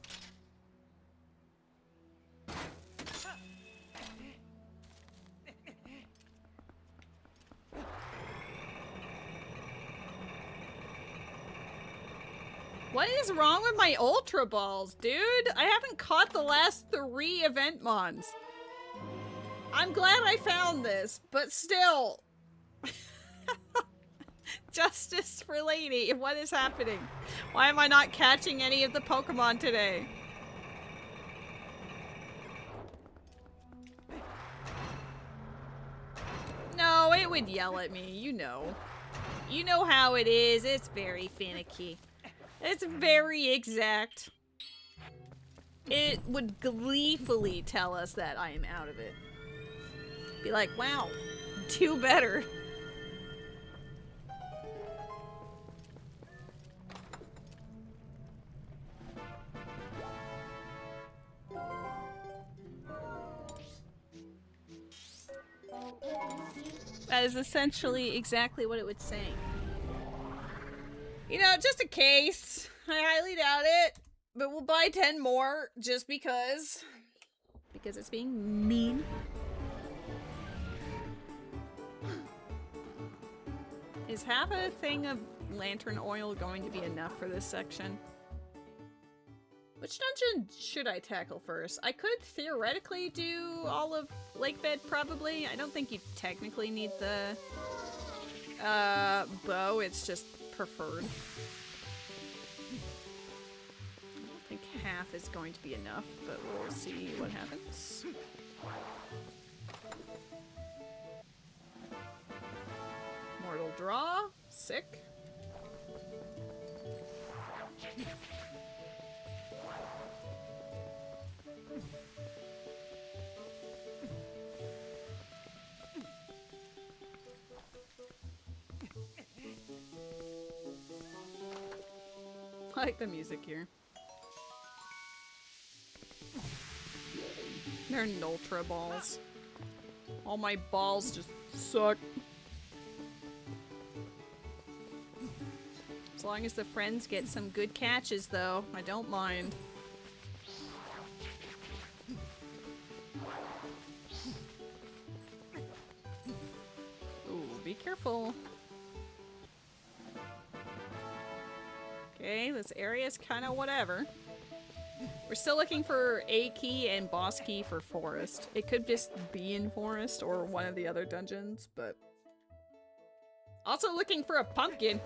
What is wrong with my Ultra Balls, dude? I haven't caught the last 3 event mons. I'm glad I found this, but still. Justice for Lady, what is happening? Why am I not catching any of the Pokemon today? No, it would yell at me, you know. You know how it is, it's very finicky. It's very exact. It would gleefully tell us that I am out of it. Be like, wow, do better. That is essentially exactly what it would say. You know, just in case. I highly doubt it. But we'll buy 10 more just because. Because it's being mean. Is half a thing of lantern oil going to be enough for this section? Which dungeon should I tackle first? I could theoretically do all of Lakebed, probably. I don't think you technically need the bow, it's just preferred. I don't think half is going to be enough, but we'll see what happens. Mortal Draw, sick. I like the music here. They're Nultra balls. All my balls just suck. As long as the friends get some good catches, though, I don't mind. Ooh, be careful. Okay, this area's kind of whatever. We're still looking for A key and boss key for forest. It could just be in forest or one of the other dungeons, but... Also looking for a pumpkin!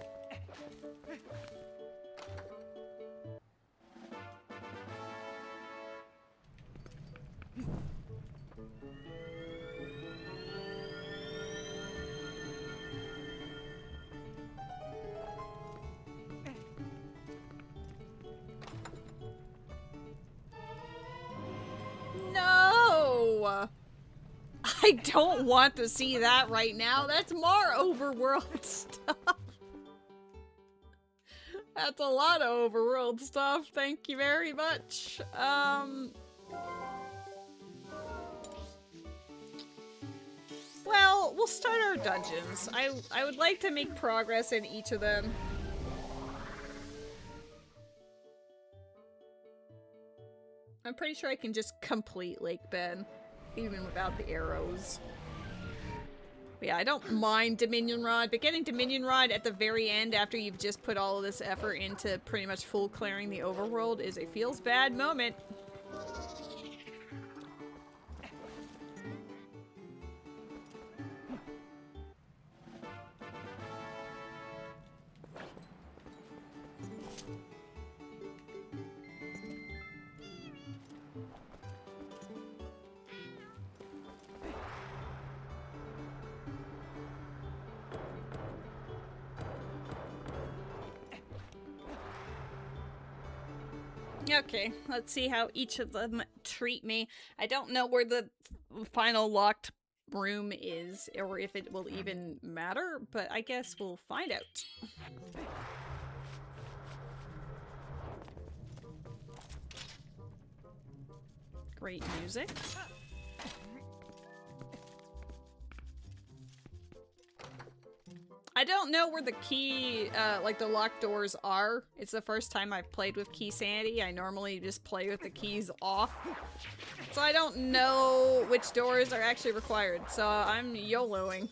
No! I don't want to see that right now. That's more overworld stuff. That's a lot of overworld stuff. Thank you very much. Well, we'll start our dungeons. I would like to make progress in each of them. I'm pretty sure I can just complete Lake Ben, even without the arrows. But yeah, I don't mind Dominion Rod, but getting Dominion Rod at the very end after you've just put all of this effort into pretty much full clearing the overworld is a feels bad moment. Okay, let's see how each of them treat me. I don't know where the final locked room is, or if it will even matter, but I guess we'll find out. Great music. I don't know where the key, like the locked doors are. It's the first time I've played with Keysanity. I normally just play with the keys off. So I don't know which doors are actually required, so I'm YOLOing.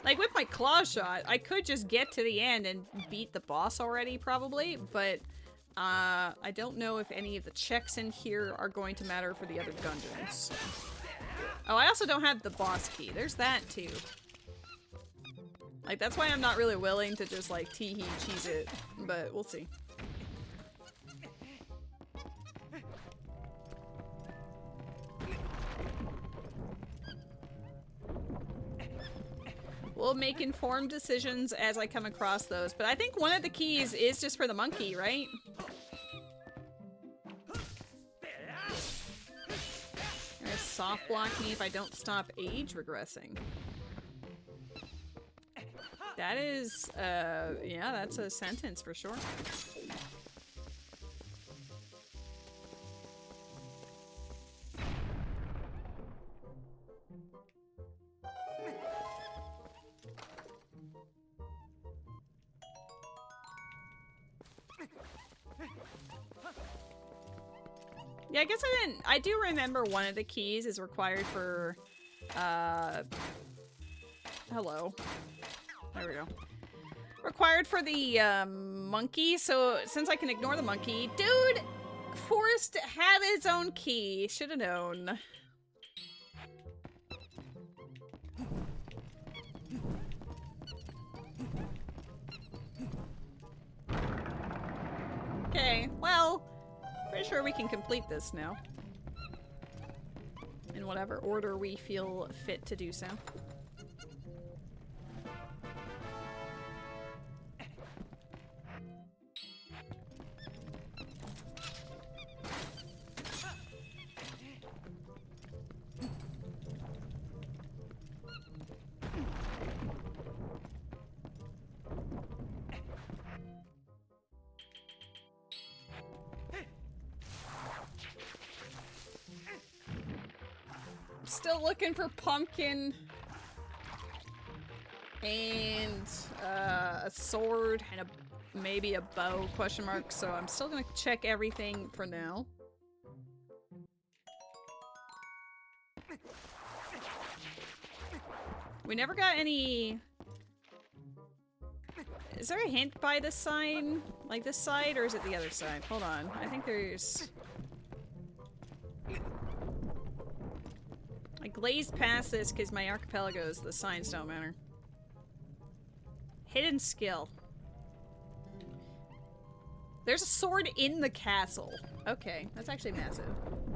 Like with my claw shot, I could just get to the end and beat the boss already, probably, but I don't know if any of the checks in here are going to matter for the other dungeons. Oh, I also don't have the boss key. There's that too. Like, that's why I'm not really willing to just, like, tee-hee cheese it, but we'll see. We'll make informed decisions as I come across those, but I think one of the keys is just for the monkey, right? You're gonna soft block me if I don't stop age regressing. That is, yeah, that's a sentence for sure. Yeah, I guess I do remember one of the keys is required for, hello. There we go. Required for the, monkey, so since I can ignore the monkey... Dude! Forrest had its own key. Should've known. Okay, well... Pretty sure we can complete this now. In whatever order we feel fit to do so. still looking for pumpkin and a sword and maybe a bow, question mark, so I'm still gonna check everything for now. We never got any... Is there a hint by this sign? Like this side, or is it the other side? Hold on. I think there's... I glazed past this because my archipelagos, the signs don't matter. Hidden skill. There's a sword in the castle. Okay, that's actually massive.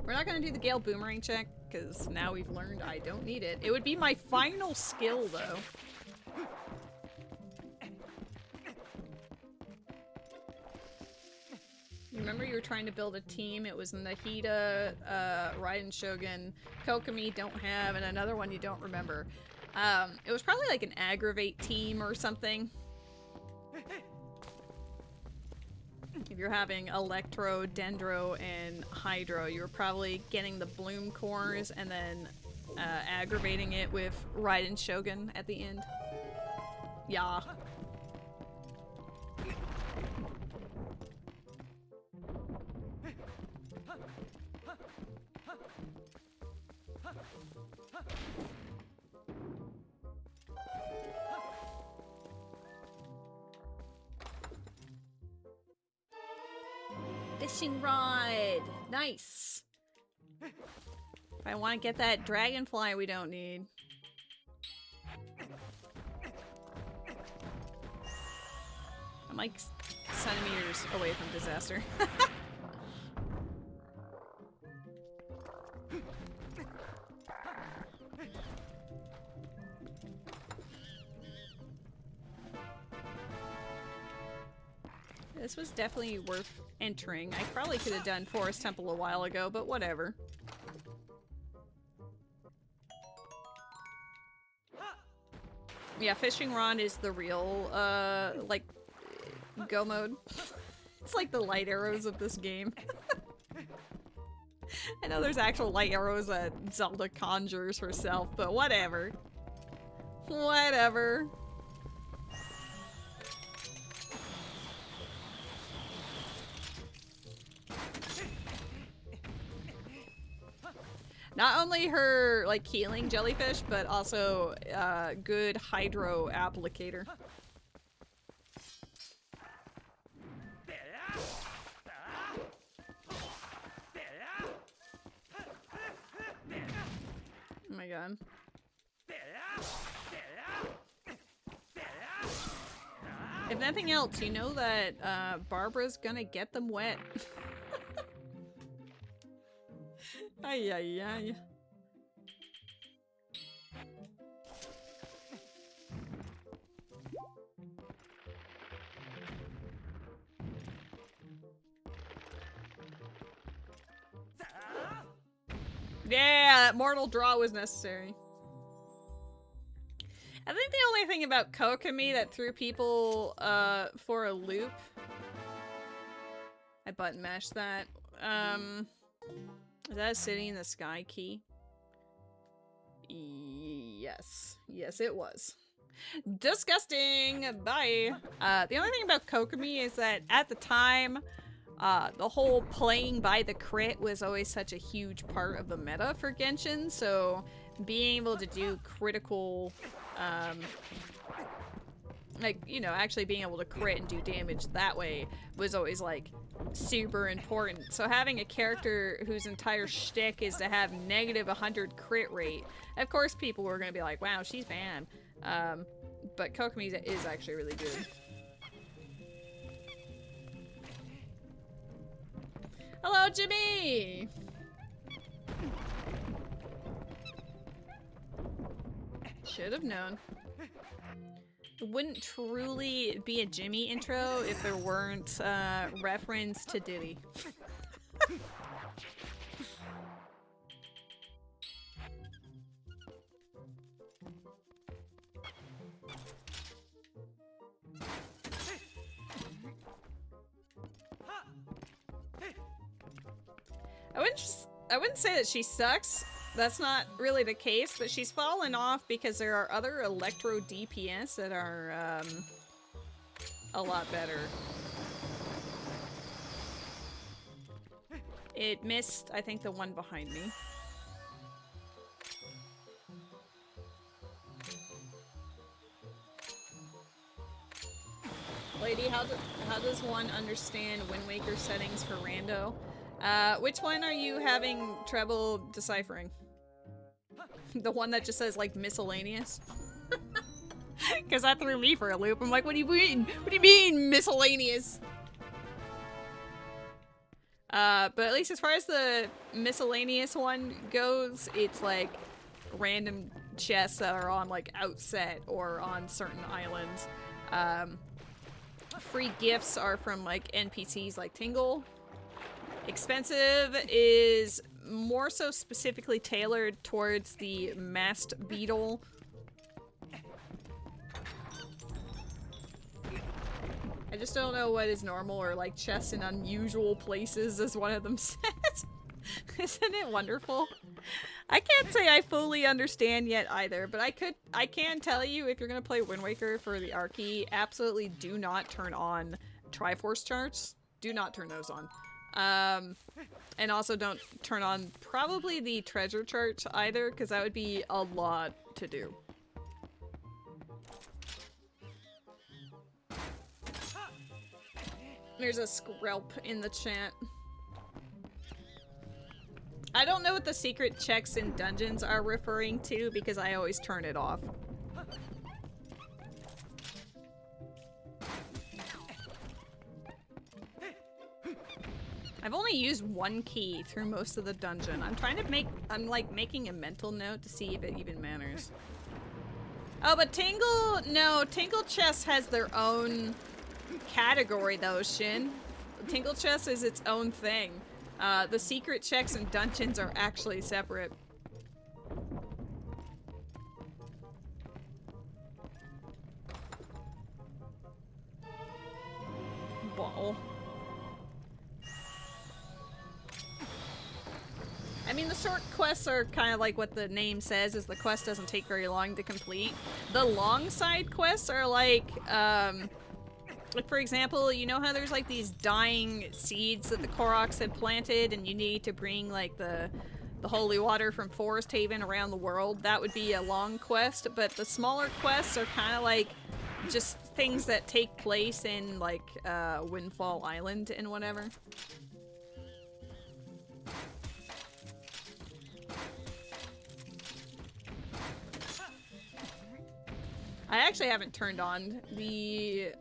We're not gonna do the Gale Boomerang check, because now we've learned I don't need it. It would be my final skill, though. Remember you were trying to build a team? It was Nahida, Raiden Shogun, Kokomi don't have, and another one you don't remember. It was probably like an aggravate team or something. If you're having Electro, Dendro, and Hydro, you were probably getting the Bloom cores and then aggravating it with Raiden Shogun at the end. Yeah. Fishing rod! Nice! If I want to get that dragonfly we don't need. I'm like centimeters away from disaster. This was definitely worth entering. I probably could have done Forest Temple a while ago, but whatever. Yeah, fishing rod is the real, like, go mode. It's like the light arrows of this game. I know there's actual light arrows that Zelda conjures herself, but whatever. Whatever. Not only her, like, healing jellyfish, but also good hydro applicator. Oh my god. If nothing else, you know that Barbara's gonna get them wet. Ay, ay, ay. Yeah, that mortal draw was necessary. I think the only thing about Kokomi that threw people for a loop... I button mashed that. Is that a City in the Sky key? Yes. Yes, it was. Disgusting! Bye! The only thing about Kokomi is that at the time, the whole playing by the crit was always such a huge part of the meta for Genshin, so being able to do critical, like, you know, actually being able to crit and do damage that way was always, like, super important. So having a character whose entire shtick is to have negative 100 crit rate, of course people were gonna be like, wow, she's bad. But Kokomi is actually really good. Hello, Jimmy! Should have known. It wouldn't truly be a Jimmy intro if there weren't reference to Diddy. I wouldn't say that she sucks, that's not really the case, but she's fallen off because there are other electro DPS that are a lot better. It missed, I think, the one behind me. Lady, how does one understand Wind Waker settings for rando? Which one are you having trouble deciphering? The one that just says, like, miscellaneous? Because that threw me for a loop. I'm like, what do you mean? What do you mean, miscellaneous? But at least as far as the miscellaneous one goes, it's like random chests that are on, like, outset or on certain islands. Free gifts are from, like, NPCs like Tingle. Expensive is more so specifically tailored towards the mast beetle. I just don't know what is normal, or like chests in unusual places, as one of them said. Isn't it wonderful? I can't say I fully understand yet either, but I can tell you, if you're gonna play Wind Waker for the Archie, absolutely do not turn on Triforce charts. Do not turn those on. And also don't turn on probably the treasure chart either, because that would be a lot to do. There's a skrelp in the chat. I don't know what the secret checks in dungeons are referring to, because I always turn it off. I've only used one key through most of the dungeon. I'm like making a mental note to see if it even matters. Oh, but Tingle Chest has their own category though, Shin. Tingle Chest is its own thing. The secret checks and dungeons are actually separate. Ball. I mean, the short quests are kind of like what the name says, is the quest doesn't take very long to complete. The long side quests are like for example, you know how there's like these dying seeds that the Koroks had planted, and you need to bring like the holy water from Forest Haven around the world? That would be a long quest, but the smaller quests are kind of like just things that take place in like Windfall Island and whatever. I actually haven't turned on the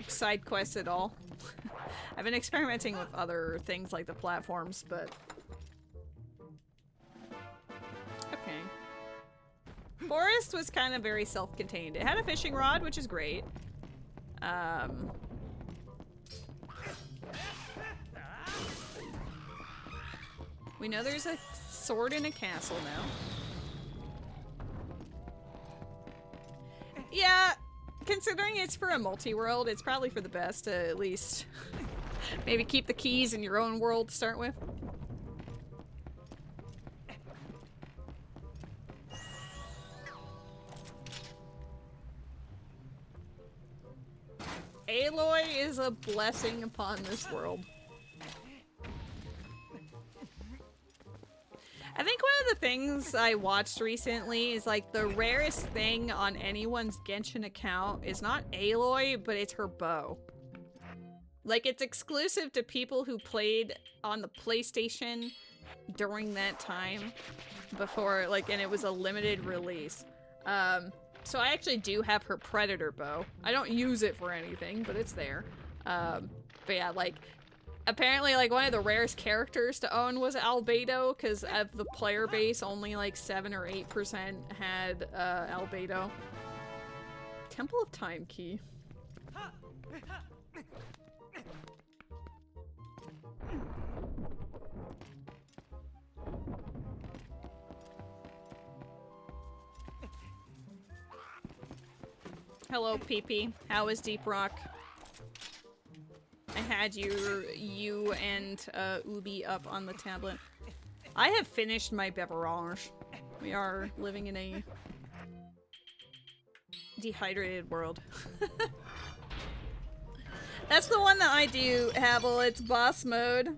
side quests at all. I've been experimenting with other things like the platforms, but okay. Forest was kind of very self-contained. It had a fishing rod, which is great. We know there's a sword in a castle now. Yeah, considering it's for a multi-world, it's probably for the best to at least maybe keep the keys in your own world to start with. Aloy is a blessing upon this world. I think one of the things I watched recently is like the rarest thing on anyone's Genshin account is not Aloy, but it's her bow. Like, it's exclusive to people who played on the PlayStation during that time before, like, and it was a limited release. So I actually do have her Predator bow. I don't use it for anything, but it's there. But yeah, like, apparently, like, one of the rarest characters to own was Albedo, because of the player base, only like 7 or 8% had Albedo. Temple of Time key. Hello, PP. How is Deep Rock? I had you and Ubi up on the tablet. I have finished my beverage. We are living in a dehydrated world. That's the one that I do, Havel. It's boss mode.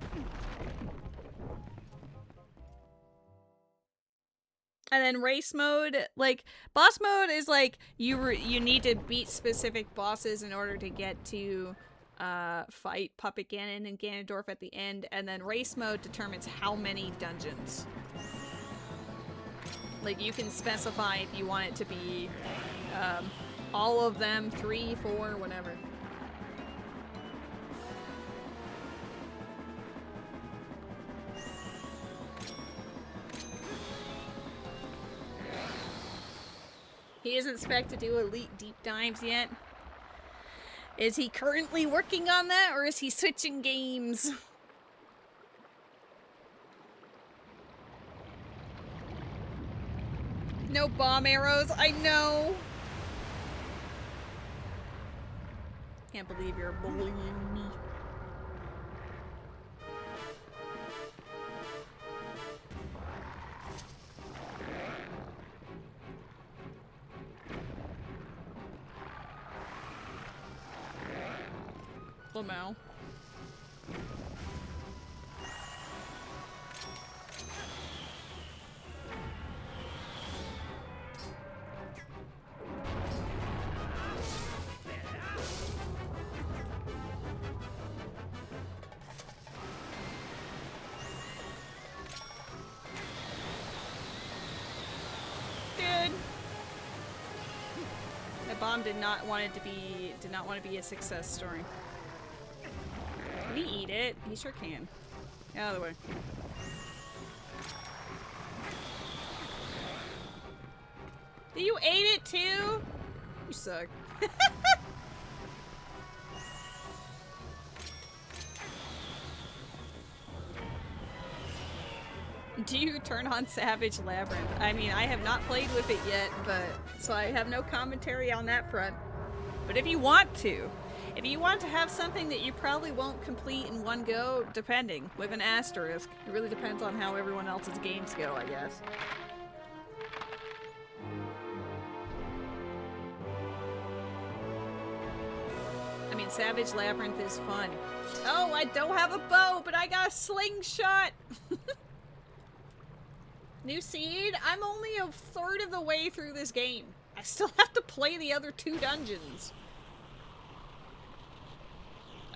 And then race mode, like, boss mode is like, you need to beat specific bosses in order to get to, fight Puppet Ganon and Ganondorf at the end, and then race mode determines how many dungeons. Like, you can specify if you want it to be, all of them, 3, 4, whatever. He isn't spec to do elite deep dives yet. Is he currently working on that, or is he switching games? No bomb arrows, I know! Can't believe you're bullying me. Lamau. Good. That bomb did not want to be a success story. Can he eat it? He sure can. Get out of the way. You ate it too? You suck. Do you turn on Savage Labyrinth? I mean, I have not played with it yet, so I have no commentary on that front. But if you want to have something that you probably won't complete in one go, depending, with an asterisk, it really depends on how everyone else's games go, I guess. I mean, Savage Labyrinth is fun. Oh, I don't have a bow, but I got a slingshot! New seed? I'm only a third of the way through this game. I still have to play the other 2 dungeons.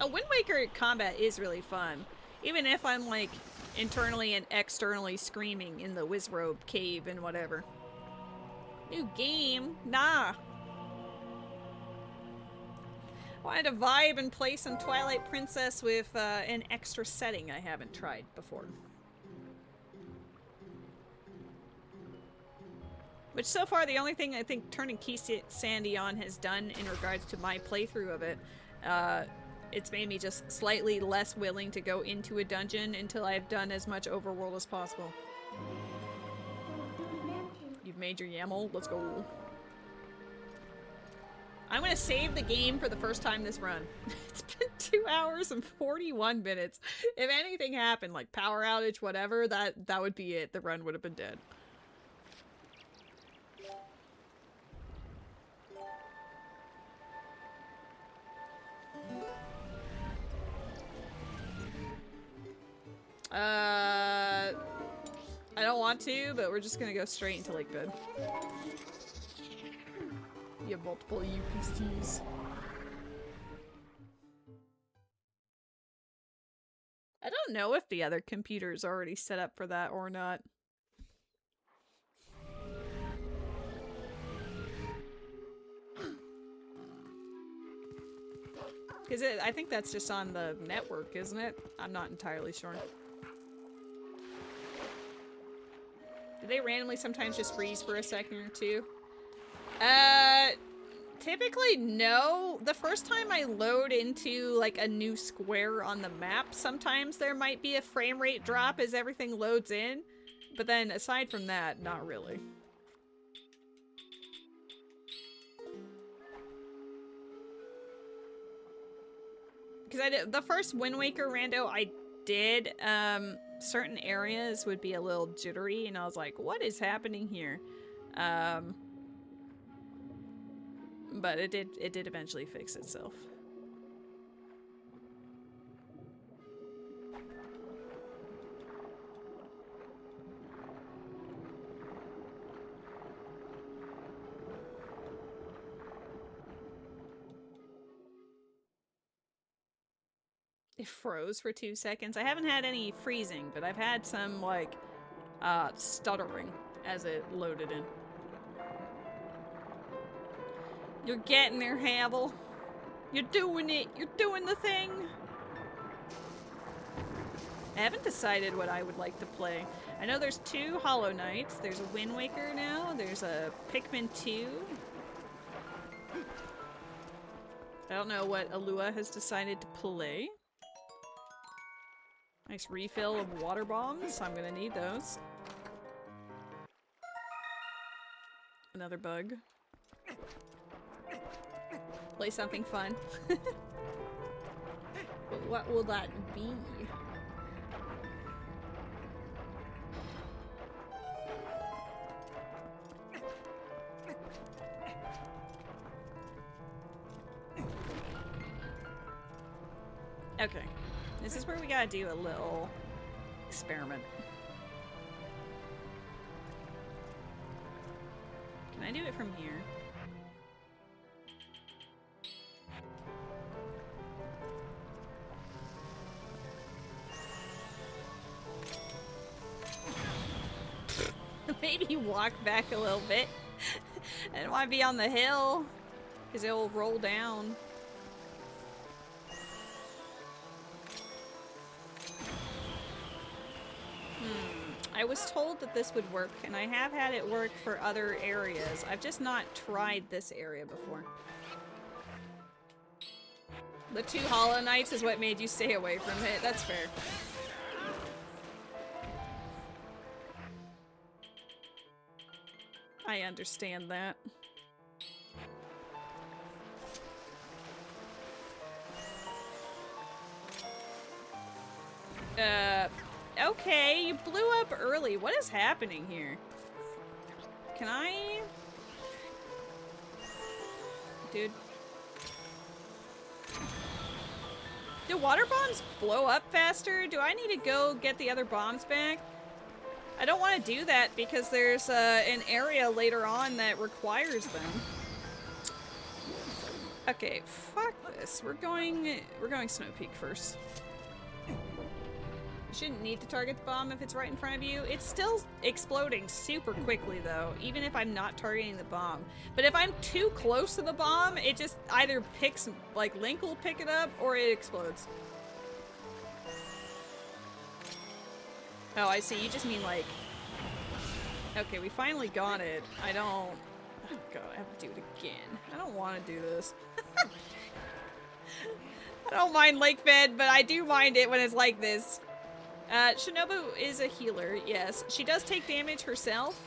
A Wind Waker combat is really fun. Even if I'm, like, internally and externally screaming in the Wizrobe cave and whatever. New game? Nah. I wanted to vibe and play some Twilight Princess with an extra setting I haven't tried before. Which so far the only thing I think turning Keysanity on has done in regards to my playthrough of it, it's made me just slightly less willing to go into a dungeon until I've done as much overworld as possible. You've made your YAML? Let's go. I'm gonna save the game for the first time this run. It's been 2 hours and 41 minutes. If anything happened, like power outage, whatever, that would be it. The run would have been dead. I don't want to, but we're just gonna go straight into Lake Bed. You have multiple UPCs. I don't know if the other computer's already set up for that or not. Because I think that's just on the network, isn't it? I'm not entirely sure. Do they randomly sometimes just freeze for a second or two? Typically no. The first time I load into like a new square on the map, sometimes there might be a frame rate drop as everything loads in. But then aside from that, not really. Because the first Wind Waker rando I did, certain areas would be a little jittery, and I was like, what is happening here? But it did eventually fix itself. It froze for 2 seconds. I haven't had any freezing, but I've had some, like, stuttering as it loaded in. You're getting there, Havel. You're doing it. You're doing the thing. I haven't decided what I would like to play. I know there's 2 Hollow Knights. There's a Wind Waker now. There's a Pikmin 2. I don't know what Alua has decided to play. Nice refill of water bombs. I'm gonna need those. Another bug. Play something fun. But what will that be? Okay. This is where we gotta do a little experiment. Can I do it from here? Maybe walk back a little bit. I don't want to be on the hill, because it will roll down. I was told that this would work, and I have had it work for other areas. I've just not tried this area before. The 2 Hollow Knights is what made you stay away from it. That's fair. I understand that. Okay, you blew up early. What is happening here? Can I... Dude. Do water bombs blow up faster? Do I need to go get the other bombs back? I don't want to do that because there's an area later on that requires them. Okay, fuck this. We're going Snow Peak first. You shouldn't need to target the bomb if it's right in front of you. It's still exploding super quickly though, even if I'm not targeting the bomb. But if I'm too close to the bomb, it just either picks, like Link will pick it up or it explodes. Oh, I see. You just mean like... Okay, we finally got it. I don't... Oh god, I have to do it again. I don't want to do this. I don't mind Lake Bed, but I do mind it when it's like this. Shinobu is a healer, yes. She does take damage herself.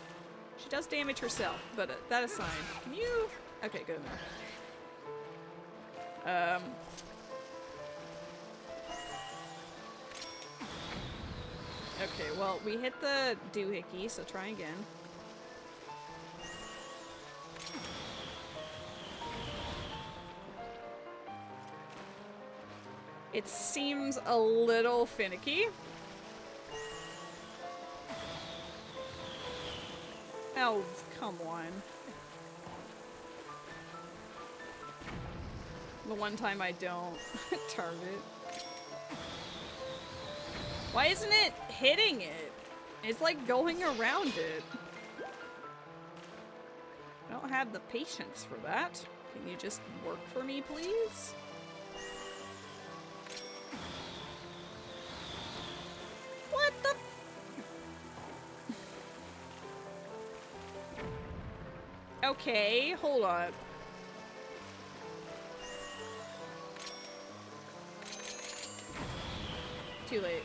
She does damage herself, but that aside. Can you... Okay, good enough. Okay, well, we hit the doohickey, so try again. It seems a little finicky. Oh, come on. The one time I don't target. Why isn't it hitting it? It's like going around it. I don't have the patience for that. Can you just work for me, please? What the f- Okay, hold on. Too late.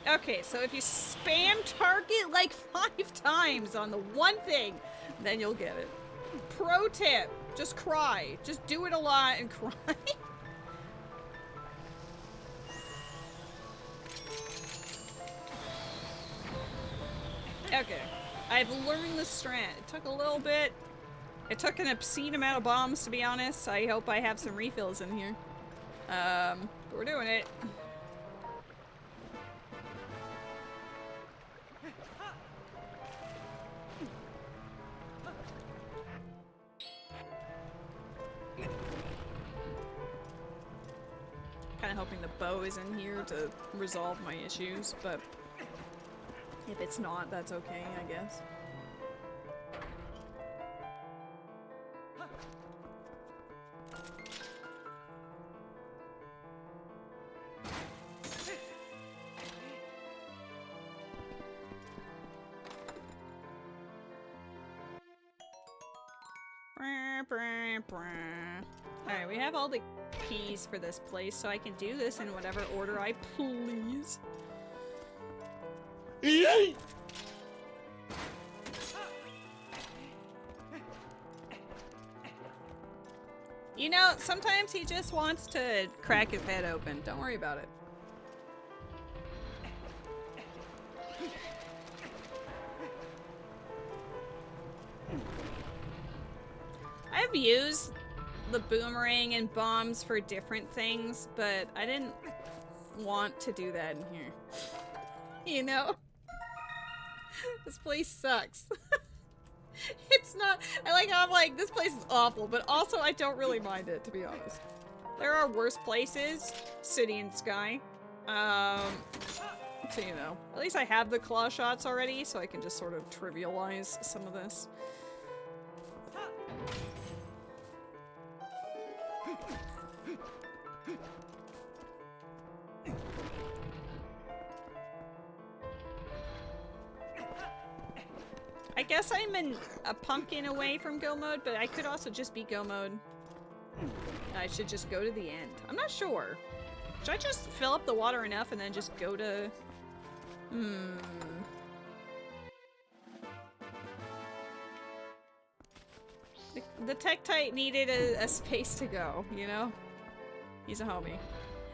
Okay, so if you spam target like 5 times on the one thing, then you'll get it. Pro tip. Just cry. Just do it a lot and cry. Okay. I've learned the strat. It took a little bit. It took an obscene amount of bombs, to be honest. I hope I have some refills in here. But we're doing it. Kind of hoping the bow is in here to resolve my issues, but if it's not, that's okay, I guess. Alright, we have all the keys for this place, so I can do this in whatever order I please. You know, sometimes he just wants to crack his head open. Don't worry about it. I've used the boomerang and bombs for different things, but I didn't want to do that in here. You know? This place sucks. It's not- I like how I'm like, this place is awful, but also I don't really mind it, to be honest. There are worse places. City and Sky. So you know. At least I have the claw shots already, so I can just sort of trivialize some of this. I guess I'm a pumpkin away from go mode, but I could also just be go mode. I should just go to the end. I'm not sure. Should I just fill up the water enough and then just go to... The Tektite needed a space to go, you know? He's a homie.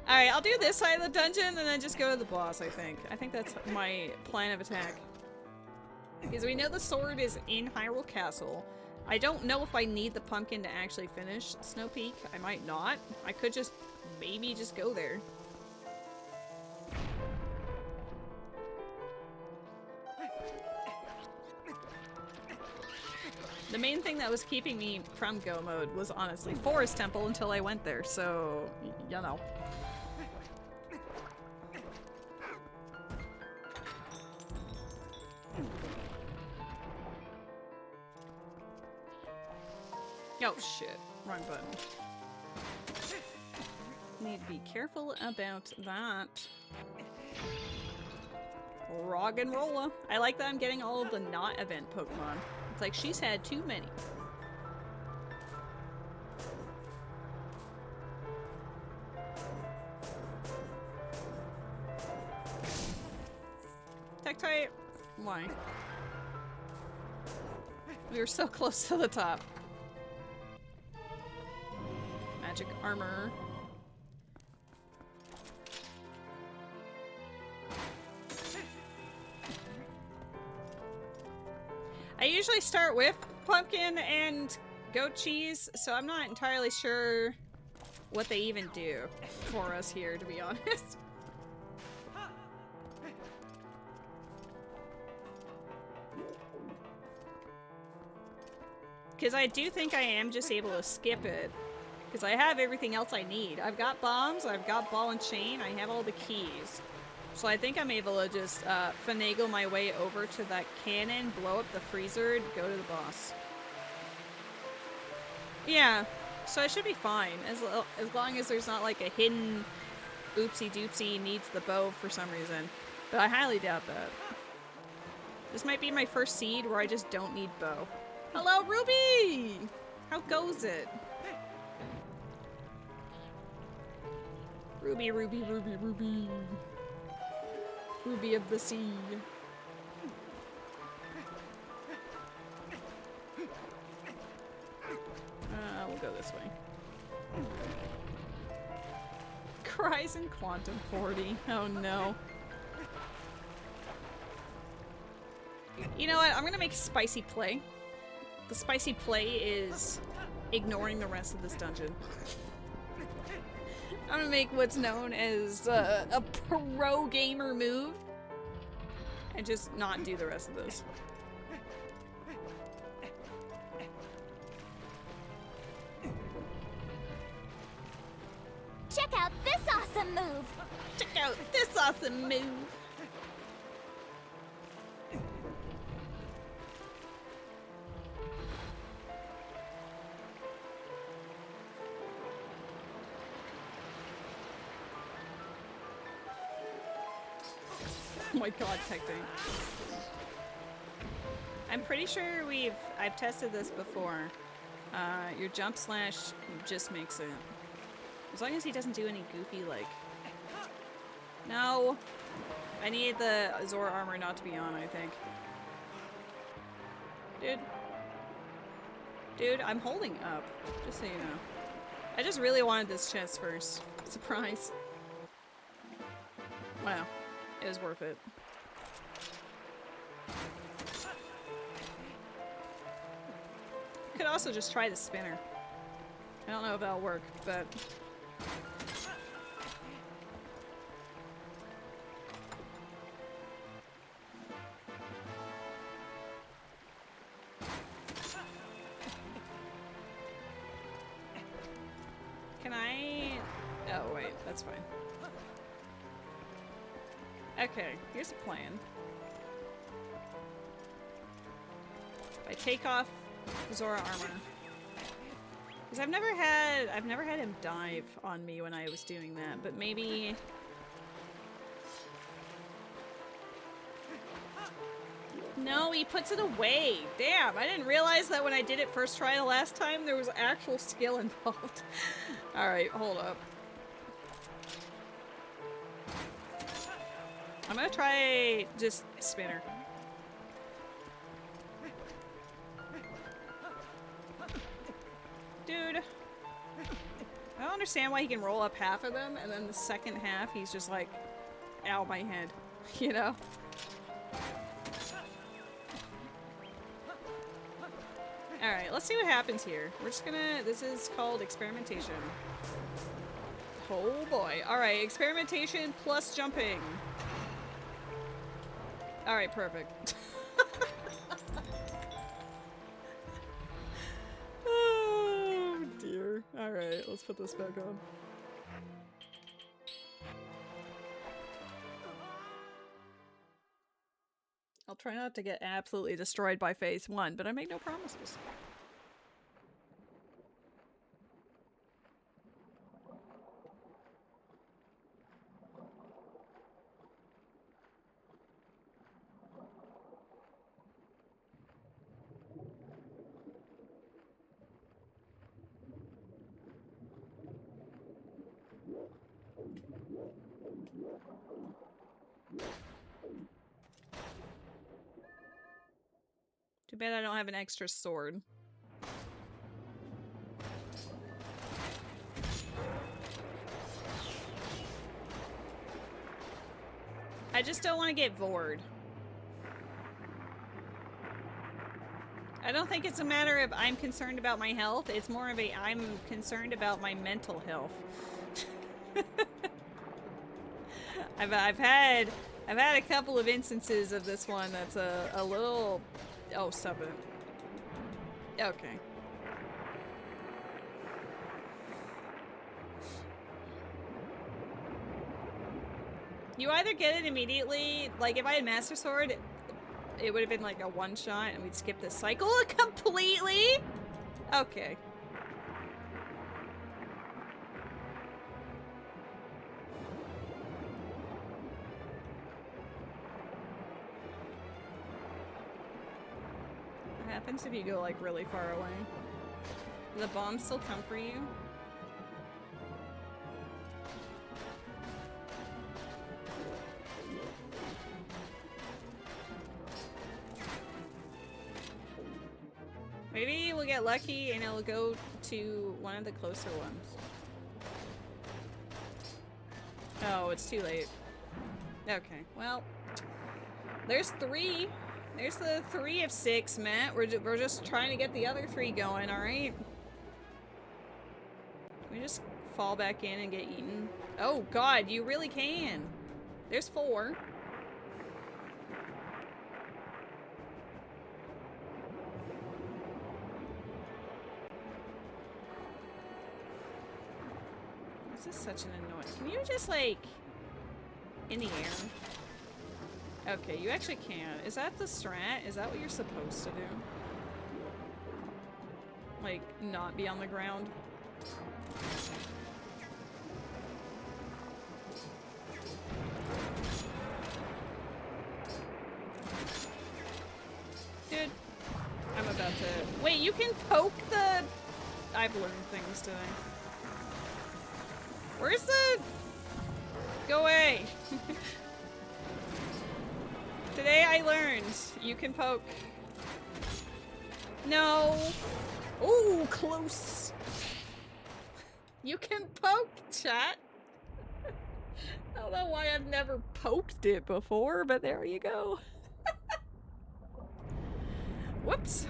Alright, I'll do this side of the dungeon and then just go to the boss, I think. I think that's my plan of attack. Because we know the sword is in Hyrule Castle. I don't know if I need the pumpkin to actually finish Snow Peak. I might not. I could just maybe just go there. The main thing that was keeping me from go mode was honestly Forest Temple until I went there, so you know. Oh shit, wrong button. Need to be careful about that. Roggenrola. I like that I'm getting all of the not event Pokemon. It's like she's had too many. Tektite. Why? We were so close to the top. Magic armor. I usually start with pumpkin and goat cheese, so I'm not entirely sure what they even do for us here, to be honest. Because I do think I am just able to skip it. Because I have everything else I need. I've got bombs, I've got ball and chain, I have all the keys. So I think I'm able to just finagle my way over to that cannon, blow up the freezer, and go to the boss. Yeah, so I should be fine. As long as there's not like a hidden oopsie doopsie needs the bow for some reason. But I highly doubt that. This might be my first seed where I just don't need bow. Hello, Ruby! How goes it? Ruby, Ruby, Ruby, Ruby. Ruby of the sea. go this way. Cries in Quantum 40. Oh no. You know what? I'm gonna make spicy play. The spicy play is ignoring the rest of this dungeon. I'm gonna make what's known as a pro gamer move and just not do the rest of this. Check out this awesome move! Check out this awesome move! Oh my god, Tecting. I'm pretty sure I've tested this before. Your jump slash just makes it. As long as he doesn't do any goofy, like... No! I need the Zora armor not to be on, I think. Dude. Dude, I'm holding up. Just so you know. I just really wanted this chest first. Surprise. Wow. It was worth it. Could also just try the spinner. I don't know if that'll work, but... Can I... Oh, wait, that's fine. Okay, here's a plan. I take off Zora armor. Because I've never had him dive on me when I was doing that, but maybe... No, he puts it away. Damn, I didn't realize that when I did it first try the last time, there was actual skill involved. Alright, hold up. I'm gonna try just spinner. Dude. I don't understand why he can roll up half of them, and then the second half he's just like, ow, my head. You know? Alright, let's see what happens here. We're just gonna... This is called experimentation. Oh boy. Alright, experimentation plus jumping. Alright, perfect. Oh dear. Alright, let's put this back on. I'll try not to get absolutely destroyed by phase 1, but I make no promises. Too bad I don't have an extra sword. I just don't want to get vored. I don't think it's a matter of I'm concerned about my health. It's more of a I'm concerned about my mental health. I've had a couple of instances of this one that's a little... Oh, stop it. Okay. You either get it immediately, like if I had Master Sword, it would have been like a one-shot and we'd skip this cycle completely? Okay. What happens if you go like really far away? Do the bombs still come for you? Maybe we'll get lucky and it'll go to one of the closer ones. Oh, it's too late. Okay, well, there's 3. There's the 3 of 6, Matt. We're just trying to get the other 3 going, alright? Can we just fall back in and get eaten? Oh god, you really can. There's 4. This is such an annoying. Can you just like in the air? Okay, you actually can. Is that the strat? Is that what you're supposed to do? Like, not be on the ground? Dude, I'm about to... Wait, you can poke the... I've learned things today. Where's the... Go away! Today I learned you can poke. No! Ooh, close! You can poke, chat! I don't know why I've never poked it before, but there you go. Whoops.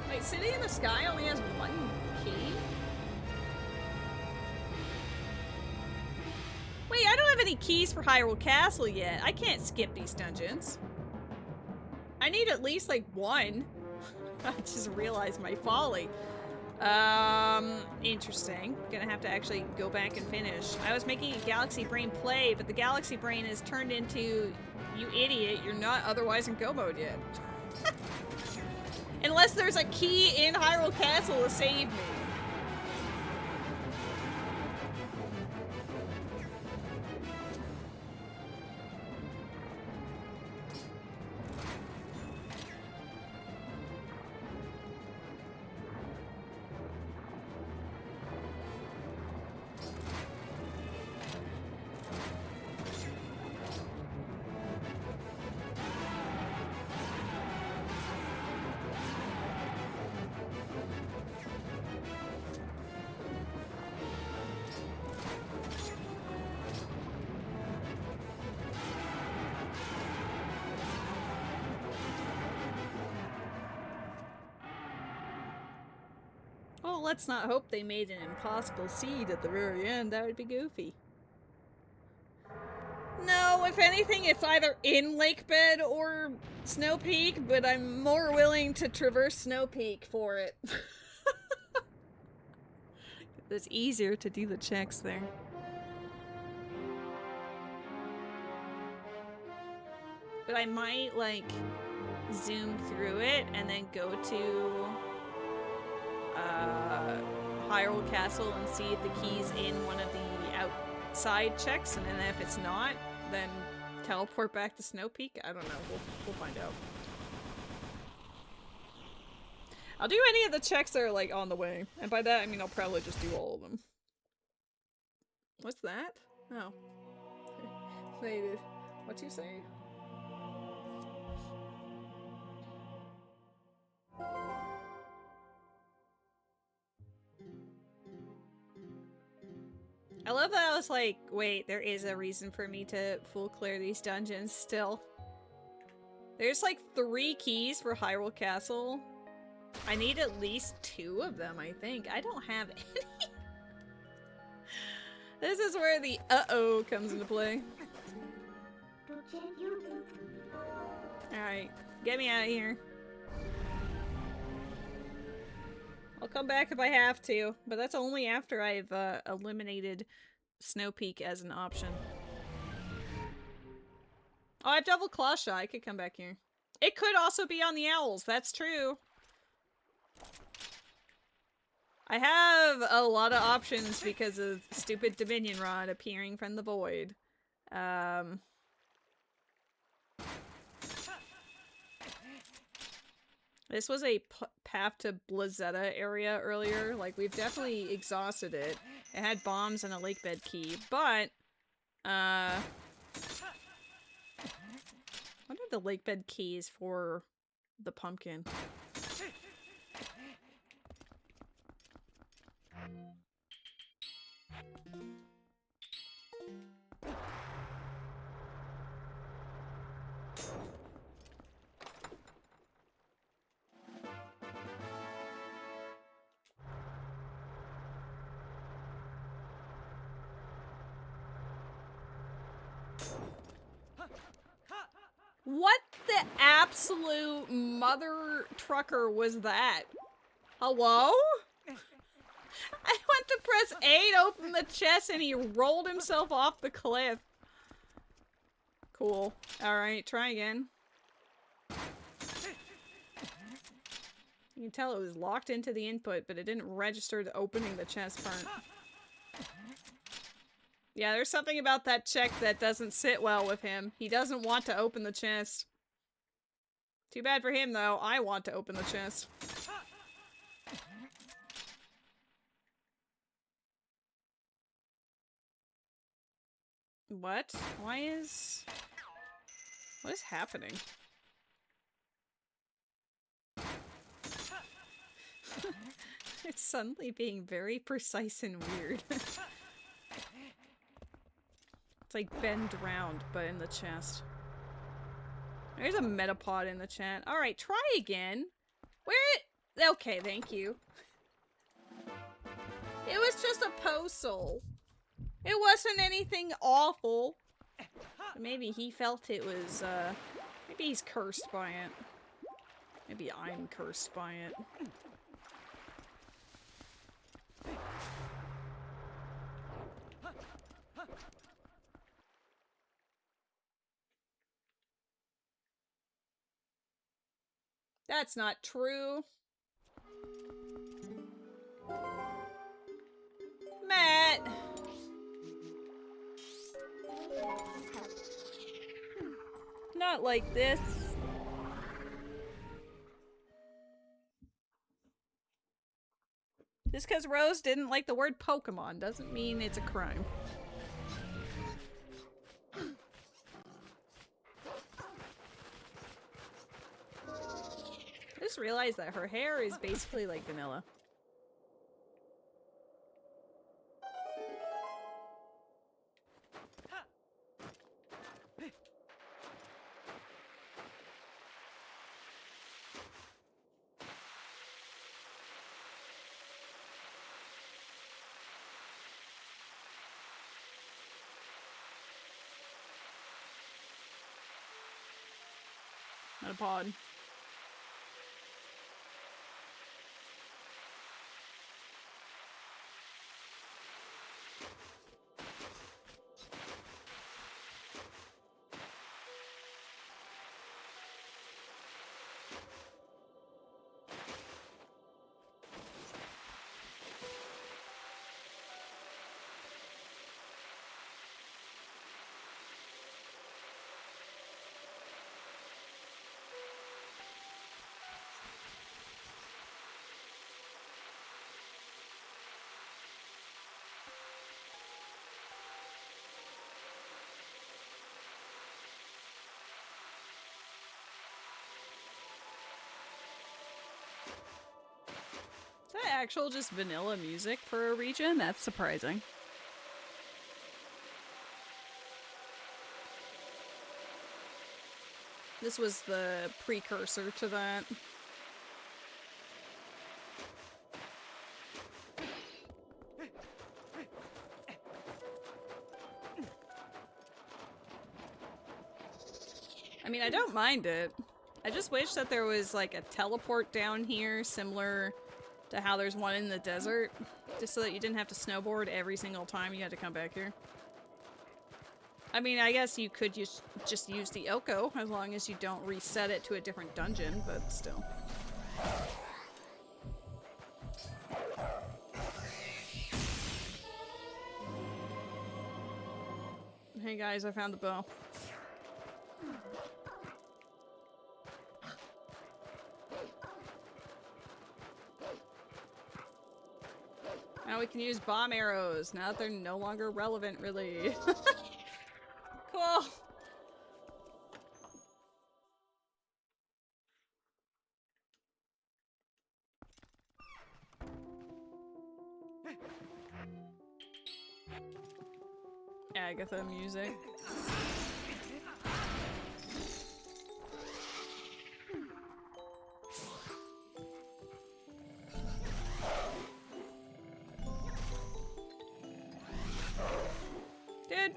Wait, City in the Sky only has 1 key? Wait, I don't have any keys for Hyrule Castle yet. I can't skip these dungeons. I need at least, like, 1. I just realized my folly. Interesting. Gonna have to actually go back and finish. I was making a Galaxy Brain play, but the Galaxy Brain has turned into, you idiot, you're not otherwise in go mode yet. Unless there's a key in Hyrule Castle to save me. Oh, let's not hope they made an impossible seed at the very end. That would be goofy. No, if anything, it's either in Lake Bed or Snow Peak, but I'm more willing to traverse Snow Peak for it. It's easier to do the checks there. But I might, like, zoom through it and then go to Hyrule Castle and see if the key's in one of the outside checks, and then if it's not, then teleport back to Snow Peak. I don't know. We'll find out. I'll do any of the checks that are like on the way, and by that I mean I'll probably just do all of them. What's that? Oh, faded. What you say? I love that I was like, wait, there is a reason for me to full clear these dungeons still. There's like 3 keys for Hyrule Castle. I need at least 2 of them, I think. I don't have any. This is where the uh-oh comes into play. Alright, get me out of here. I'll come back if I have to, but that's only after I've eliminated Snow Peak as an option. Oh, I have double claw shot. I could come back here. It could also be on the owls. That's true. I have a lot of options because of stupid Dominion Rod appearing from the void. This was a path to Blizzetta area earlier. Like, we've definitely exhausted it. It had bombs and a lake bed key, but What are the lake bed keys for the pumpkin? What the absolute mother trucker was that? Hello? I went to press A to open the chest and he rolled himself off the cliff. Cool. Alright, try again. You can tell it was locked into the input, but it didn't register the opening the chest part. Yeah, there's something about that check that doesn't sit well with him. He doesn't want to open the chest. Too bad for him, though. I want to open the chest. What? Why is... What is happening? It's suddenly being very precise and weird. It's like bend round, but in the chest. There's a metapod in the chat. Alright, try again. Where it... Okay, thank you. It was just a postal. It wasn't anything awful. Maybe he felt it was, maybe he's cursed by it. Maybe I'm cursed by it. That's not true. Matt! Not like this. Just because Rose didn't like the word Pokemon doesn't mean it's a crime. I just realized that her hair is basically like vanilla. Not a pod. Is that actual just vanilla music for a region? That's surprising. This was the precursor to that. I mean, I don't mind it. I just wish that there was like a teleport down here similar to how there's one in the desert, just so that you didn't have to snowboard every single time you had to come back here. I mean, I guess you could just use the Oko as long as you don't reset it to a different dungeon, but still. Hey guys, I found the bow. Now we can use bomb arrows, now that they're no longer relevant, really. Whoa! Agatha music. Dude.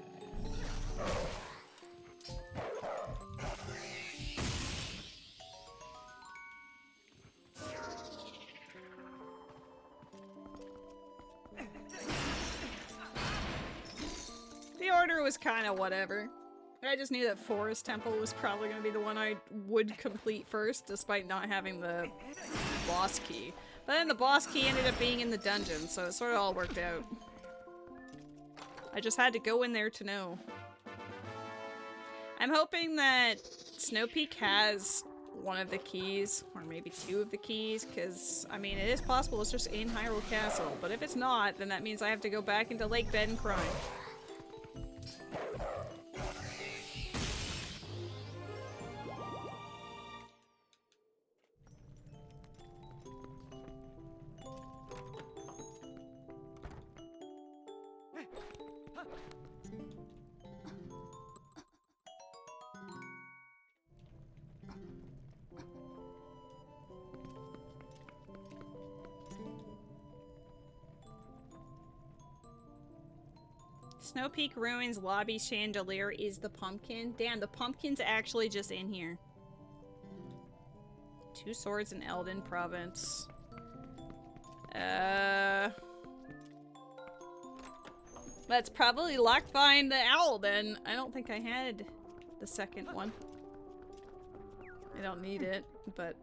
The order was kind of whatever. I just knew that Forest Temple was probably going to be the one I would complete first, despite not having the boss key. But then the boss key ended up being in the dungeon, so it sort of all worked out. I just had to go in there to know. I'm hoping that Snow Peak has one of the keys, or maybe two of the keys, because, I mean, it is possible it's just in Hyrule Castle, but if it's not, then that means I have to go back into Lake Bed and cry. Snow Peak Ruins lobby chandelier is the pumpkin. Damn, the pumpkin's actually just in here. 2 swords in Eldin province. Let's probably Lockvine the owl then. I don't think I had the second one. I don't need it, but...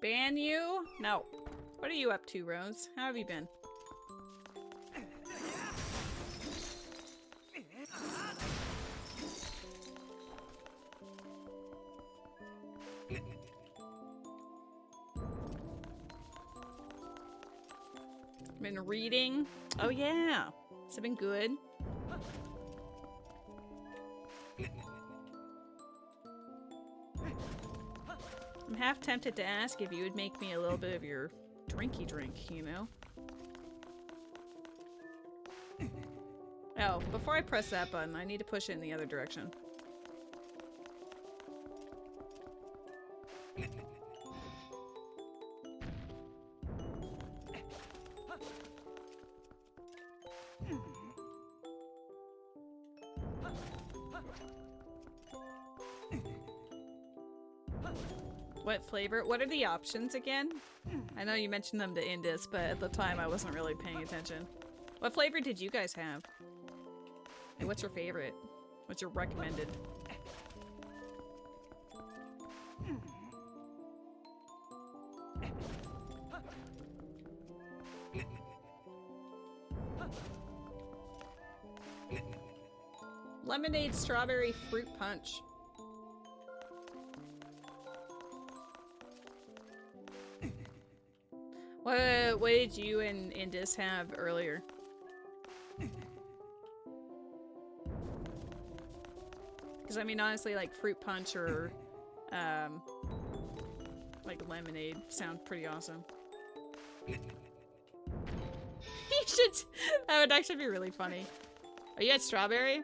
Ban you? No. What are you up to, Rose? How have you been? Been reading? Oh yeah. It's been good. I'm half tempted to ask if you would make me a little bit of your drinky drink, you know? Oh, before I press that button, I need to push it in the other direction. What flavor? What are the options again? I know you mentioned them to Indus, but at the time I wasn't really paying attention. What flavor did you guys have? And what's your favorite? What's your recommended? Lemonade strawberry fruit punch. What did you and Indus have earlier? Because I mean, honestly, like fruit punch or like lemonade sound pretty awesome. You should. That would actually be really funny. Oh, you had strawberry?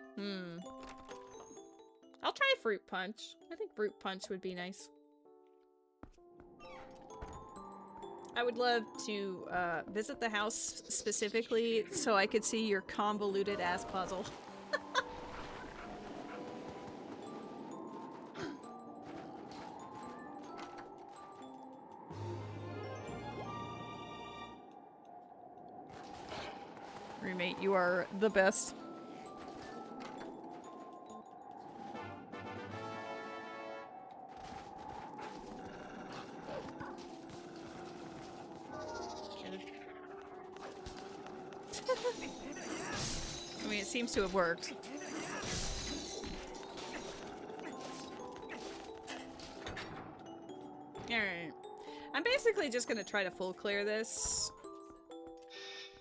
I'll try fruit punch. I think fruit punch would be nice. I would love to visit the house specifically so I could see your convoluted ass puzzle. Roommate, you are the best. seems to have worked. Alright. I'm basically just gonna try to full clear this.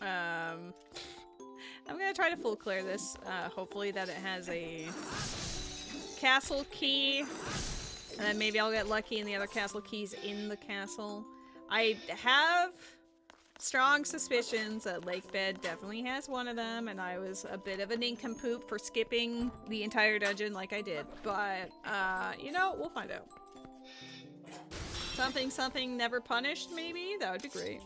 I'm gonna try to full clear this. Hopefully that it has a castle key. And then maybe I'll get lucky and the other castle key's in the castle. I have strong suspicions that Lakebed definitely has one of them, and I was a bit of a nincompoop for skipping the entire dungeon like I did. But, you know, we'll find out. Something never punished, maybe? That would be great.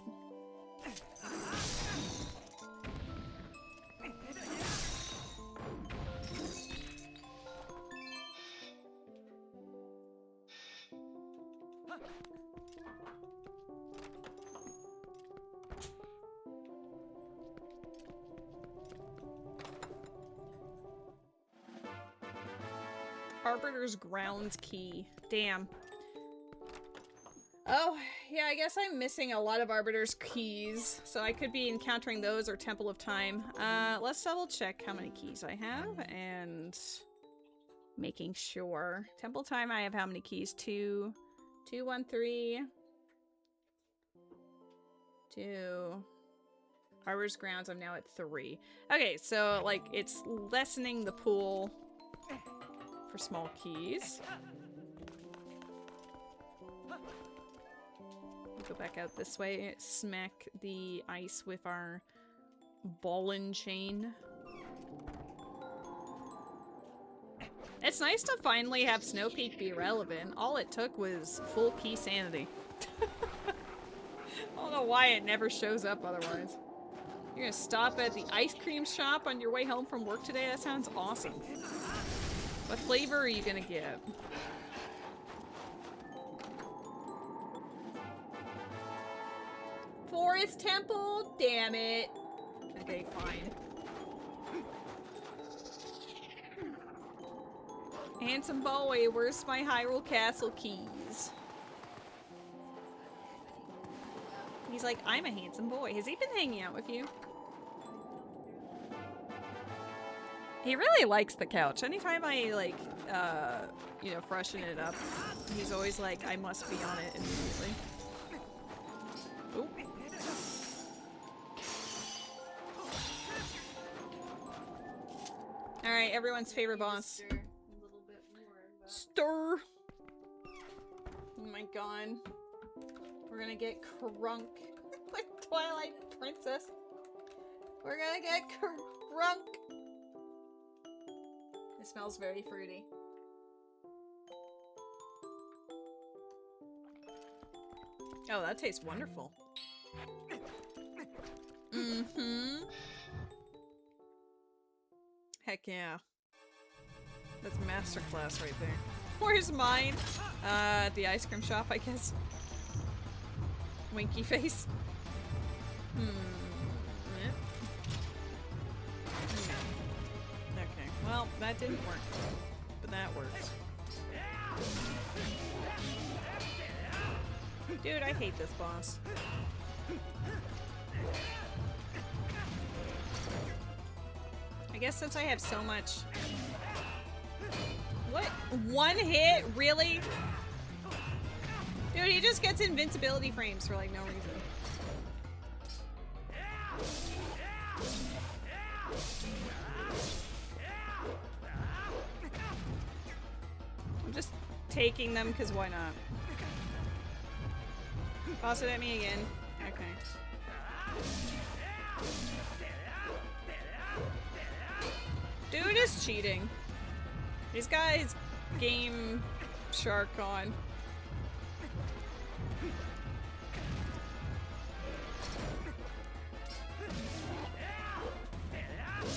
Arbiter's Grounds key. Damn. Oh, yeah, I guess I'm missing a lot of Arbiter's keys, so I could be encountering those or Temple of Time. Let's double check how many keys I have, and making sure. Temple of Time, I have how many keys? 2, 2, 1, 3, 2. Arbiter's Grounds, I'm now at 3. Okay, so, like, it's lessening the pool for small keys. Go back out this way, smack the ice with our ball and chain. It's nice to finally have Snow Peak be relevant. All it took was full Keysanity. I don't know why it never shows up otherwise. You're gonna stop at the ice cream shop on your way home from work today? That sounds awesome. What flavor are you gonna get? Forest Temple? Damn it. Okay, fine. Handsome boy, where's my Hyrule Castle keys? He's like, I'm a handsome boy. Has he been hanging out with you? He really likes the couch. Anytime I, like, you know, freshen it up, he's always like, I must be on it immediately. Oop. Alright, everyone's favorite boss. Stir! Oh my god. We're gonna get crunk. Like Twilight Princess. We're gonna get crunk. It smells very fruity. Oh, that tastes wonderful. Mm-hmm. Heck yeah. That's masterclass right there. Where's mine? At the ice cream shop, I guess. Winky face. Yep. Okay, well, that didn't work. But that works. Dude, I hate this boss. I guess since I have so much... What? One hit? Really? Dude, he just gets invincibility frames for, like, no reason. I'm just taking them, because why not? Toss it at me again. Okay. Dude is cheating. He's got his game shark on.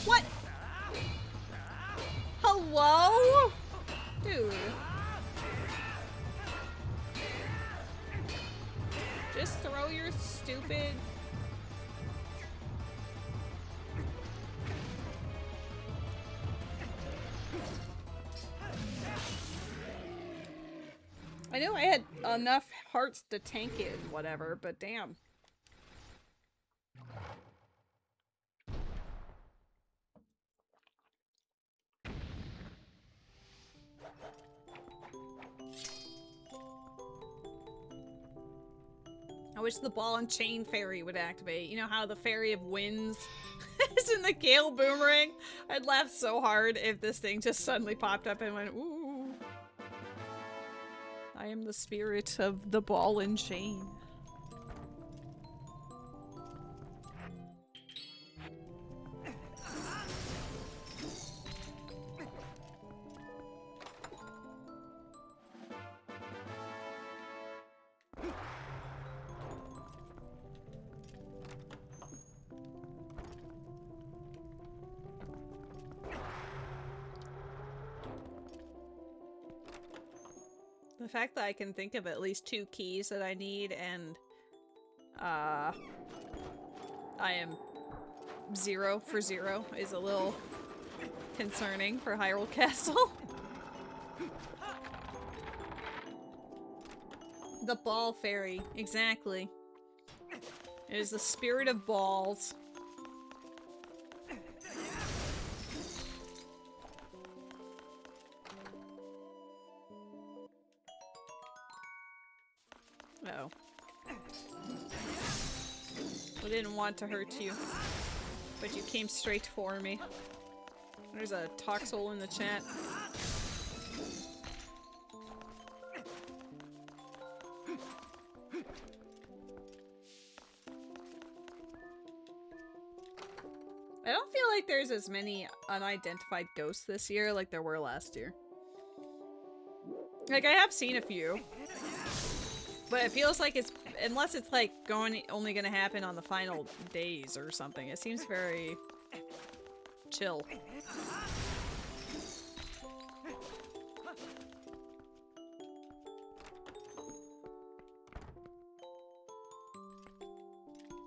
What? Hello? Dude. Just throw your stupid... I knew I had enough hearts to tank it and whatever, but damn. wish the ball and chain fairy would activate. You know how the fairy of winds is in the Gale Boomerang? I'd laugh so hard if this thing just suddenly popped up and went, ooh. I am the spirit of the ball and chain. The fact that I can think of at least 2 keys that I need and I am 0 for 0 is a little concerning for Hyrule Castle. The ball fairy, exactly. It is the spirit of balls. Oh. I didn't want to hurt you, but you came straight for me. There's a Toxel in the chat. I don't feel like there's as many unidentified ghosts this year like there were last year. Like, I have seen a few. But it feels like it's, unless it's like only gonna happen on the final days or something, it seems very chill.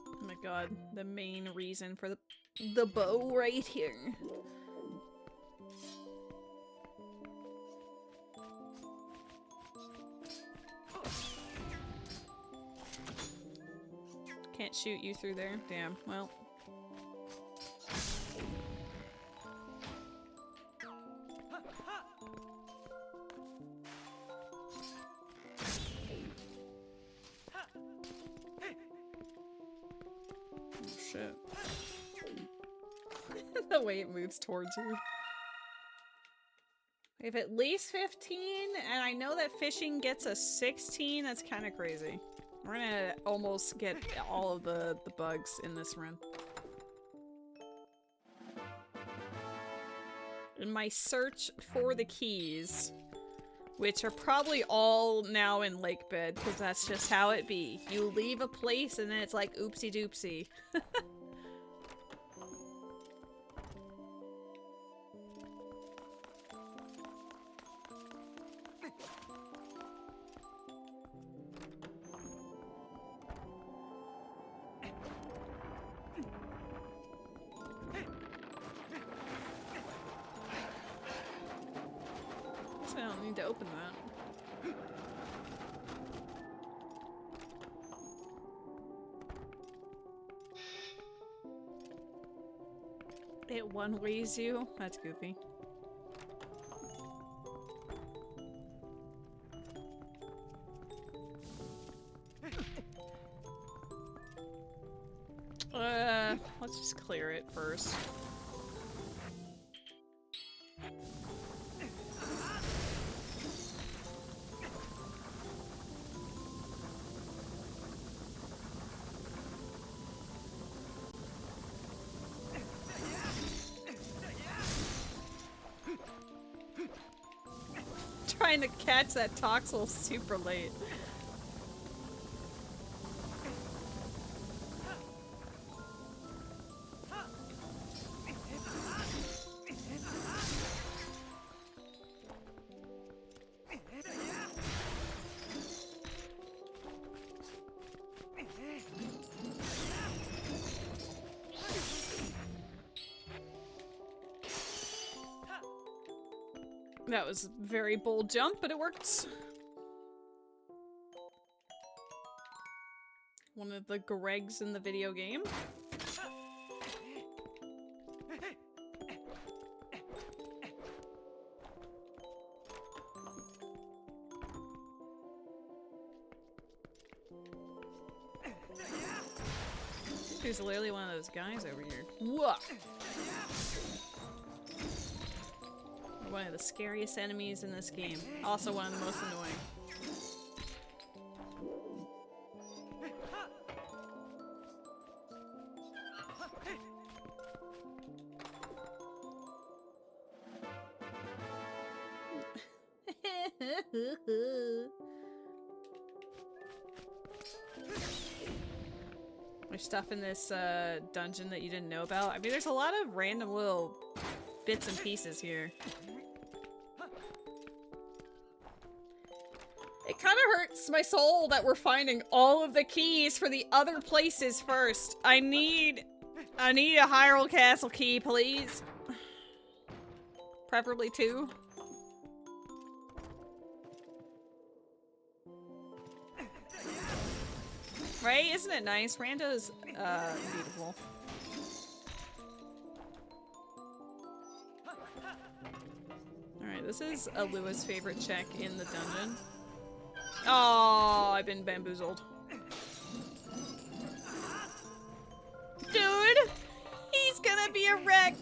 Oh my god, the main reason for the bow right here. Can't shoot you through there. Damn, well. Oh, shit. The way it moves towards you. We have at least 15, and I know that fishing gets a 16. That's kind of crazy. We're gonna almost get all of the bugs in this run. In my search for the keys, which are probably all now in lake bed, because that's just how it be. You leave a place and then it's like oopsie doopsie. I don't need to open that. It one-ways you? That's goofy. Let's just clear it first. Trying to catch that Toxel super late. That was a very bold jump, but it worked. One of the Gregs in the video game. There's literally one of those guys over here. Whoa! One of the scariest enemies in this game. Also one of the most annoying. There's stuff in this dungeon that you didn't know about. I mean, there's a lot of random little bits and pieces here. It kind of hurts my soul that we're finding all of the keys for the other places first. I need a Hyrule Castle key, please. Preferably 2. Right? Isn't it nice? Rando's beautiful. Alright, this is a Lewis favorite check in the dungeon. Oh, I've been bamboozled. Dude! He's gonna be a wreck!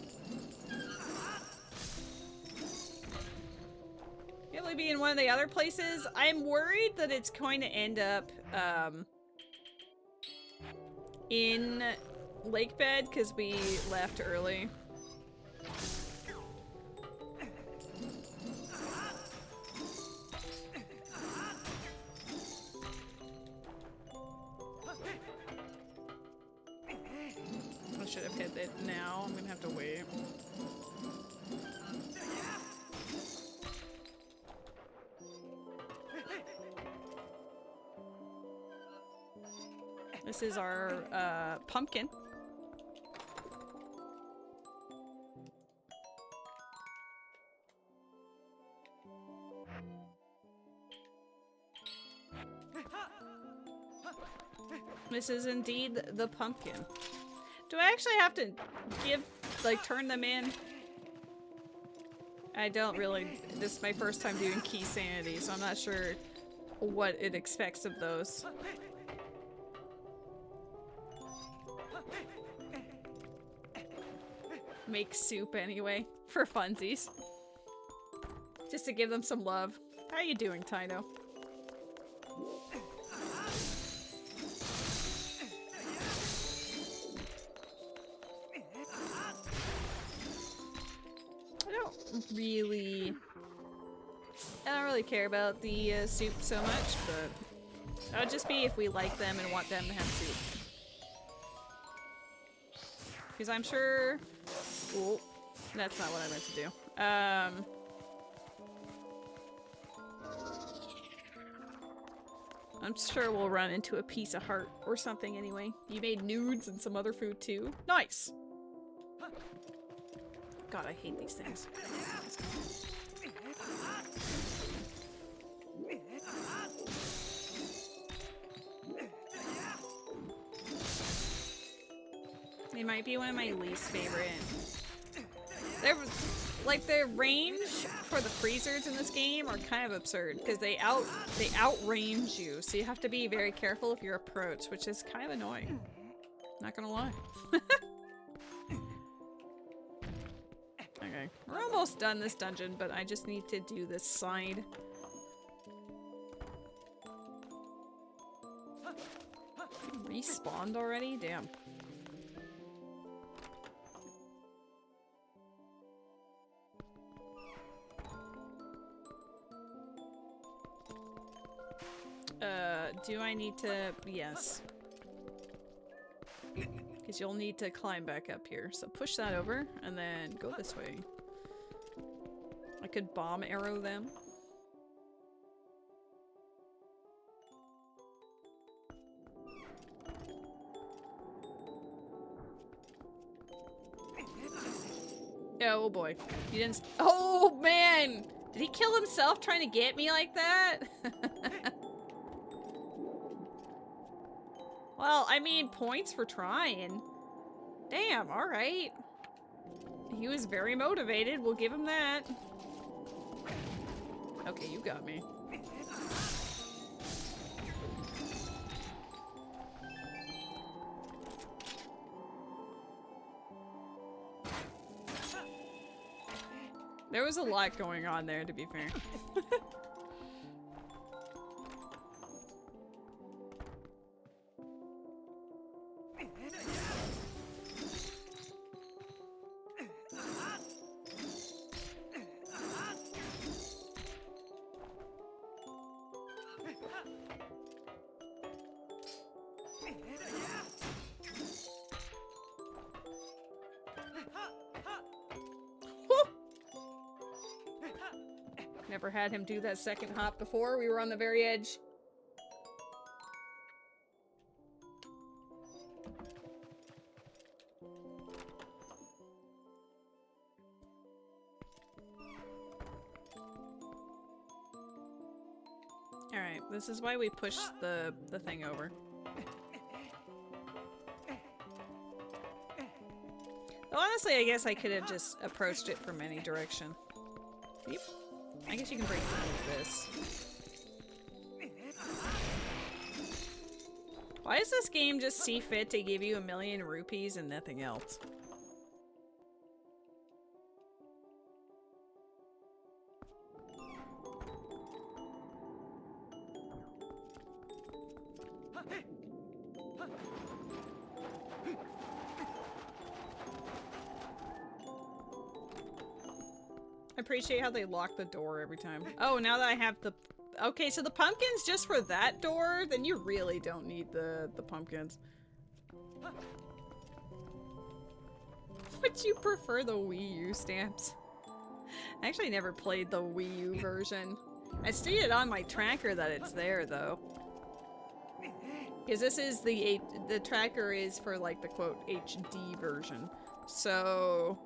Will he be in one of the other places? I'm worried that it's going to end up, in Lakebed, because we left early. I should have hit it now. I'm gonna have to wait. This is our pumpkin. This is indeed the pumpkin. Do I actually have to turn them in? I don't really. This is my first time doing Keysanity, so I'm not sure what it expects of those. Make soup anyway, for funsies. Just to give them some love. How are you doing, Tino? I don't really care about the soup so much, but that would just be if we like them and want them to have soup. Because I'm sure... Oh, that's not what I meant to do. I'm sure we'll run into a piece of heart or something anyway. You made nudes and some other food too. Nice! God, I hate these things. They might be one of my least favorite. They're like the range for the freezers in this game are kind of absurd because they outrange you, so you have to be very careful if you're approached, which is kind of annoying. Not gonna lie. Okay, we're almost done this dungeon, but I just need to do this side. Respawned already? Damn. Do I need to? Yes. Because you'll need to climb back up here. So push that over and then go this way. I could bomb arrow them. Oh boy. You didn't. Oh man! Did he kill himself trying to get me like that? Well, I mean, points for trying. Damn, alright. He was very motivated, we'll give him that. Okay, you got me. There was a lot going on there, to be fair. Never had him do that second hop before. We were on the very edge. Alright, this is why we push the thing over. Honestly, I guess I could have just approached it from any direction. Yep. I guess you can break through with this. Why does this game just see fit to give you 1,000,000 rupees and nothing else? I appreciate how they lock the door every time. Oh, now that I have the... Okay, so the pumpkins just for that door? Then you really don't need the pumpkins. Would you prefer the Wii U stamps? I actually never played the Wii U version. I see it on my tracker that it's there, though. Because this is the tracker is for, like, the quote HD version. So,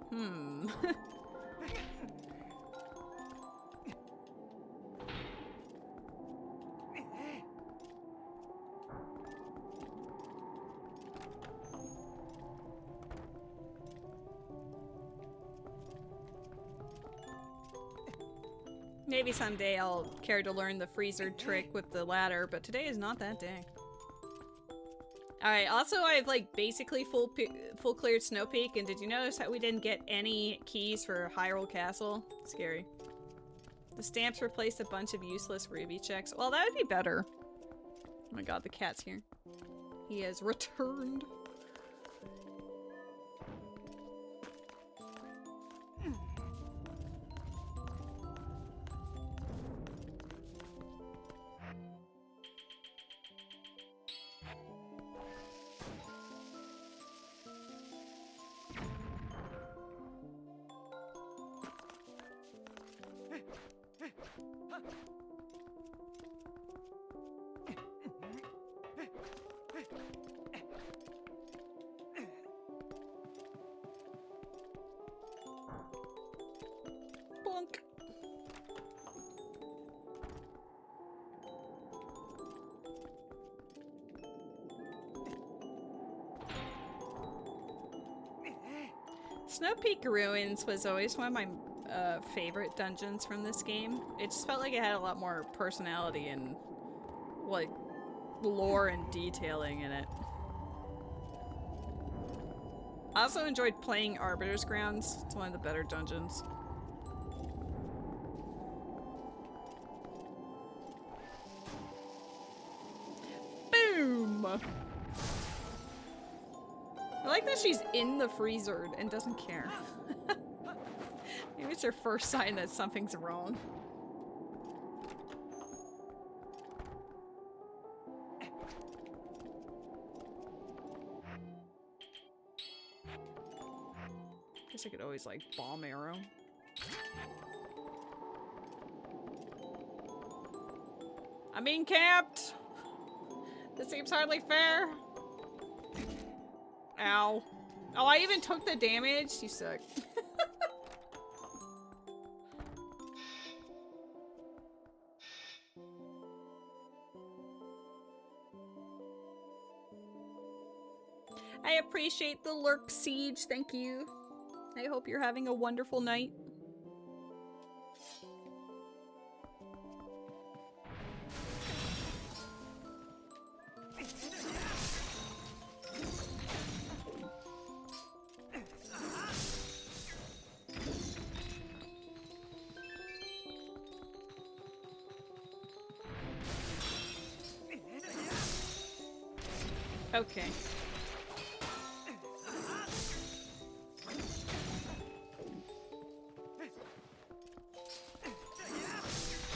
maybe someday I'll care to learn the freezer trick with the ladder, but today is not that day. Alright, also I've like basically full cleared Snow Peak, and did you notice how we didn't get any keys for Hyrule Castle? Scary. The stamps replaced a bunch of useless ruby checks. Well, that would be better. Oh my god, the cat's here. He has returned. Bonk. Snow Peak Ruins was always one of my favorite dungeons from this game. It just felt like it had a lot more personality and like lore and detailing in it. I also enjoyed playing Arbiter's Grounds. It's one of the better dungeons. Boom! I like that she's in the freezer and doesn't care. Maybe it's her first sign that something's wrong. Guess I could always like bomb arrow. I'm being camped! This seems hardly fair. Ow. Oh, I even took the damage? You suck. I appreciate the lurk siege, thank you. I hope you're having a wonderful night. Okay.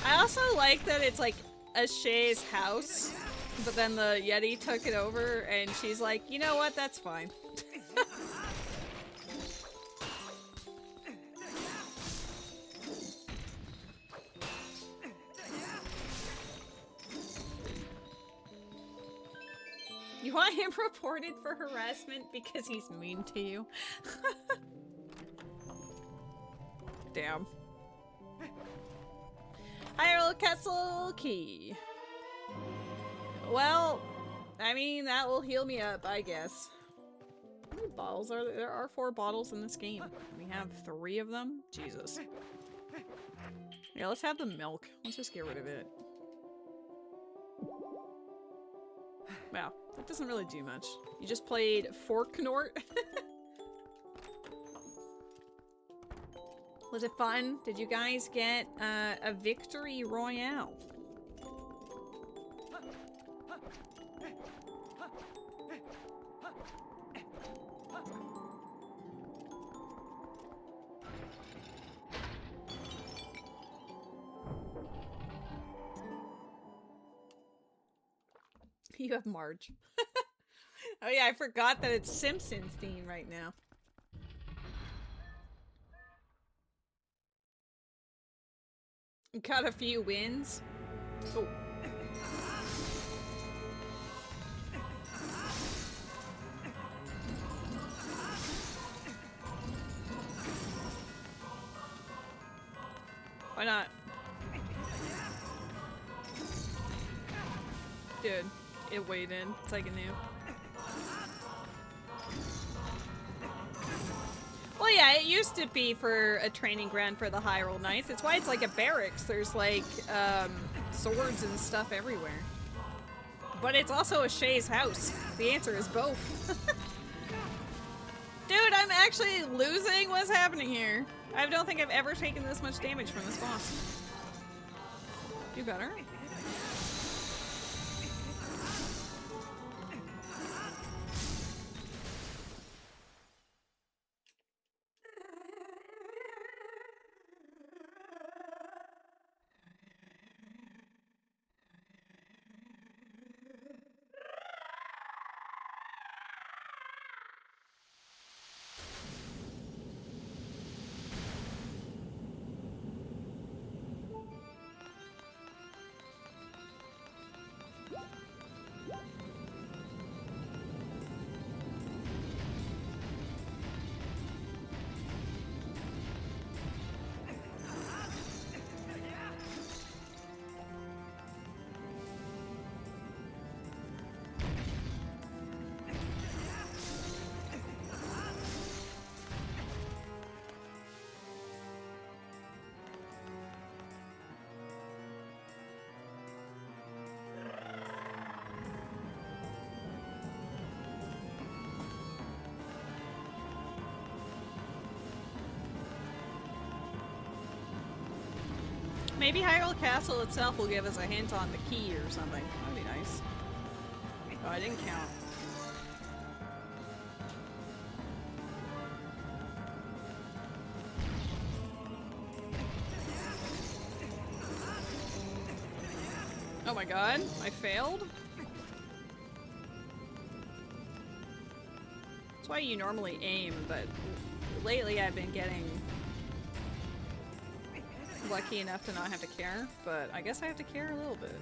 I also like that it's like a Shay's house, but then the Yeti took it over and she's like, you know what, that's fine. You want him reported for harassment because he's mean to you? Damn. Hyrule Castle Key. Well, I mean, that will heal me up, I guess. How many bottles are there? There are 4 bottles in this game. We have 3 of them? Jesus. Yeah, let's have the milk. Let's just get rid of it. Wow, that doesn't really do much. You just played Forknort? Was it fun? Did you guys get a victory royale? You have Marge. Oh yeah, I forgot that it's Simpsons theme right now. Got a few wins. Oh. Why not? Dude, it weighed in. It's like a new. Well, yeah, it used to be for a training ground for the Hyrule Knights. It's why it's like a barracks. There's like swords and stuff everywhere. But it's also a Shay's house. The answer is both. Dude, I'm actually losing. What's happening here? I don't think I've ever taken this much damage from this boss. Do better. Maybe Hyrule Castle itself will give us a hint on the key or something. That'd be nice. Oh, I didn't count. Oh my god, I failed? That's why you normally aim, but lately I've been getting lucky enough to not have to care, but I guess I have to care a little bit.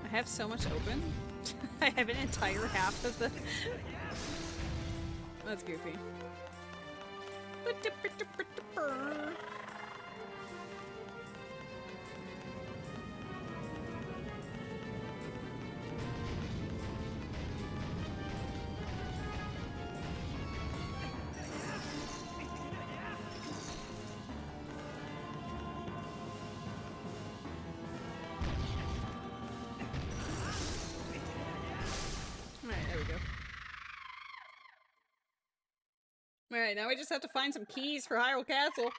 I have so much open. I have an entire half of the... That's goofy. Alright, now we just have to find some keys for Hyrule Castle.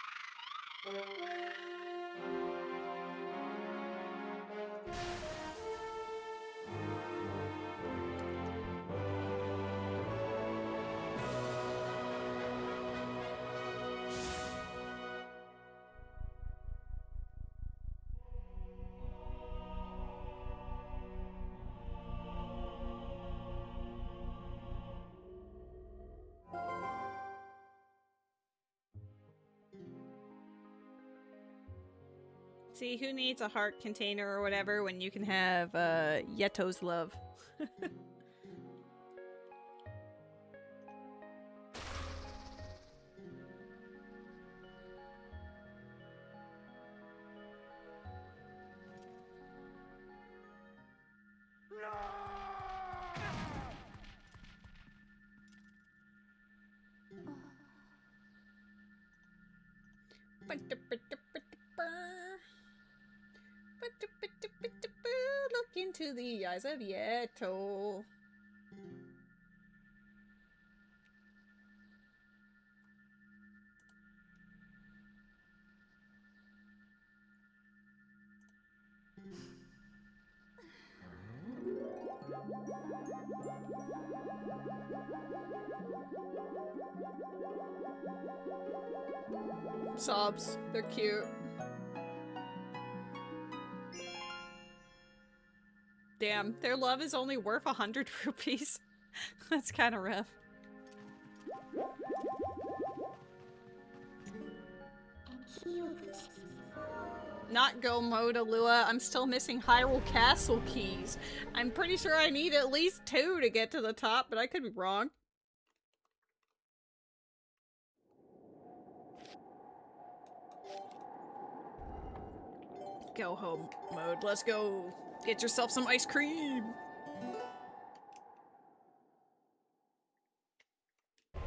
See, who needs a heart container or whatever when you can have Yeto's love? Look into the eyes of Yeto. Sobs. They're cute. Damn, their love is only worth 100 rupees. That's kind of rough. Not go mode, Alua. I'm still missing Hyrule Castle keys. I'm pretty sure I need at least 2 to get to the top, but I could be wrong. Go home mode. Let's go. Get yourself some ice cream. I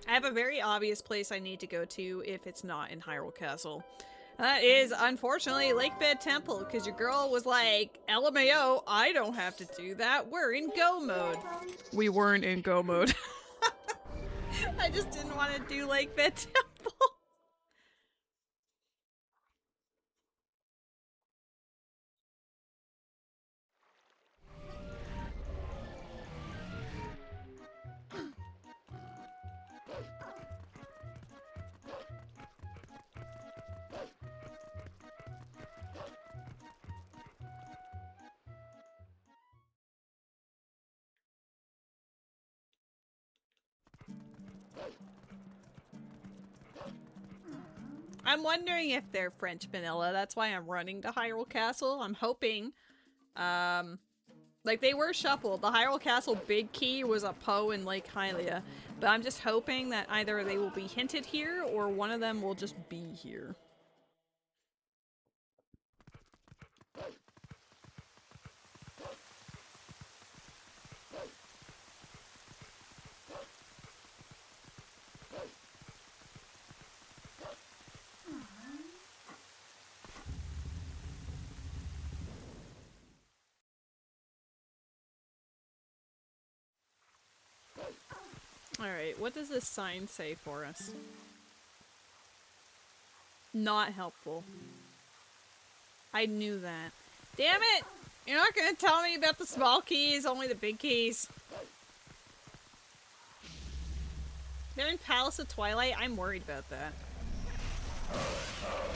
have a very obvious place I need to go to if it's not in Hyrule Castle. That is, unfortunately, Lake Bed Temple, because your girl was like, LMAO, I don't have to do that. We're in go mode. We weren't in go mode. I just didn't want to do Lake Bed Temple. I'm wondering if they're French vanilla. That's why I'm running to Hyrule Castle. I'm hoping. Like, they were shuffled. The Hyrule Castle big key was a Poe and Lake Hylia. But I'm just hoping that either they will be hinted here or one of them will just be here. Alright, what does this sign say for us? Not helpful. I knew that. Damn it! You're not gonna tell me about the small keys, only the big keys. They're in Palace of Twilight? I'm worried about that.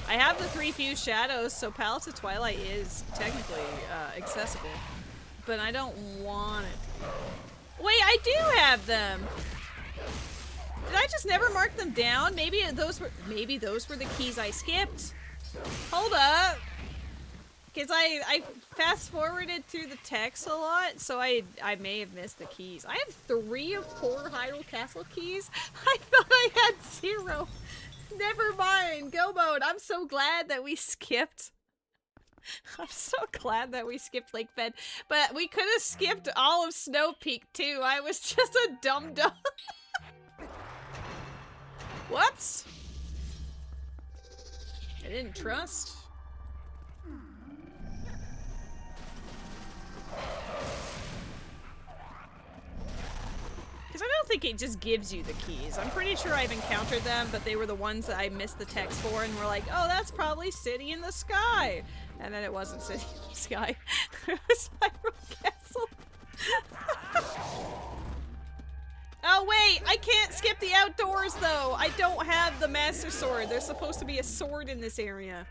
I have the 3 fused shadows, so Palace of Twilight is technically accessible. But I don't want it to be. Wait, I do have them! Did I just never mark them down? Maybe those were the keys I skipped. Hold up. Because I fast forwarded through the text a lot, so I may have missed the keys. I have 3 of 4 Hyrule Castle keys. I thought I had 0. Never mind. Go mode. I'm so glad that we skipped. I'm so glad that we skipped Lake Bed. But we could have skipped all of Snow Peak too. I was just a dum-dum. Whoops! I didn't trust. Because I don't think it just gives you the keys. I'm pretty sure I've encountered them, but they were the ones that I missed the text for and were like, oh, that's probably City in the Sky! And then it wasn't City in the Sky. It was Hyrule Castle. Oh wait, I can't skip the outdoors though. I don't have the Master Sword. There's supposed to be a sword in this area.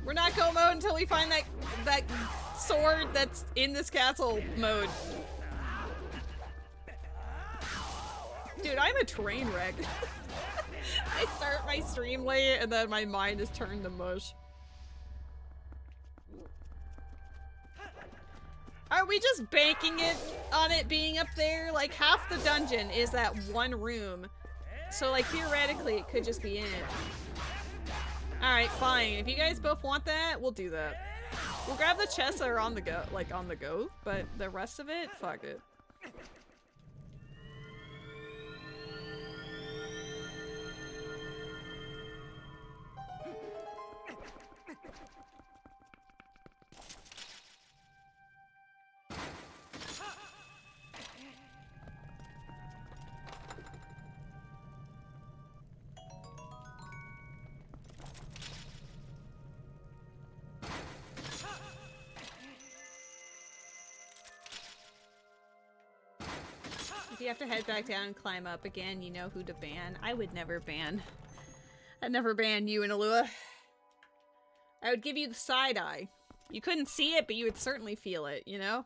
We're not go mode until we find that sword that's in this castle mode. Dude, I'm a train wreck. I start my stream late and then my mind is turned to mush. Are we just banking it on it being up there? Like, half the dungeon is that one room. So, like, theoretically, it could just be in it. Alright, fine. If you guys both want that, we'll do that. We'll grab the chests that are on the go, like, on the go, but the rest of it, fuck it. If you have to head back down and climb up again, you know who to ban. I would never ban. I'd never ban you and Alua. I would give you the side eye. You couldn't see it, but you would certainly feel it, you know?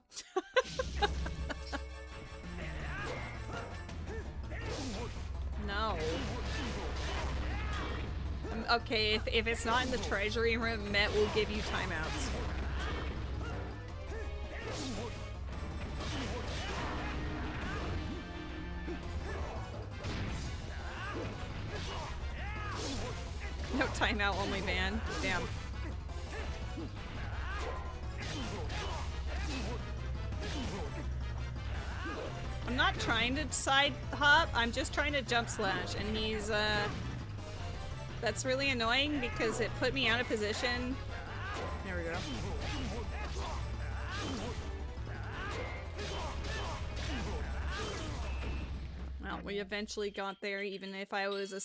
No. Okay, if it's not in the treasury room, Met will give you timeouts. No timeout, only ban. Damn. I'm not trying to side hop, I'm just trying to jump slash, and he's, that's really annoying because it put me out of position. There we go. Well, we eventually got there, even if I was a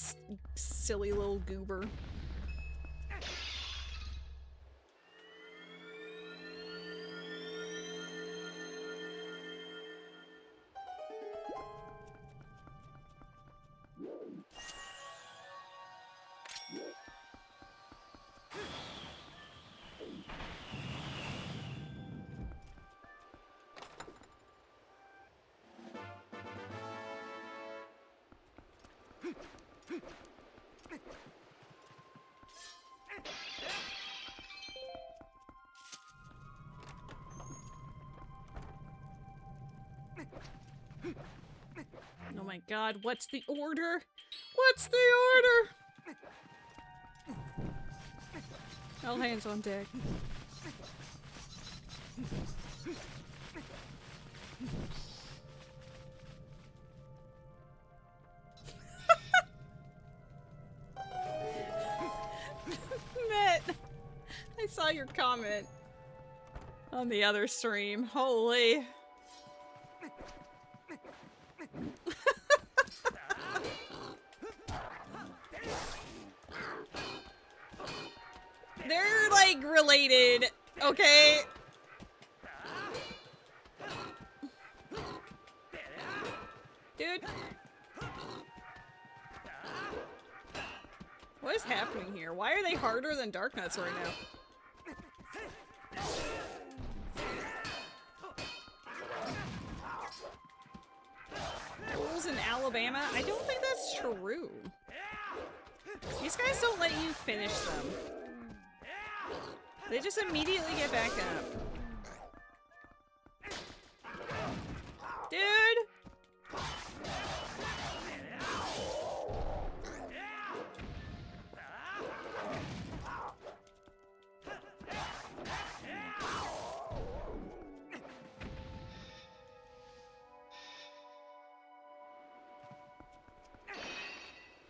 silly little goober. Oh my god, what's the order? What's the order? All hands on deck. Met, I saw your comment on the other stream. Holy. They're, like, related, okay? Dude. What is happening here? Why are they harder than Dark Nuts right now? Rules in Alabama? I don't think that's true. These guys don't let you finish them. They just immediately get back up. Dude!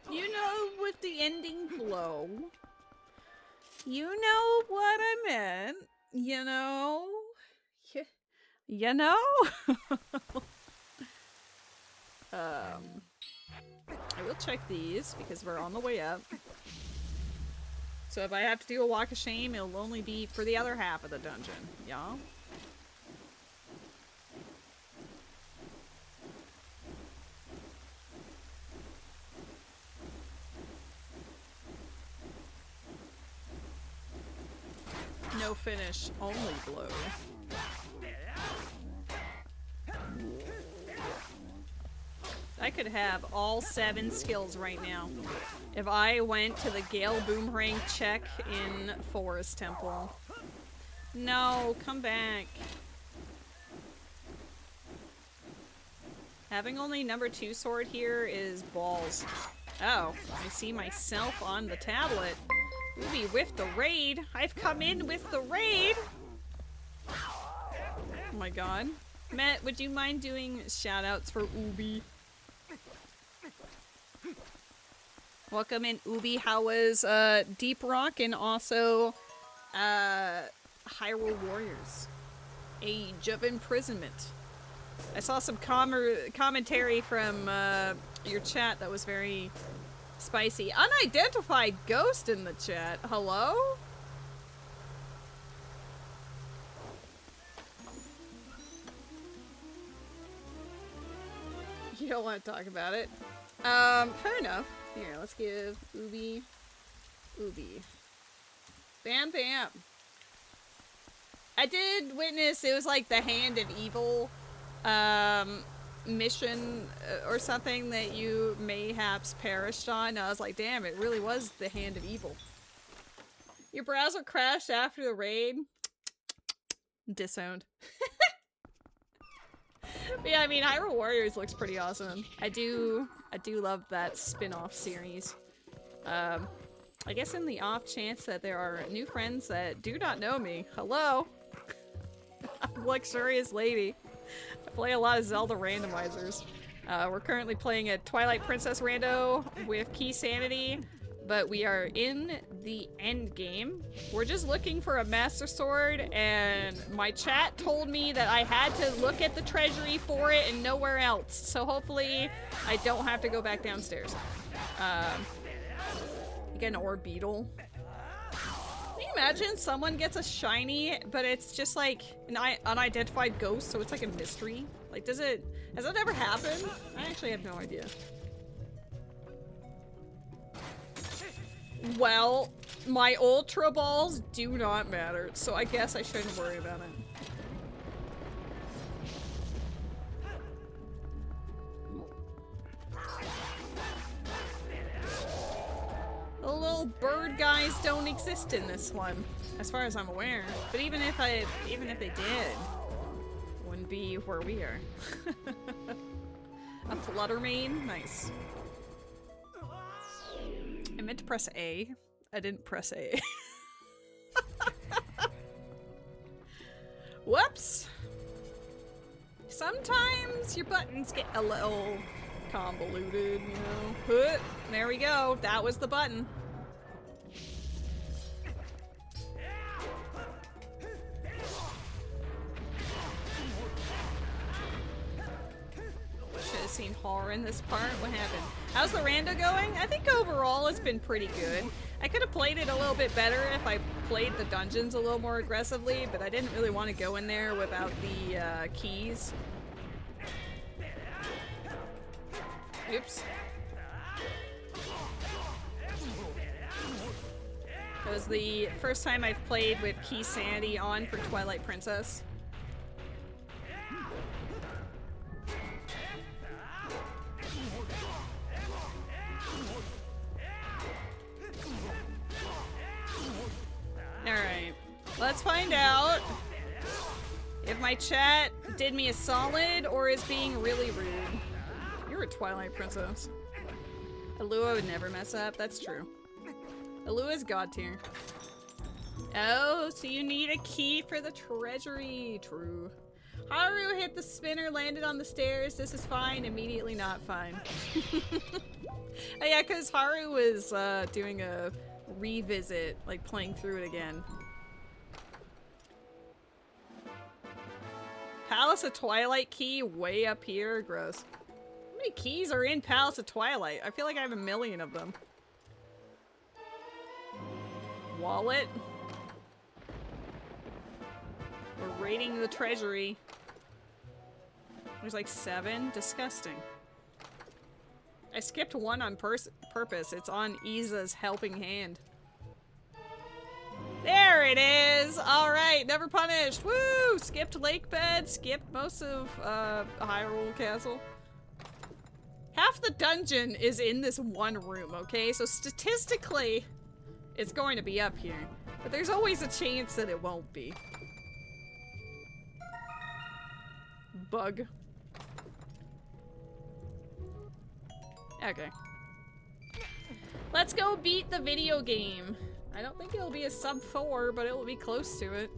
You know, with the ending blow. You know what I meant, you know? You know? I will check these because we're on the way up. So if I have to do a walk of shame, it'll only be for the other half of the dungeon, y'all. No finish, only blow. I could have all 7 skills right now if I went to the Gale Boomerang check in Forest Temple. No, come back. Having only number 2 sword here is balls. Oh, I see myself on the tablet. Ubi with the raid. I've come in with the raid. Oh my god. Matt, would you mind doing shoutouts for Ubi? Welcome in, Ubi. How was Deep Rock and also Hyrule Warriors? Age of Imprisonment. I saw some commentary from your chat that was very spicy. Unidentified ghost in the chat. Hello? You don't want to talk about it. Fair enough. Here, let's give Ubi. Bam bam. I did witness, it was like the Hand of Evil mission or something that you mayhaps perished on. I was like, damn, it really was the Hand of Evil. Your browser crashed after the raid? Disowned. But yeah, I mean, Hyrule Warriors looks pretty awesome. I do love that spin-off series. I guess in the off chance that there are new friends that do not know me, hello! I'm LuxuriousLady. I play a lot of Zelda randomizers. We're currently playing a Twilight Princess Rando with Keysanity, but we are in the end game. We're just looking for a Master Sword, and my chat told me that I had to look at the treasury for it and nowhere else. So hopefully I don't have to go back downstairs. You get an ore beetle. Can you imagine someone gets a shiny, but it's just like an unidentified ghost, so it's like a mystery? Like, has that ever happened? I actually have no idea. Well, my Ultra Balls do not matter, so I guess I shouldn't worry about it. The little bird guys don't exist in this one, as far as I'm aware. But even if they did, wouldn't be where we are. A Fluttermane? Nice. I meant to press A. I didn't press A. Whoops! Sometimes your buttons get a little convoluted, you know. There we go. That was the button. Should have seen horror in this part. What happened? How's the rando going? I think overall it's been pretty good. I could have played it a little bit better if I played the dungeons a little more aggressively, but I didn't really want to go in there without the keys. Oops. It was the first time I've played with Keysanity on for Twilight Princess. Alright, let's find out if my chat did me a solid or is being really rude. You're a Twilight Princess. Alua would never mess up, that's true. Alua's god tier. Oh, so you need a key for the treasury. True. Haru hit the spinner, landed on the stairs. This is fine, immediately not fine. Oh yeah, because Haru was doing a revisit, like playing through it again. Palace of Twilight key way up here. Gross. How many keys are in Palace of Twilight? I feel like I have a million of them. Wallet. We're raiding the treasury. There's like 7. Disgusting. I skipped one on purpose. It's on Iza's helping hand. There it is! Alright, never punished! Woo! Skipped lake bed, skipped most of Hyrule Castle. Half the dungeon is in this one room, okay? So statistically, it's going to be up here. But there's always a chance that it won't be. Bug. Okay. Let's go beat the video game. I don't think it'll be a sub 4, but it'll be close to it.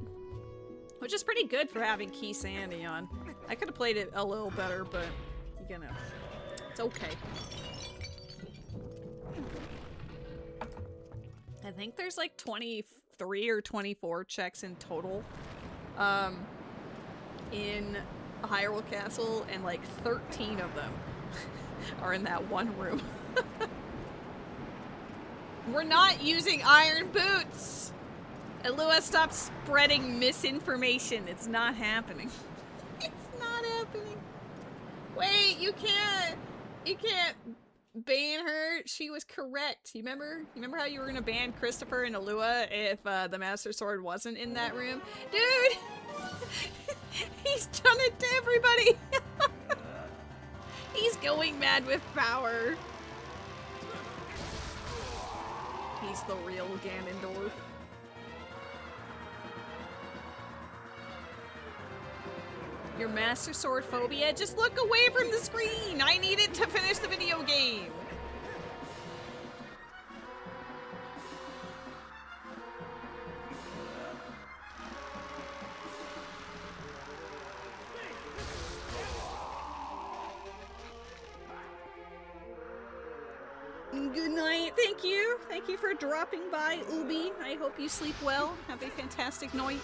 Which is pretty good for having Keysanity on. I could have played it a little better, but you know, it's okay. I think there's like 23 or 24 checks in total in Hyrule Castle, and like 13 of them are in that one room. We're not using iron boots! And Lua, stop spreading misinformation. It's not happening. It's not happening. Wait, you can't ban her. She was correct. You remember how you were gonna ban Christopher and Alua if the Master Sword wasn't in that room? Dude! He's done it to everybody! He's going mad with power. He's the real Ganondorf. Your Master Sword phobia? Just look away from the screen! I need it to finish the video game! Good night. Thank you. Thank you for dropping by, Ubi. I hope you sleep well. Have a fantastic night.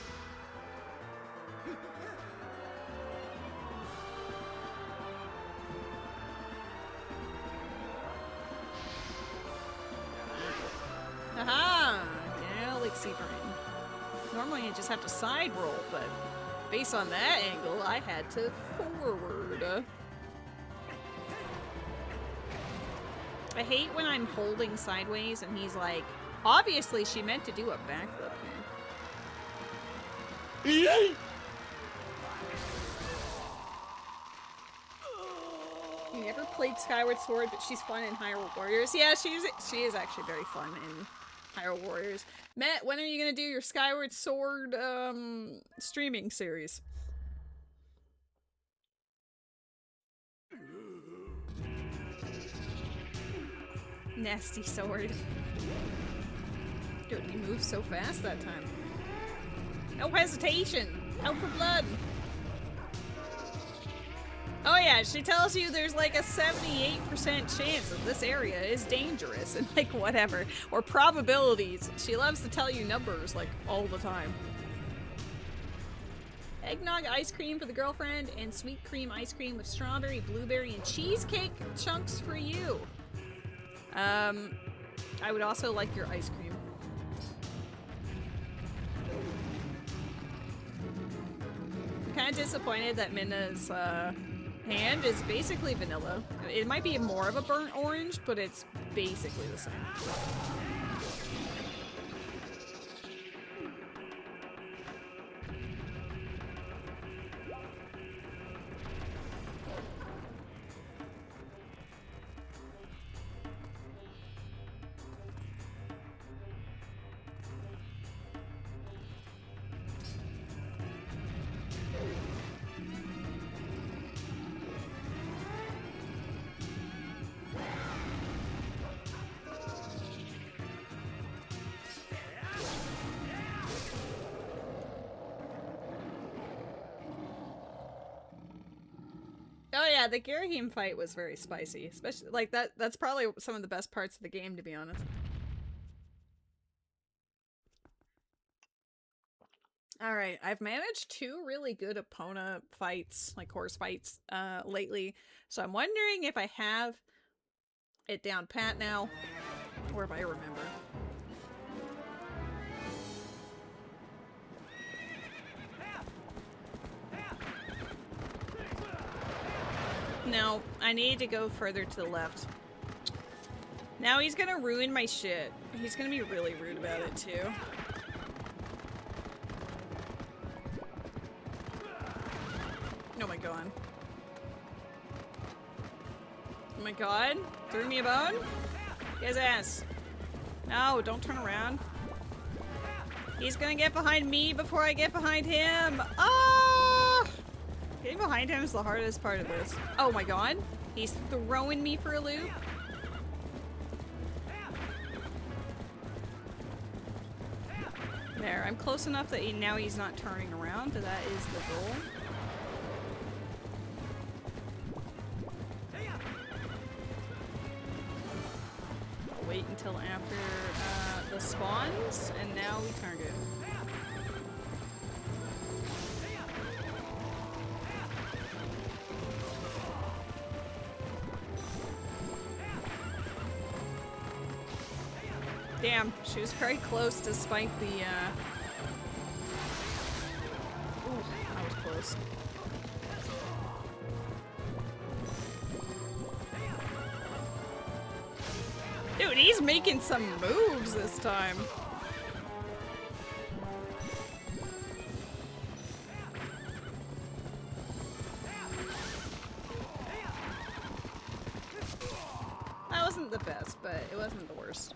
Aha! Galaxy Brain. Normally I just have to side roll, but based on that angle, I had to forward. I hate when I'm holding sideways and he's like, obviously she meant to do a backflip here. You never played Skyward Sword, but she's fun in Hyrule Warriors. Yeah, she is actually very fun in Hyrule Warriors. Matt, when are you gonna do your Skyward Sword streaming series? Nasty sword. Dude, he moved so fast that time. No hesitation. Out for blood. Oh yeah, she tells you there's like a 78% chance that this area is dangerous and like whatever. Or probabilities. She loves to tell you numbers like all the time. Eggnog ice cream for the girlfriend and sweet cream ice cream with strawberry, blueberry, and cheesecake chunks for you. I would also like your ice cream. I'm kind of disappointed that Minna's hand is basically vanilla. It might be more of a burnt orange, but it's basically the same. Oh yeah, the Girahim fight was very spicy. Especially like that's probably some of the best parts of the game, to be honest. Alright, I've managed 2 really good opponent fights, like horse fights, lately. So I'm wondering if I have it down pat now, or if I remember. No, I need to go further to the left. Now he's gonna ruin my shit. He's gonna be really rude about it, too. Oh my god. Oh my god. Threw me a bone? His ass. No, don't turn around. He's gonna get behind me before I get behind him. Ah! Getting behind him is the hardest part of this. Oh my god. He's throwing me for a loop. There, I'm close enough that now he's not turning around. That is the goal. I'll wait until after the spawns, and now we target. Damn, she was very close despite the, Ooh, that was close. Dude, he's making some moves this time. That wasn't the best, but it wasn't the worst.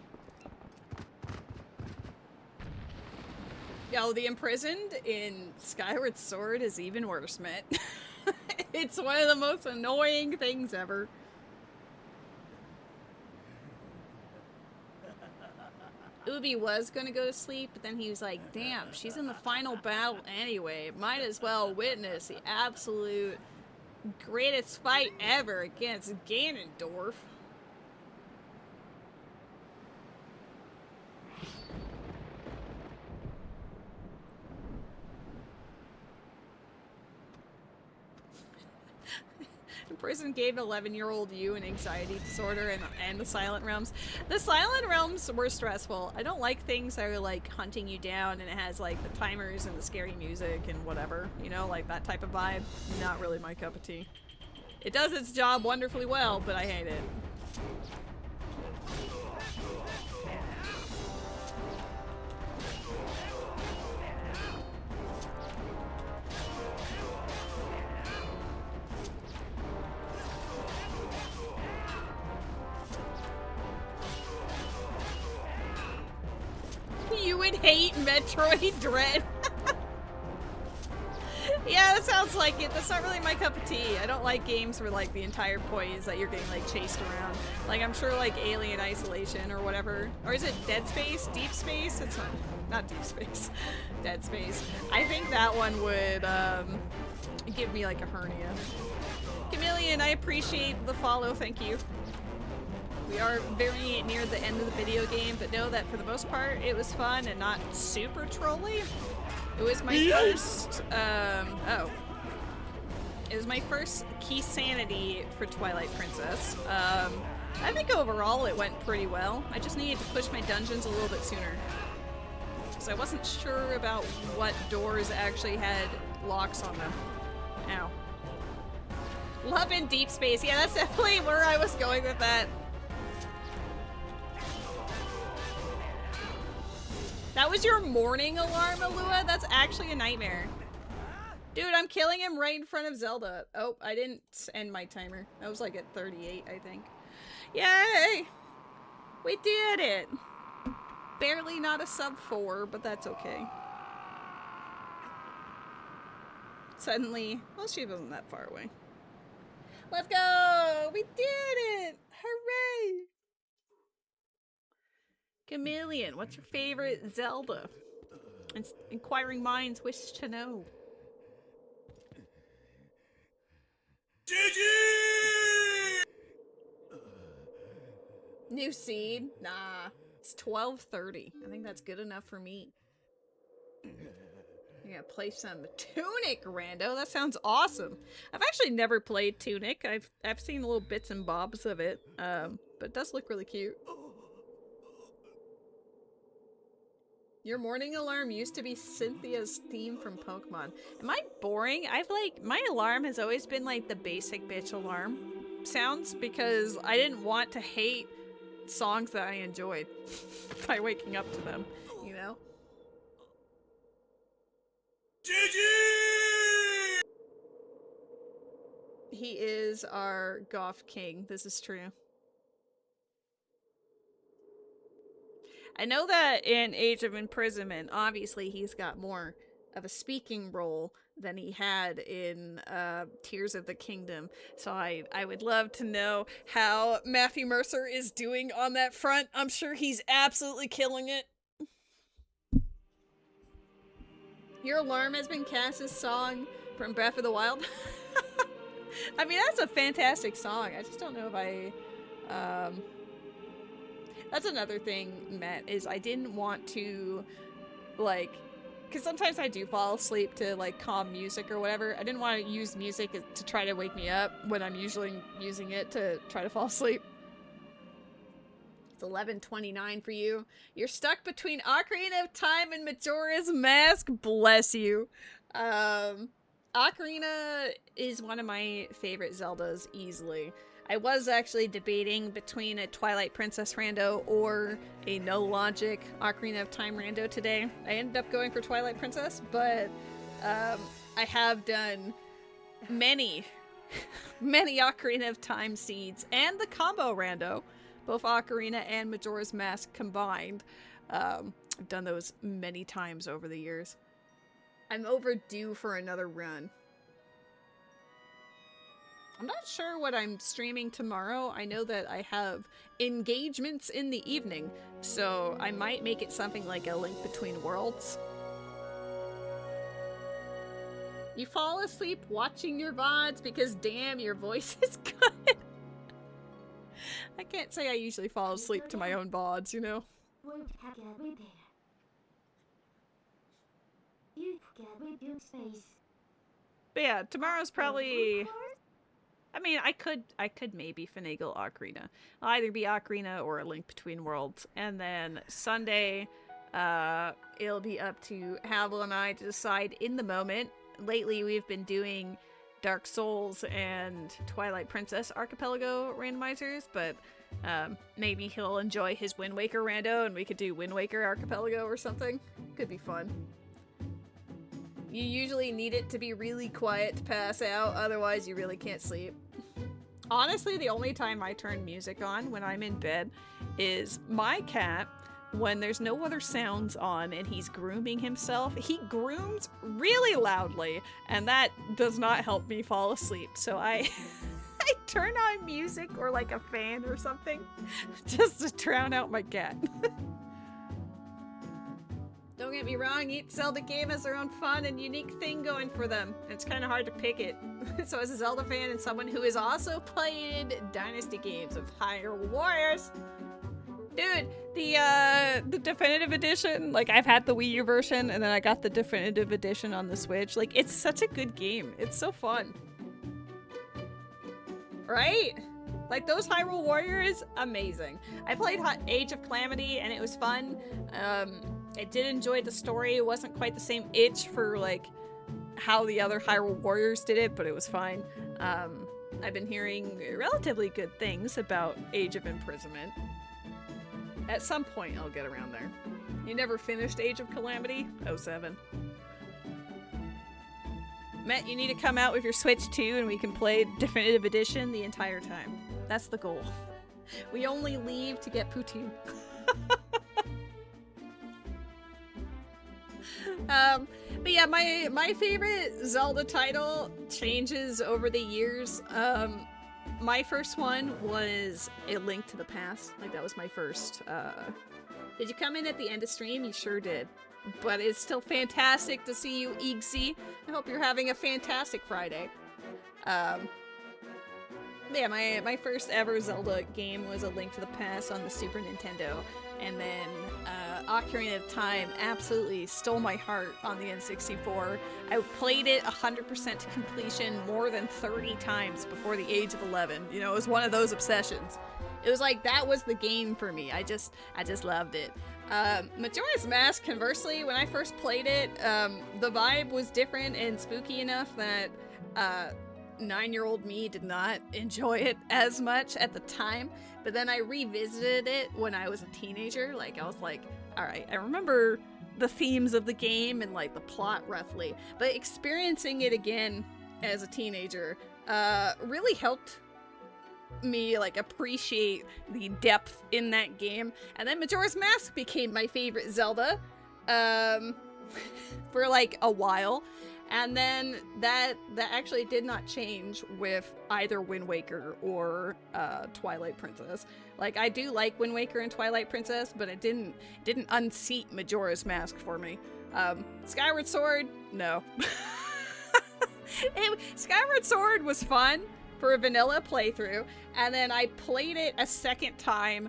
Yo, the imprisoned in Skyward Sword is even worse, man. It's one of the most annoying things ever. Ubi was gonna go to sleep, but then he was like, damn, she's in the final battle anyway. Might as well witness the absolute greatest fight ever against Ganondorf. The person gave 11-year-old you an anxiety disorder and the Silent Realms. The Silent Realms were stressful. I don't like things that are like hunting you down and it has like the timers and the scary music and whatever. You know, like that type of vibe. Not really my cup of tea. It does its job wonderfully well, but I hate it. You would hate Metroid Dread. Yeah, that sounds like it. That's not really my cup of tea. I don't like games where like the entire point is that you're getting like chased around. Like I'm sure like Alien Isolation or whatever. Or is it Dead Space? Deep Space? It's not Deep Space. Dead Space. I think that one would give me like a hernia. Chameleon, I appreciate the follow, thank you. We are very near the end of the video game, but know that for the most part, it was fun and not super trolly. It was my first, It was my first Keysanity for Twilight Princess. I think overall it went pretty well. I just needed to push my dungeons a little bit sooner. Because I wasn't sure about what doors actually had locks on them. Ow. Love in Deep Space. Yeah, that's definitely where I was going with that. That was your morning alarm, Alua? That's actually a nightmare. Dude, I'm killing him right in front of Zelda. Oh, I didn't end my timer. I was like at 38, I think. Yay! We did it! Barely not a sub 4, but that's okay. Suddenly, well, she wasn't that far away. Let's go! We did it! Hooray! Chameleon, what's your favorite Zelda? Inquiring minds wish to know. GG! New seed? Nah. It's 12:30. I think that's good enough for me. I gotta play some Tunic, Rando. That sounds awesome. I've actually never played Tunic. I've seen little bits and bobs of it. But it does look really cute. Your morning alarm used to be Cynthia's theme from Pokemon. Am I boring? My alarm has always been like the basic bitch alarm sounds because I didn't want to hate songs that I enjoyed by waking up to them, you know? GG! he is our goth king. This is true. I know that in Age of Imprisonment, obviously he's got more of a speaking role than he had in Tears of the Kingdom. So I would love to know how Matthew Mercer is doing on that front. I'm sure he's absolutely killing it. Your alarm has been cast as song from Breath of the Wild. I mean, that's a fantastic song. I just don't know if I... That's another thing, Matt, is I didn't want to, like... Because sometimes I do fall asleep to, like, calm music or whatever. I didn't want to use music to try to wake me up when I'm usually using it to try to fall asleep. It's 11:29 for you. You're stuck between Ocarina of Time and Majora's Mask. Bless you. Ocarina is one of my favorite Zeldas, easily. I was actually debating between a Twilight Princess rando or a no logic Ocarina of Time rando today. I ended up going for Twilight Princess, but I have done many Ocarina of Time seeds and the combo rando, both Ocarina and Majora's Mask combined. I've done those many times over the years. I'm overdue for another run. I'm not sure what I'm streaming tomorrow. I know that I have engagements in the evening, so I might make it something like a Link Between Worlds. You fall asleep watching your VODs because damn, your voice is good. I can't say I usually fall asleep to my own VODs, you know? But yeah, tomorrow's probably... I mean, I could maybe finagle Ocarina. I'll either be Ocarina or a Link Between Worlds. And then Sunday, it'll be up to Havel and I to decide in the moment. Lately, we've been doing Dark Souls and Twilight Princess Archipelago randomizers, but maybe he'll enjoy his Wind Waker rando and we could do Wind Waker Archipelago or something. Could be fun. You usually need it to be really quiet to pass out, otherwise you really can't sleep. Honestly, the only time I turn music on when I'm in bed is my cat, when there's no other sounds on and he's grooming himself. He grooms really loudly, and that does not help me fall asleep, so I turn on music or like a fan or something just to drown out my cat. Don't get me wrong, each Zelda game has their own fun and unique thing going for them. It's kind of hard to pick it. So as a Zelda fan and someone who has also played Dynasty games of Hyrule Warriors, dude, the definitive edition, like I've had the Wii U version and then I got the definitive edition on the Switch. Like, it's such a good game. It's so fun. Right? Like, those Hyrule Warriors, amazing. I played Age of Calamity and it was fun. I did enjoy the story. It wasn't quite the same itch for, like, how the other Hyrule Warriors did it, but it was fine. I've been hearing relatively good things about Age of Imprisonment. At some point, I'll get around there. You never finished Age of Calamity? 07. Matt, you need to come out with your Switch too, and we can play Definitive Edition the entire time. That's the goal. We only leave to get poutine. But yeah, my favorite Zelda title changes over the years. My first one was A Link to the Past. Like, that was my first. Did you come in at the end of stream? You sure did. But it's still fantastic to see you, Eagsy. I hope you're having a fantastic Friday. Yeah, my first ever Zelda game was A Link to the Past on the Super Nintendo. And then Ocarina of Time absolutely stole my heart on the N64. I played it 100% to completion more than 30 times before the age of 11. You know, it was one of those obsessions. It was like, that was the game for me. I just loved it. Majora's Mask, conversely, when I first played it, the vibe was different and spooky enough that 9-year-old me did not enjoy it as much at the time. But then I revisited it when I was a teenager. Like, I was like, alright, I remember the themes of the game and, like, the plot roughly. But experiencing it again as a teenager, really helped me like appreciate the depth in that game. And then Majora's Mask became my favorite Zelda for like a while. And then that actually did not change with either Wind Waker or Twilight Princess. Like, I do like Wind Waker and Twilight Princess, but it didn't unseat Majora's Mask for me. Skyward Sword, no. Skyward Sword was fun for a vanilla playthrough, and then I played it a second time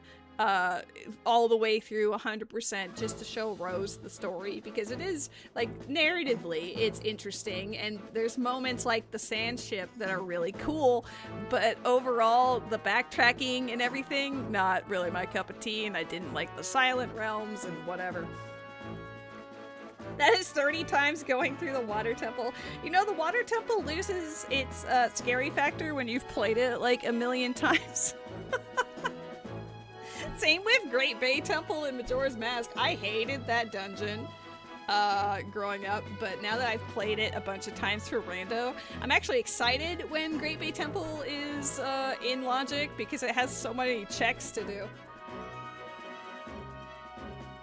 all the way through 100% just to show Rose the story, because it is, like, narratively, it's interesting, and there's moments like the sand ship that are really cool, but overall, the backtracking and everything, not really my cup of tea, and I didn't like the Silent Realms and whatever. That is 30 times going through the Water Temple. You know, the Water Temple loses its scary factor when you've played it like a million times. Same with Great Bay Temple and Majora's Mask. I hated that dungeon growing up, but now that I've played it a bunch of times for Rando, I'm actually excited when Great Bay Temple is in Logic because it has so many checks to do.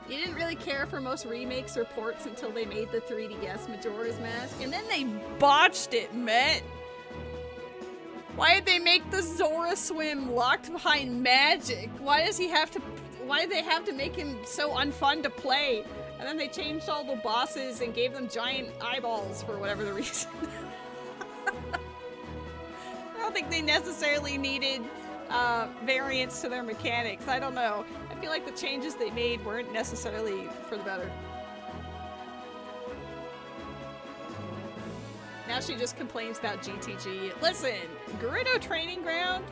You didn't really care for most remakes or ports until they made the 3DS Majora's Mask, and then they botched it, Met. Why did they make the Zora swim locked behind magic? Why did they have to make him so unfun to play? And then they changed all the bosses and gave them giant eyeballs for whatever the reason. I don't think they necessarily needed variants to their mechanics. I don't know. I feel like the changes they made weren't necessarily for the better. Now she just complains about GTG. Listen, Gerudo Training Ground,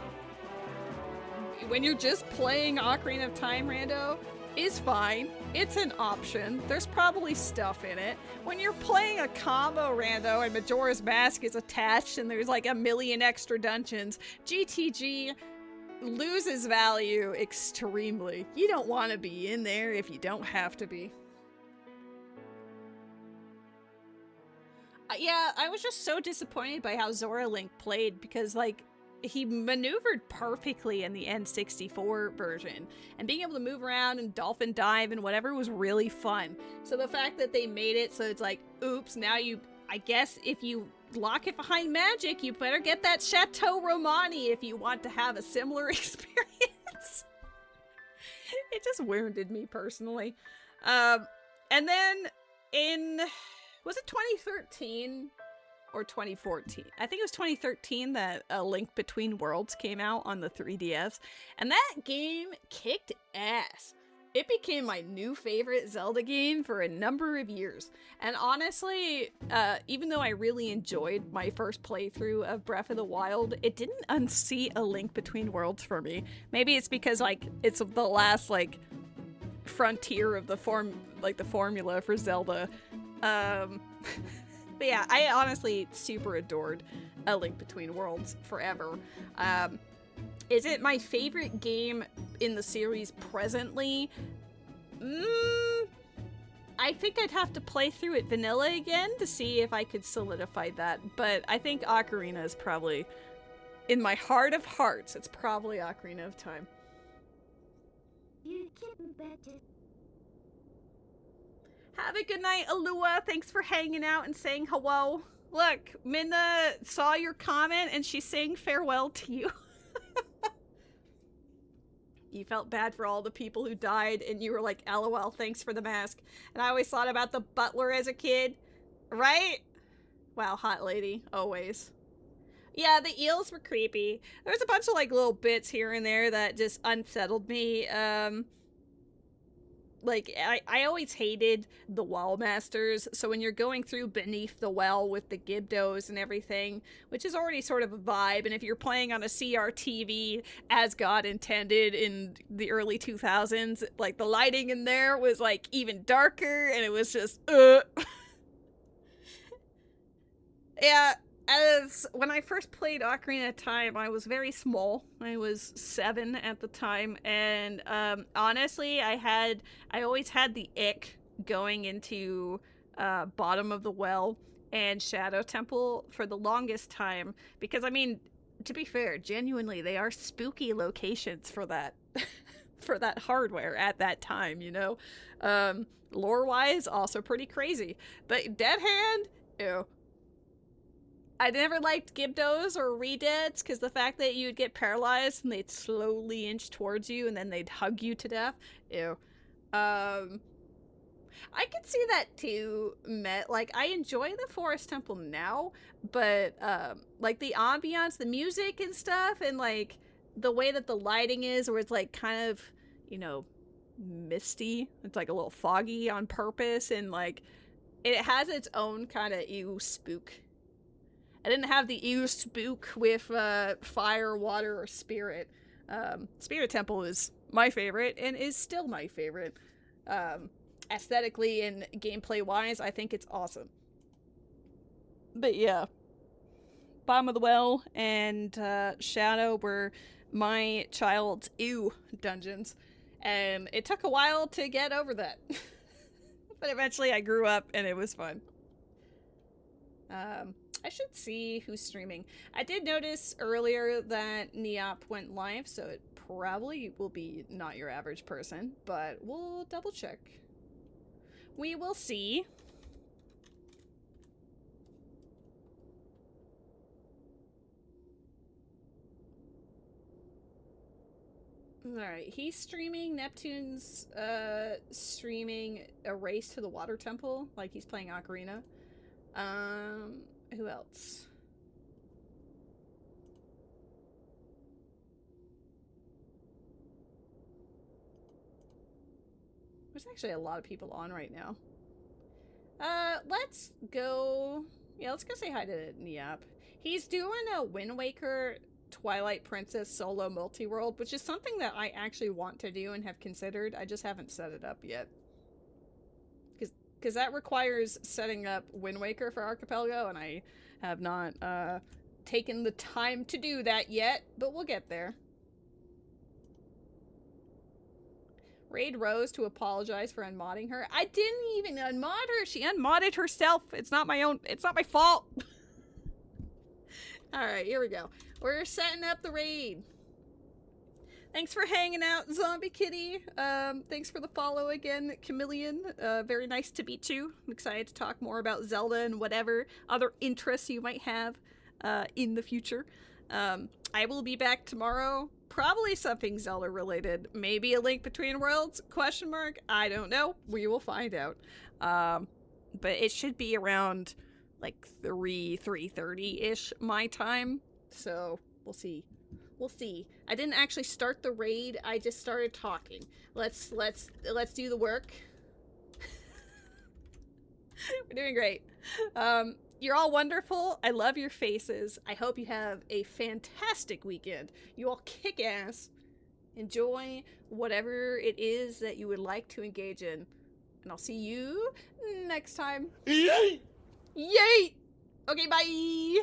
when you're just playing Ocarina of Time Rando, is fine. It's an option. There's probably stuff in it. When you're playing a combo Rando and Majora's Mask is attached and there's like a million extra dungeons, GTG loses value extremely. You don't want to be in there if you don't have to be. Yeah, I was just so disappointed by how Zora Link played because, like, he maneuvered perfectly in the N64 version, and being able to move around and dolphin dive and whatever was really fun. So the fact that they made it so it's like, oops, now I guess if you lock it behind magic, you better get that Chateau Romani if you want to have a similar experience. It just wounded me personally. And then in... Was it 2013 or 2014? I think it was 2013 that A Link Between Worlds came out on the 3DS, and that game kicked ass. It became my new favorite Zelda game for a number of years. And honestly, even though I really enjoyed my first playthrough of Breath of the Wild, it didn't unseat A Link Between Worlds for me. Maybe it's because, like, it's the last, like, frontier of the formula for Zelda. But yeah, I honestly super adored A Link Between Worlds forever. Is it my favorite game in the series presently? I think I'd have to play through it vanilla again to see if I could solidify that, but I think Ocarina is probably, in my heart of hearts, it's probably Ocarina of Time. Have a good night, Alua. Thanks for hanging out and saying hello. Look, Minna saw your comment and she's saying farewell to you. You felt bad for all the people who died and you were like, LOL, thanks for the mask. And I always thought about the butler as a kid, right? Wow, hot lady, always. Yeah, the eels were creepy. There was a bunch of like little bits here and there that just unsettled me. Like, I always hated the Well Masters, so when you're going through beneath the well with the Gibdos and everything, which is already sort of a vibe, and if you're playing on a CRTV as God intended in the early 2000s, like, the lighting in there was, like, even darker, and it was just, Yeah, when I first played Ocarina of Time, I was very small. I was 7 at the time, and honestly, I always had the ick going into bottom of the well and Shadow Temple for the longest time, because I mean, to be fair, genuinely they are spooky locations for that for that hardware at that time, you know. Lore wise, also pretty crazy. But Dead Hand, ew. I never liked Gibdos or Redeads because the fact that you'd get paralyzed and they'd slowly inch towards you and then they'd hug you to death. Ew. I could see that too, Met. Like, I enjoy the Forest Temple now, but, like, the ambiance, the music and stuff, and, like, the way that the lighting is, where it's, like, kind of, you know, misty. It's, like, a little foggy on purpose, and, like, it has its own kind of ew spook. I didn't have the ew spook with, fire, water, or spirit. Spirit Temple is my favorite, and is still my favorite. Aesthetically and gameplay wise, I think it's awesome. But yeah, Bottom of the Well and Shadow were my child's ew dungeons, and it took a while to get over that. But eventually I grew up and it was fun. I should see who's streaming. I did notice earlier that Neop went live, so it probably will be not your average person, but we'll double check. We will see. Alright, he's streaming. Neptune's streaming A Race to the Water Temple, like he's playing Ocarina. Who else? There's actually a lot of people on right now. Let's go... Yeah, let's go say hi to Neop. He's doing a Wind Waker Twilight Princess solo multi-world, which is something that I actually want to do and have considered. I just haven't set it up yet. Because that requires setting up Wind Waker for Archipelago, and I have not, taken the time to do that yet, but we'll get there. Raid Rose to apologize for unmodding her. I didn't even unmod her. She unmodded herself. It's not my fault. Alright, here we go. We're setting up the raid. Thanks for hanging out, Zombie Kitty. Thanks for the follow again, Chameleon. Very nice to meet you. I'm excited to talk more about Zelda and whatever other interests you might have in the future. I will be back tomorrow. Probably something Zelda related. Maybe a Link Between Worlds? Question mark? I don't know. We will find out. But it should be around like 3:30-ish my time. So we'll see. We'll see. I didn't actually start the raid. I just started talking. Let's do the work. We're doing great. You're all wonderful. I love your faces. I hope you have a fantastic weekend. You all kick ass. Enjoy whatever it is that you would like to engage in. And I'll see you next time. Yay! Yay! Okay, bye!